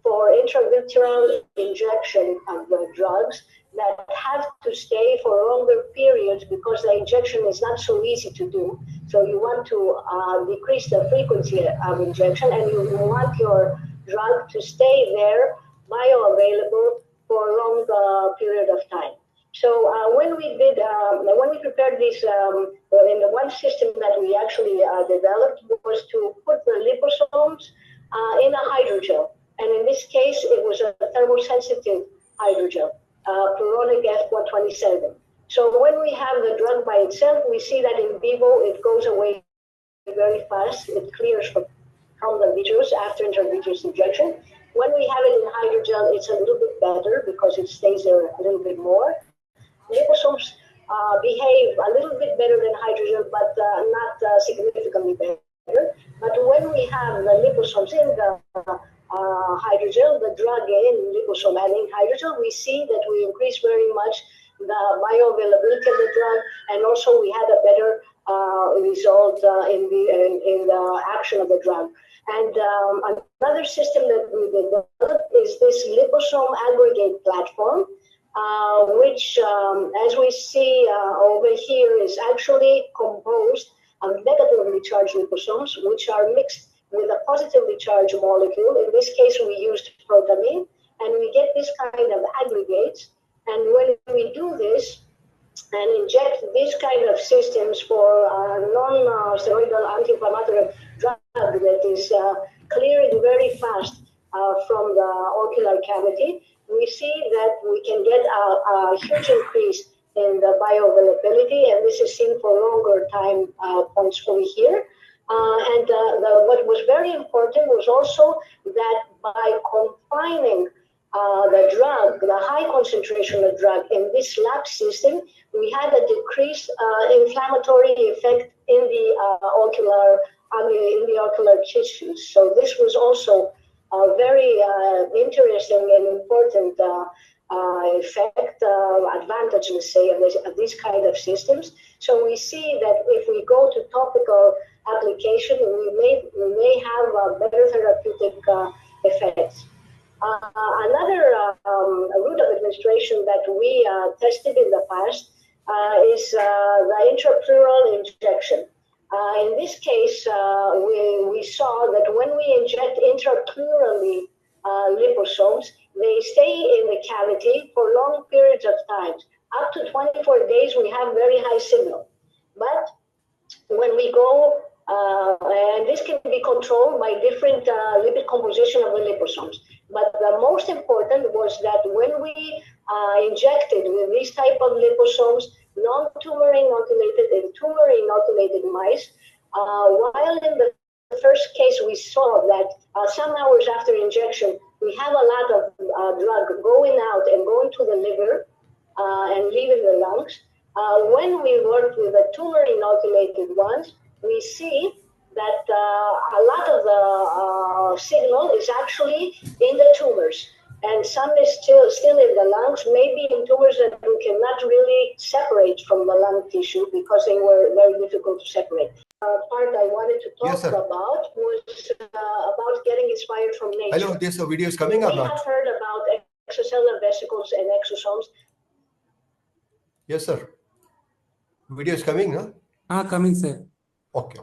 for intravitreal injection of the drugs that have to stay for longer periods because the injection is not so easy to do. So you want to decrease the frequency of injection, and you want your drug to stay there, bioavailable for a long period of time. So when we prepared this, in the one system that we actually developed was to put the liposomes in a hydrogel. And in this case, it was a thermosensitive hydrogel, Pluronic F127. So when we have the drug by itself, we see that in vivo, it goes away very fast. It clears from the vitreous after intravitreal injection. When we have it in hydrogel, it's a little bit better because it stays there a little bit more. Liposomes behave a little bit better than hydrogel, but not significantly better. But when we have the liposomes in the hydrogel, the drug in liposome and in hydrogel, we see that we increase very much the bioavailability of the drug, and also we had a better result in the action of the drug. And another system that we developed is this liposome aggregate platform, which, as we see over here, is actually composed of negatively charged liposomes, which are mixed with a positively charged molecule. In this case, we used protamine, and we get this kind of aggregates. And when we do this and inject these kind of systems for non-steroidal anti-inflammatory drug that is clearing very fast from the ocular cavity, we see that we can get a huge increase in the bioavailability, and this is seen for longer time points over here. What was very important was also that by confining the drug, the high concentration of drug in this lab system, we had a decreased inflammatory effect in the ocular tissues. So this was also a very interesting and important effect, advantage, let's say, of these kind of systems. So we see that if we go to topical application, we may have a better therapeutic effects. Another route of administration that we tested in the past is the intrapleural injection. In this case, we saw that when we inject intrapleurally liposomes, they stay in the cavity for long periods of time. Up to 24 days, we have very high signal. But when we go, and this can be controlled by different lipid composition of the liposomes. But the most important was that when we injected with these type of liposomes, non-tumor inoculated and tumor inoculated mice, while in the first case we saw that some hours after injection, we have a lot of drug going out and going to the liver and leaving the lungs. When we worked with the tumor inoculated ones, we see that a lot of the signal is actually in the tumors, and some is still in the lungs, maybe in tumors that we cannot really separate from the lung tissue because they were very difficult to separate. Part I wanted to talk about was about getting inspired from nature. Hello, this video is coming or not? We have heard about extracellular vesicles and exosomes. Yes, sir. Video is coming, no? Coming, sir. Okay.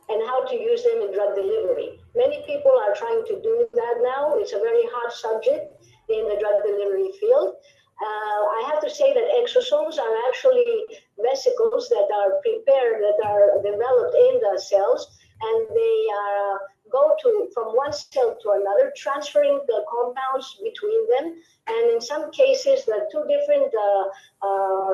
And how to use them in drug delivery. Many people are trying to do that now. It's a very hot subject in the drug delivery field. I have to say that exosomes are actually vesicles that are prepared, that are developed in the cells, and they go from one cell to another, transferring the compounds between them. And in some cases, the two different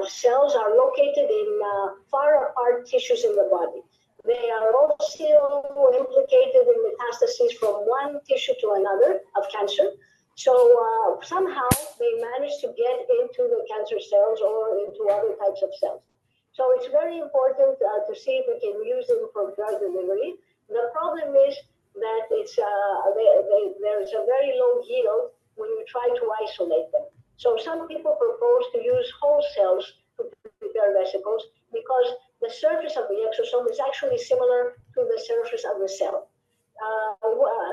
cells are located in far apart tissues in the body. They are also implicated in metastases from one tissue to another of cancer. So somehow they manage to get into the cancer cells or into other types of cells. So it's very important to see if we can use them for drug delivery. The problem is that it's there's a very low yield when you try to isolate them. So some people propose to use whole cells to prepare vesicles because the surface of the exosome is actually similar to the surface of the cell.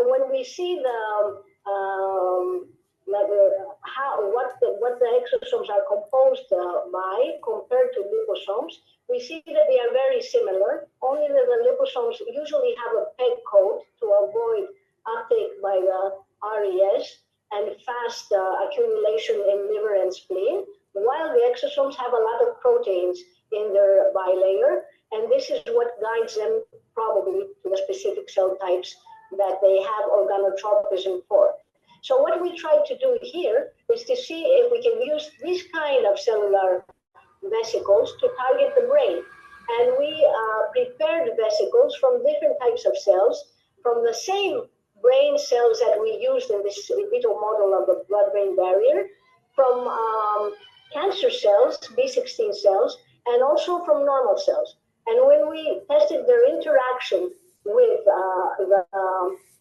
When we see what the exosomes are composed by compared to liposomes, we see that they are very similar, only that the liposomes usually have a PEG coat to avoid uptake by the RES and fast accumulation in liver and spleen, while the exosomes have a lot of proteins in their bilayer, and this is what guides them probably to the specific cell types that they have organotropism for. So what we try to do here is to see if we can use these kind of cellular vesicles to target the brain. And we prepared vesicles from different types of cells, from the same brain cells that we used in this in vitro model of the blood-brain barrier, from cancer cells, B16 cells, and also from normal cells. And when we tested their interaction with the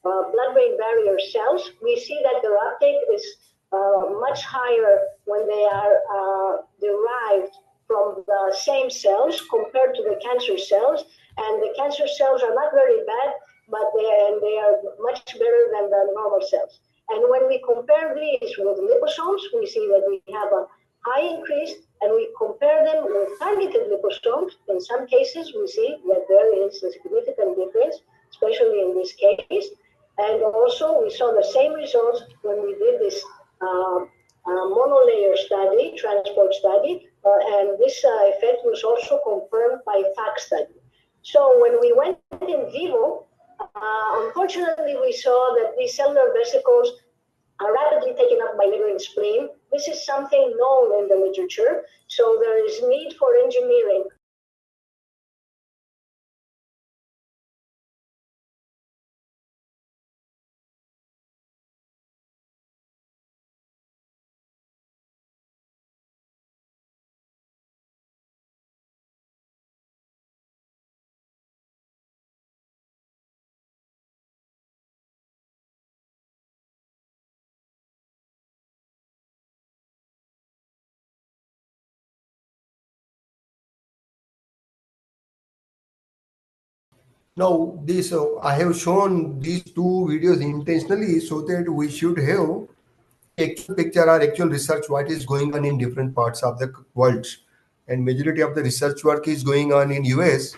blood-brain barrier cells, we see that their uptake is much higher when they are derived from the same cells compared to the cancer cells. And the cancer cells are not very bad, but they are much better than the normal cells. And when we compare these with liposomes, we see that we have a high increase, and we compare them with targeted liposomes. In some cases, we see that there is a significant difference, especially in this case. And also, we saw the same results when we did this monolayer study, transport study, and this effect was also confirmed by FAC study. So when we went in vivo, unfortunately, we saw that these cellular vesicles are rapidly taken up by liver and spleen. This is something known in the literature, so there is need for engineering. Now, this I have shown these two videos intentionally so that we should have actual picture or actual research what is going on in different parts of the world. And majority of the research work is going on in US.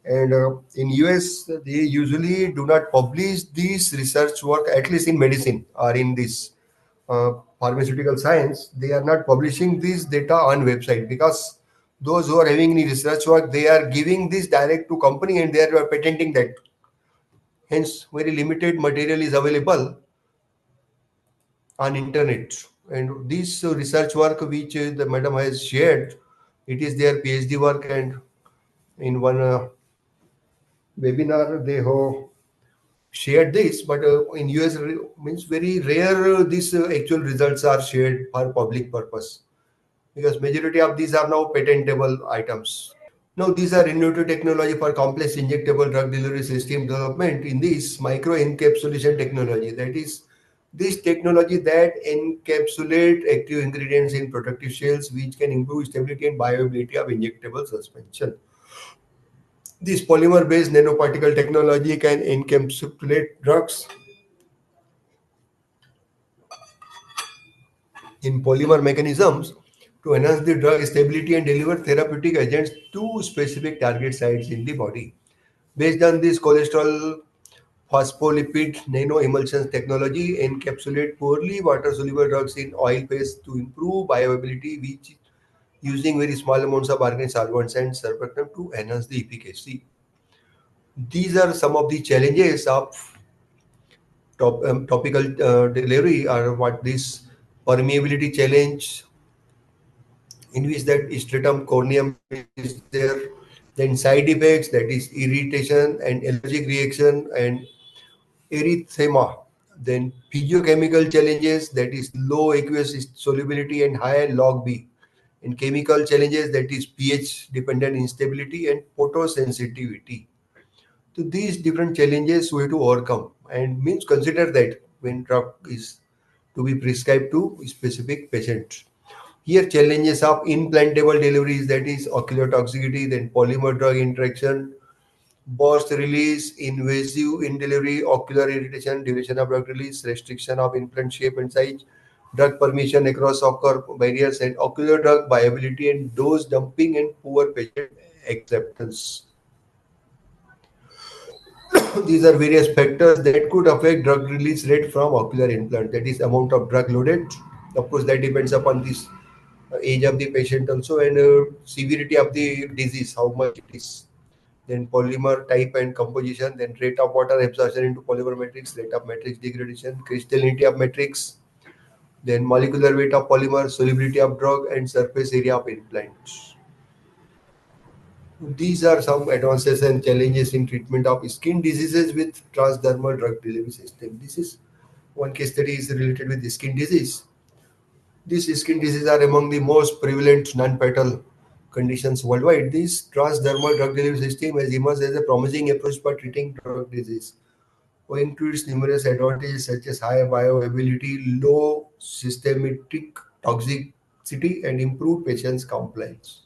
And in US, they usually do not publish this research work, at least in medicine or in this pharmaceutical science. They are not publishing this data on website, because those who are having any research work, they are giving this direct to company and they are patenting that. Hence, very limited material is available on internet. And this research work which the madam has shared, it is their PhD work, and in one webinar they have shared this. But in US means very rare these actual results are shared for public purpose, because majority of these are now patentable items. Now, these are innovative technology for complex injectable drug delivery system development in this micro encapsulation technology. That is, this technology that encapsulate active ingredients in protective shells, which can improve stability and bioavailability of injectable suspension. This polymer-based nanoparticle technology can encapsulate drugs in polymer mechanisms to enhance the drug stability and deliver therapeutic agents to specific target sites in the body. Based on this cholesterol phospholipid nanoemulsions technology, encapsulate poorly water-soluble drugs in oil phase to improve bioavailability, which using very small amounts of organic solvents and surfactant to enhance the efficacy. These are some of the challenges of topical delivery, or what this permeability challenge, in which that stratum corneum is there, then side effects, that is irritation and allergic reaction and erythema, then physiochemical challenges, that is low aqueous solubility and high log B, and chemical challenges, that is pH dependent instability and photosensitivity. So these different challenges we have to overcome, and means consider that when drug is to be prescribed to specific patients. Here challenges of implantable deliveries, that is ocular toxicity, then polymer drug interaction, burst release, invasive in delivery, ocular irritation, duration of drug release, restriction of implant shape and size, drug permission across occur barriers, and ocular drug viability and dose dumping and poor patient acceptance. These are various factors that could affect drug release rate from ocular implant. That is amount of drug loaded. Of course, that depends upon this age of the patient also, and severity of the disease, how much it is. Then polymer type and composition, then rate of water absorption into polymer matrix, rate of matrix degradation, crystallinity of matrix, then molecular weight of polymer, solubility of drug, and surface area of implants. These are some advances and challenges in treatment of skin diseases with transdermal drug delivery system. This is one case study is related with skin disease. These skin diseases are among the most prevalent non-fatal conditions worldwide. This transdermal drug delivery system has emerged as a promising approach for treating drug disease, owing to its numerous advantages such as high bioavailability, low systemic toxic efficacy and improve patients' compliance.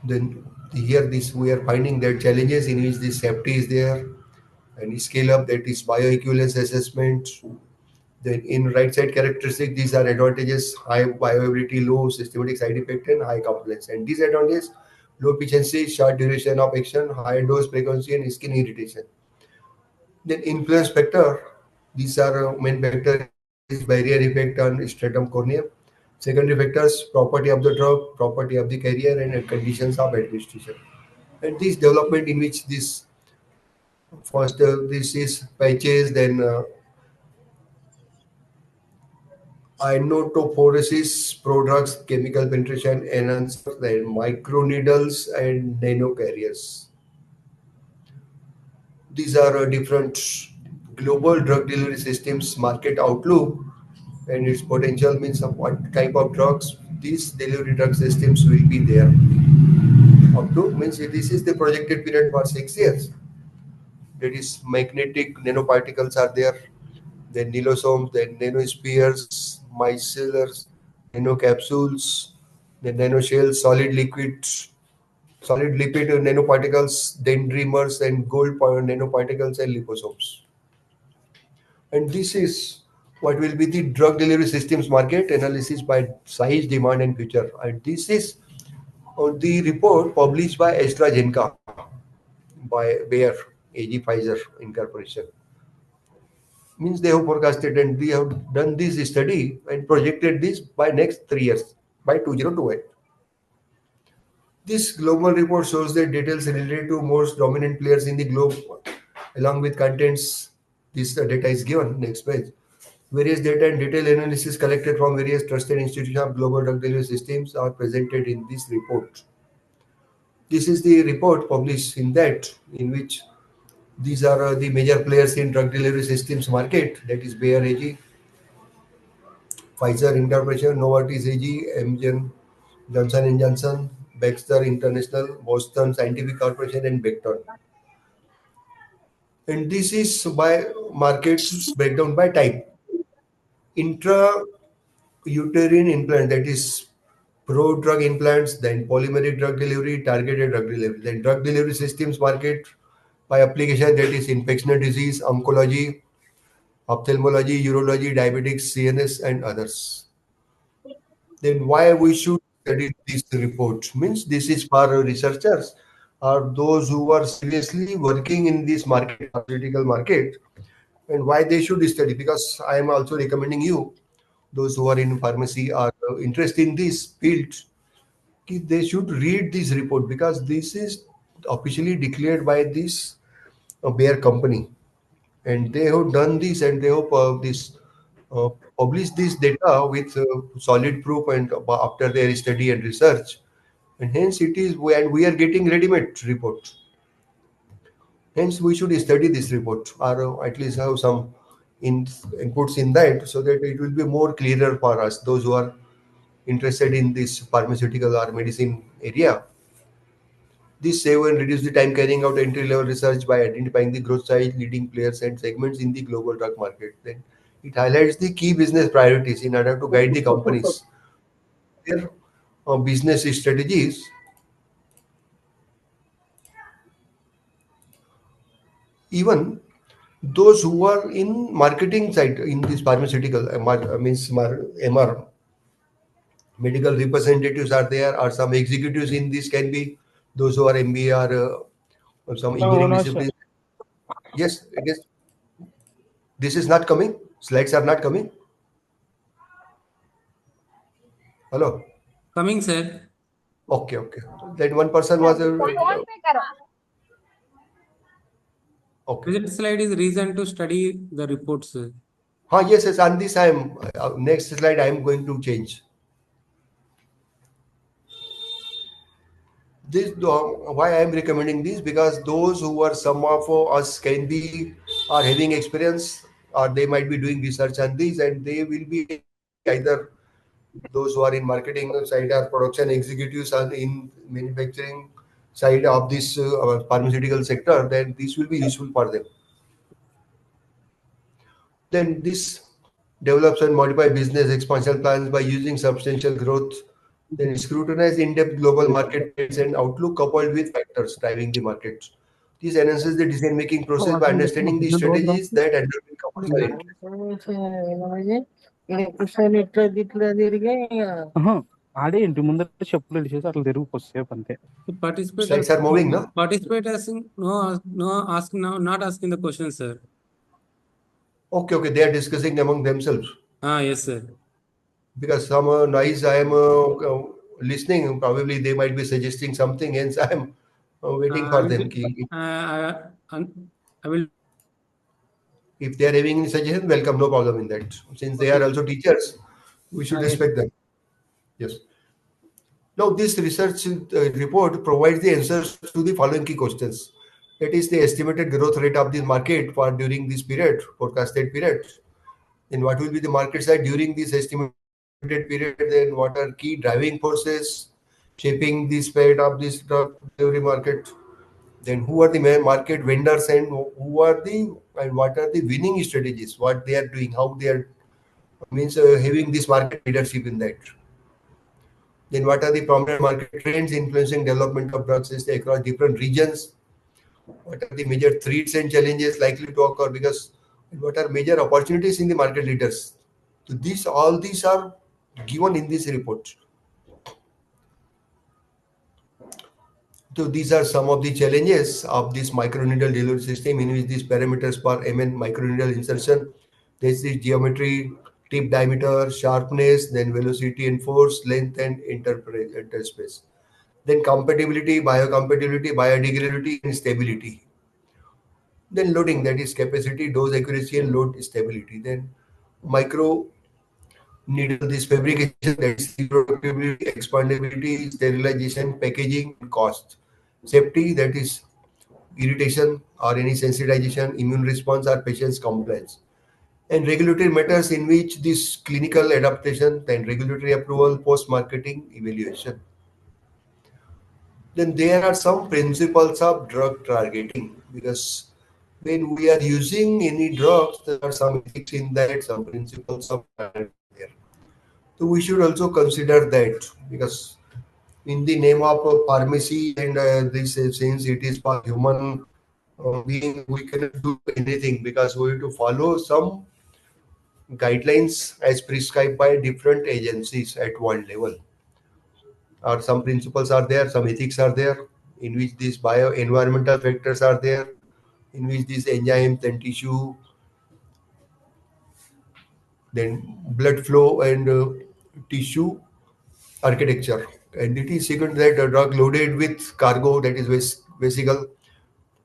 Then here we are finding that challenges in which the safety is there, and scale up, that is bioequivalence assessment. Then in right side characteristic, these are advantages: high bioavailability, low systematic side effect, and high compliance. And disadvantages: low efficiency, short duration of action, high dose frequency, and skin irritation. Then influence factor, these are main factor is barrier effect on stratum corneum. Secondary factors: property of the drug, property of the carrier, and conditions of administration. And this development in which this first this is patches, then ionotophoresis, prodrugs, chemical penetration enhancer, then microneedles and nano carriers. These are different global drug delivery systems market outlook, and its potential means of what type of drugs these delivery drug systems will be there. Up to means this is the projected period for 6 years. That is magnetic nanoparticles are there, then nilosomes, then nanospheres, micellars, nanocapsules, then nanoshells, solid lipid nanoparticles, dendrimers, and gold nanoparticles and liposomes. And this is what will be the drug delivery systems market analysis by size, demand, and future. And this is the report published by AstraZeneca by Bayer, AG Pfizer Incorporation. Means they have forecasted and they have done this study and projected this by next 3 years, by 2028. This global report shows the details related to most dominant players in the globe, along with contents. This data is given next page. Various data and detailed analysis collected from various trusted institutions of global drug delivery systems are presented in this report. This is the report published in that, in which these are the major players in drug delivery systems market. That is Bayer AG, Pfizer Incorporation, Novartis AG, Amgen, Johnson & Johnson, Baxter International, Boston Scientific Corporation, and Becton. And this is by markets breakdown by type. Intrauterine implant, that is pro-drug implants, then polymeric drug delivery, targeted drug delivery, then drug delivery systems market by application, that is infectious disease, oncology, ophthalmology, urology, diabetics, CNS, and others. Then why we should study this report? Means this is for researchers or those who are seriously working in this market, pharmaceutical market, and why they should study. Because I am also recommending you, those who are in pharmacy are interested in this field, they should read this report, because this is officially declared by this Bayer company, and they have done this, and they have uh, published this data with solid proof and after their study and research, and hence it is, and we are getting ready-made report. Hence we should study this report, or at least have some inputs in that, so that it will be more clearer for us, those who are interested in this pharmaceutical or medicine area. This save and reduce the time carrying out entry-level research by identifying the growth size, leading players, and segments in the global drug market. Then it highlights the key business priorities in order to guide the companies, their business strategies. Even those who are in marketing side in this pharmaceutical, MR, medical representatives are there, or some executives in this can be those who are MBA or some engineering discipline. Yes, it is. This is not coming. Slides are not coming. Hello. Coming, sir. Okay, okay. That one person was okay. Present slide is reason to study the reports, sir. Yes, yes. On this, I am next slide. I am going to change this. Why I am recommending this? Because those who are, some of us can be, are having experience, or they might be doing research on this, and they will be either those who are in marketing side or production executives are in manufacturing side of this pharmaceutical sector. Then this will be useful for them. Then this develops and modify business expansion plans by using substantial growth. Then scrutinize in-depth global market trends and outlook coupled with factors driving the market. This enhances the decision-making process by understanding the strategies that underpin commercial interest. ఆడేంటి ముందర చెప్పులు ఇడిచేసి అట్లా తిరుగు కొద్దిసేపు అంతే. Slides are moving, no? Participate asking, not asking the question, sir. Okay, they are discussing among themselves. Yes, sir. Because some noise I am listening, probably they might be suggesting something, hence I am waiting for them. I will. If they are having any suggestion, welcome, no problem in that. Since they are also teachers, we should respect them. Yes. Now, this research report provides the answers to the following key questions. That is the estimated growth rate of the market for during this period, forecasted period. Then what will be the market size during this estimated period? Then what are key driving forces shaping the spread of this drug delivery market? Then who are the market vendors and what are the winning strategies? What they are doing? How they are having this market leadership in that? Then what are the prominent market trends influencing development of drugs across different regions? What are the major threats and challenges likely to occur? Because what are major opportunities in the market leaders? So all these are given in this report. So these are some of the challenges of this microneedle delivery system, in which these parameters per ml microneedle insertion, there is the geometry, tip diameter, sharpness, then velocity and force, length and interspace. Then compatibility, biocompatibility, biodegradability and stability. Then loading, that is capacity, dose accuracy and load stability. Then micro needle, this fabrication, that is reproducibility, expandability, sterilization, packaging, cost. Safety, that is irritation or any sensitization, immune response or patient's compliance. And regulatory matters, in which this clinical adaptation, then regulatory approval, post-marketing evaluation. Then there are some principles of drug targeting, because when we are using any drugs, there are some ethics in that, some principles of targeting there. So we should also consider that, because in the name of pharmacy and this, since it is for human being, we cannot do anything, because we have to follow some guidelines as prescribed by different agencies at world level. Or some principles are there, some ethics are there, in which these bio-environmental factors are there, in which these enzymes and tissue, then blood flow and tissue architecture. And it is second that a drug loaded with cargo, that is vesicle.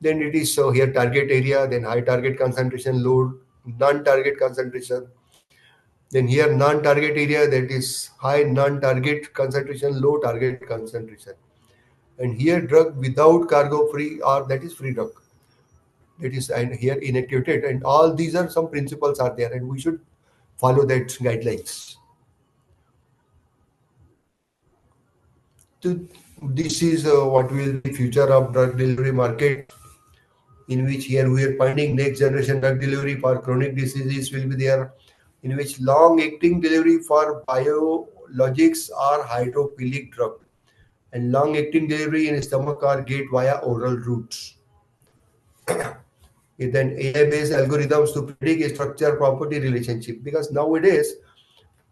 Then it is here target area, then high target concentration load, non-target concentration. Then here non-target area, that is high non-target concentration, low target concentration. And here drug without cargo free, or that is free drug. That is, and here inactivated. And all these are some principles are there, and we should follow that guidelines. So this is what will be future of drug delivery market, in which here we are finding next generation drug delivery for chronic diseases will be there, in which long-acting delivery for biologics or hydrophilic drug, and long-acting delivery in stomach or gate via oral routes. Then AI-based algorithms to predict a structure property relationship, because nowadays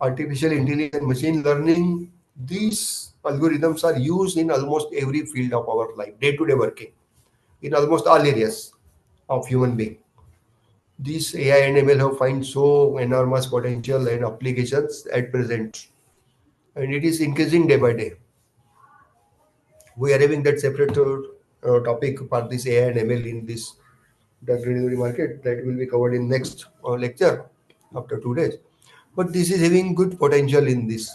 artificial intelligence, machine learning, these algorithms are used in almost every field of our life, day-to-day working, in almost all areas of human being. These AI and ML have find so enormous potential and applications at present, and it is increasing day by day. We are having that separate topic for this AI and ML in this drug delivery market, that will be covered in next lecture after 2 days. But this is having good potential in this.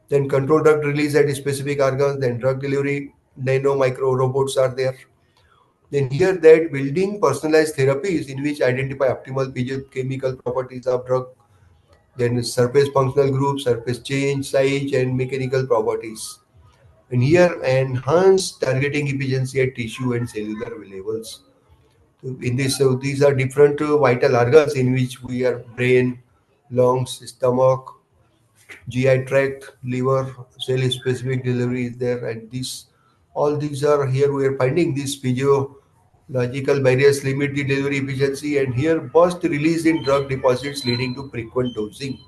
Then control drug release at specific organs, then drug delivery, nano micro robots are there. Then here that building personalized therapies, in which identify optimal physiochemical properties of drug, then surface functional groups, surface change, size and mechanical properties. And here enhance targeting efficiency at tissue and cellular levels. So In this, these are different vital organs in which we are brain, lungs, stomach, GI tract, liver, cell-specific delivery is there, and all these are here. We are finding these physiological barriers limit the delivery efficiency, and here burst release in drug deposits leading to frequent dosing.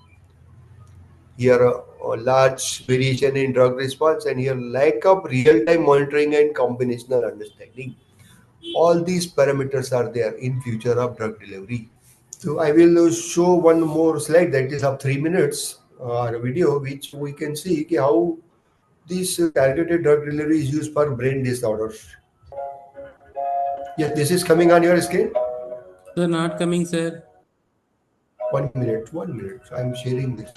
Here a large variation in drug response, and here lack of real-time monitoring and combinational understanding. All these parameters are there in future of drug delivery. So I will show one more slide that is of 3 minutes video, which we can see how this targeted drug delivery is used for brain disorders. Yes, this is coming on your screen. Sir, not coming, sir. 1 minute, 1 minute. I'm sharing this.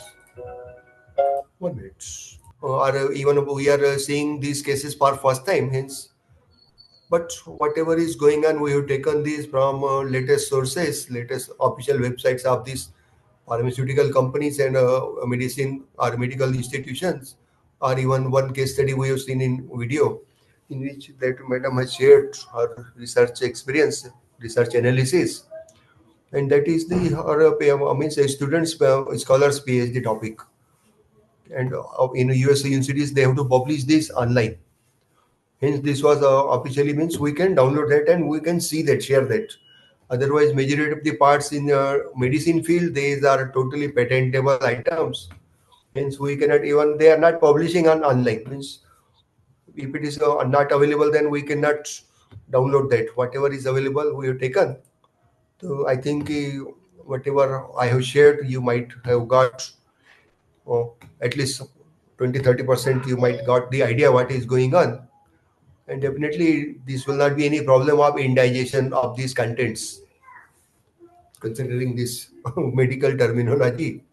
1 minute. Or even we are seeing these cases for first time, hence. But whatever is going on, we have taken these from latest sources, latest official websites of these pharmaceutical companies and medicine or medical institutions, or even one case study we have seen in video, in which that madam has shared her research experience, research analysis, and that is the her means a student's scholars PhD topic, and in US universities they have to publish this online. Hence, this was officially means we can download that and we can see that, share that. Otherwise, majority of the parts in medicine field, these are totally patentable items. Hence, we cannot even, they are not publishing on online. Means if it is not available, then we cannot download that. Whatever is available, we have taken. So I think whatever I have shared, you might have got at least 20-30%, you might got the idea what is going on. And definitely this will not be any problem of indigestion of these contents, considering this medical terminology.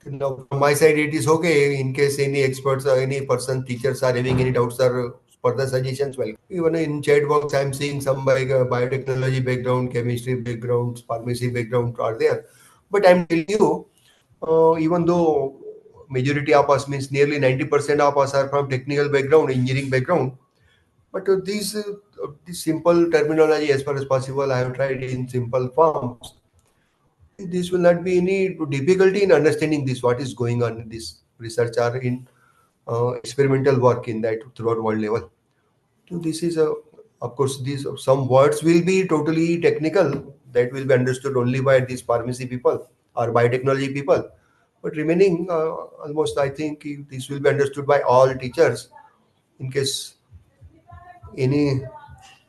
Now, from my side, it is okay. In case any experts or any person, teachers are having any doubts or further suggestions, well, even in chat box, I'm seeing some biotechnology background, chemistry background, pharmacy background are there. But I'm telling you, even though majority of us, means nearly 90% of us are from technical background, engineering background, but this simple terminology, as far as possible, I have tried in simple forms. This will not be any difficulty in understanding this, what is going on in this research or in experimental work in that throughout world level. So this is of course, these some words will be totally technical that will be understood only by these pharmacy people or biotechnology people. But remaining almost, I think this will be understood by all teachers. In case any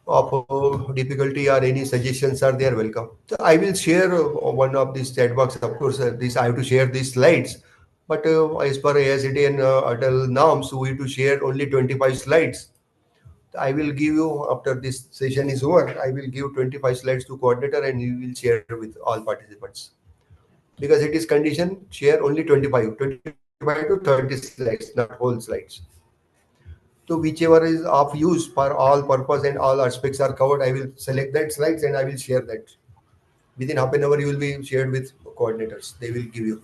of difficulty or any suggestions are there, welcome. So I will share one of these chat box. Of course, this I have to share these slides, but as per AICTE and ATAL norms, we have to share only 25 slides. I will give you, after this session is over, I will give 25 slides to coordinator and you will share with all participants. Because it is condition, share only 25 to 30 slides, not whole slides. So whichever is of use for all purpose and all aspects are covered, I will select that slides and I will share that. Within half an hour, you will be shared with coordinators. They will give you.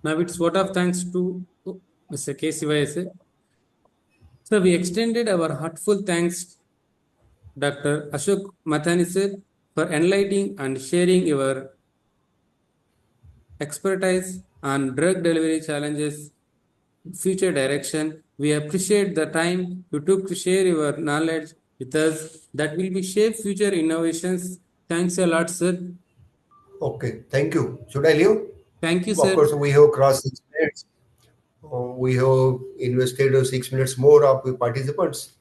Now it's vote of thanks to Mr. 𝐀𝐝𝐶𝐬. So we extended our heartful thanks, Dr. Ashok Matani sir, for enlightening and sharing your expertise on drug delivery challenges, future direction. We appreciate the time you took to share your knowledge with us that will be shape future innovations. Thanks a lot, sir. Okay, thank you. Should I leave? Thank you, Of sir. course, we have crossed 6 minutes. We have invested 6 minutes more of the participants.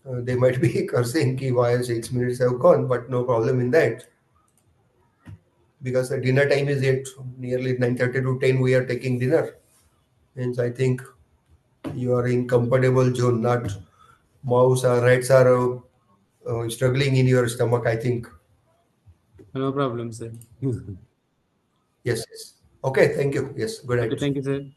They might be cursing why 6 minutes have gone, but no problem in that. Because the dinner time is yet nearly 9:30 to 10. We are taking dinner. Hence, I think you are in comfortable zone, not mouse or rats are struggling in your stomach, I think. No problem, sir. Yes, yes. Okay, thank you. Yes, good night. Okay, thank you, sir.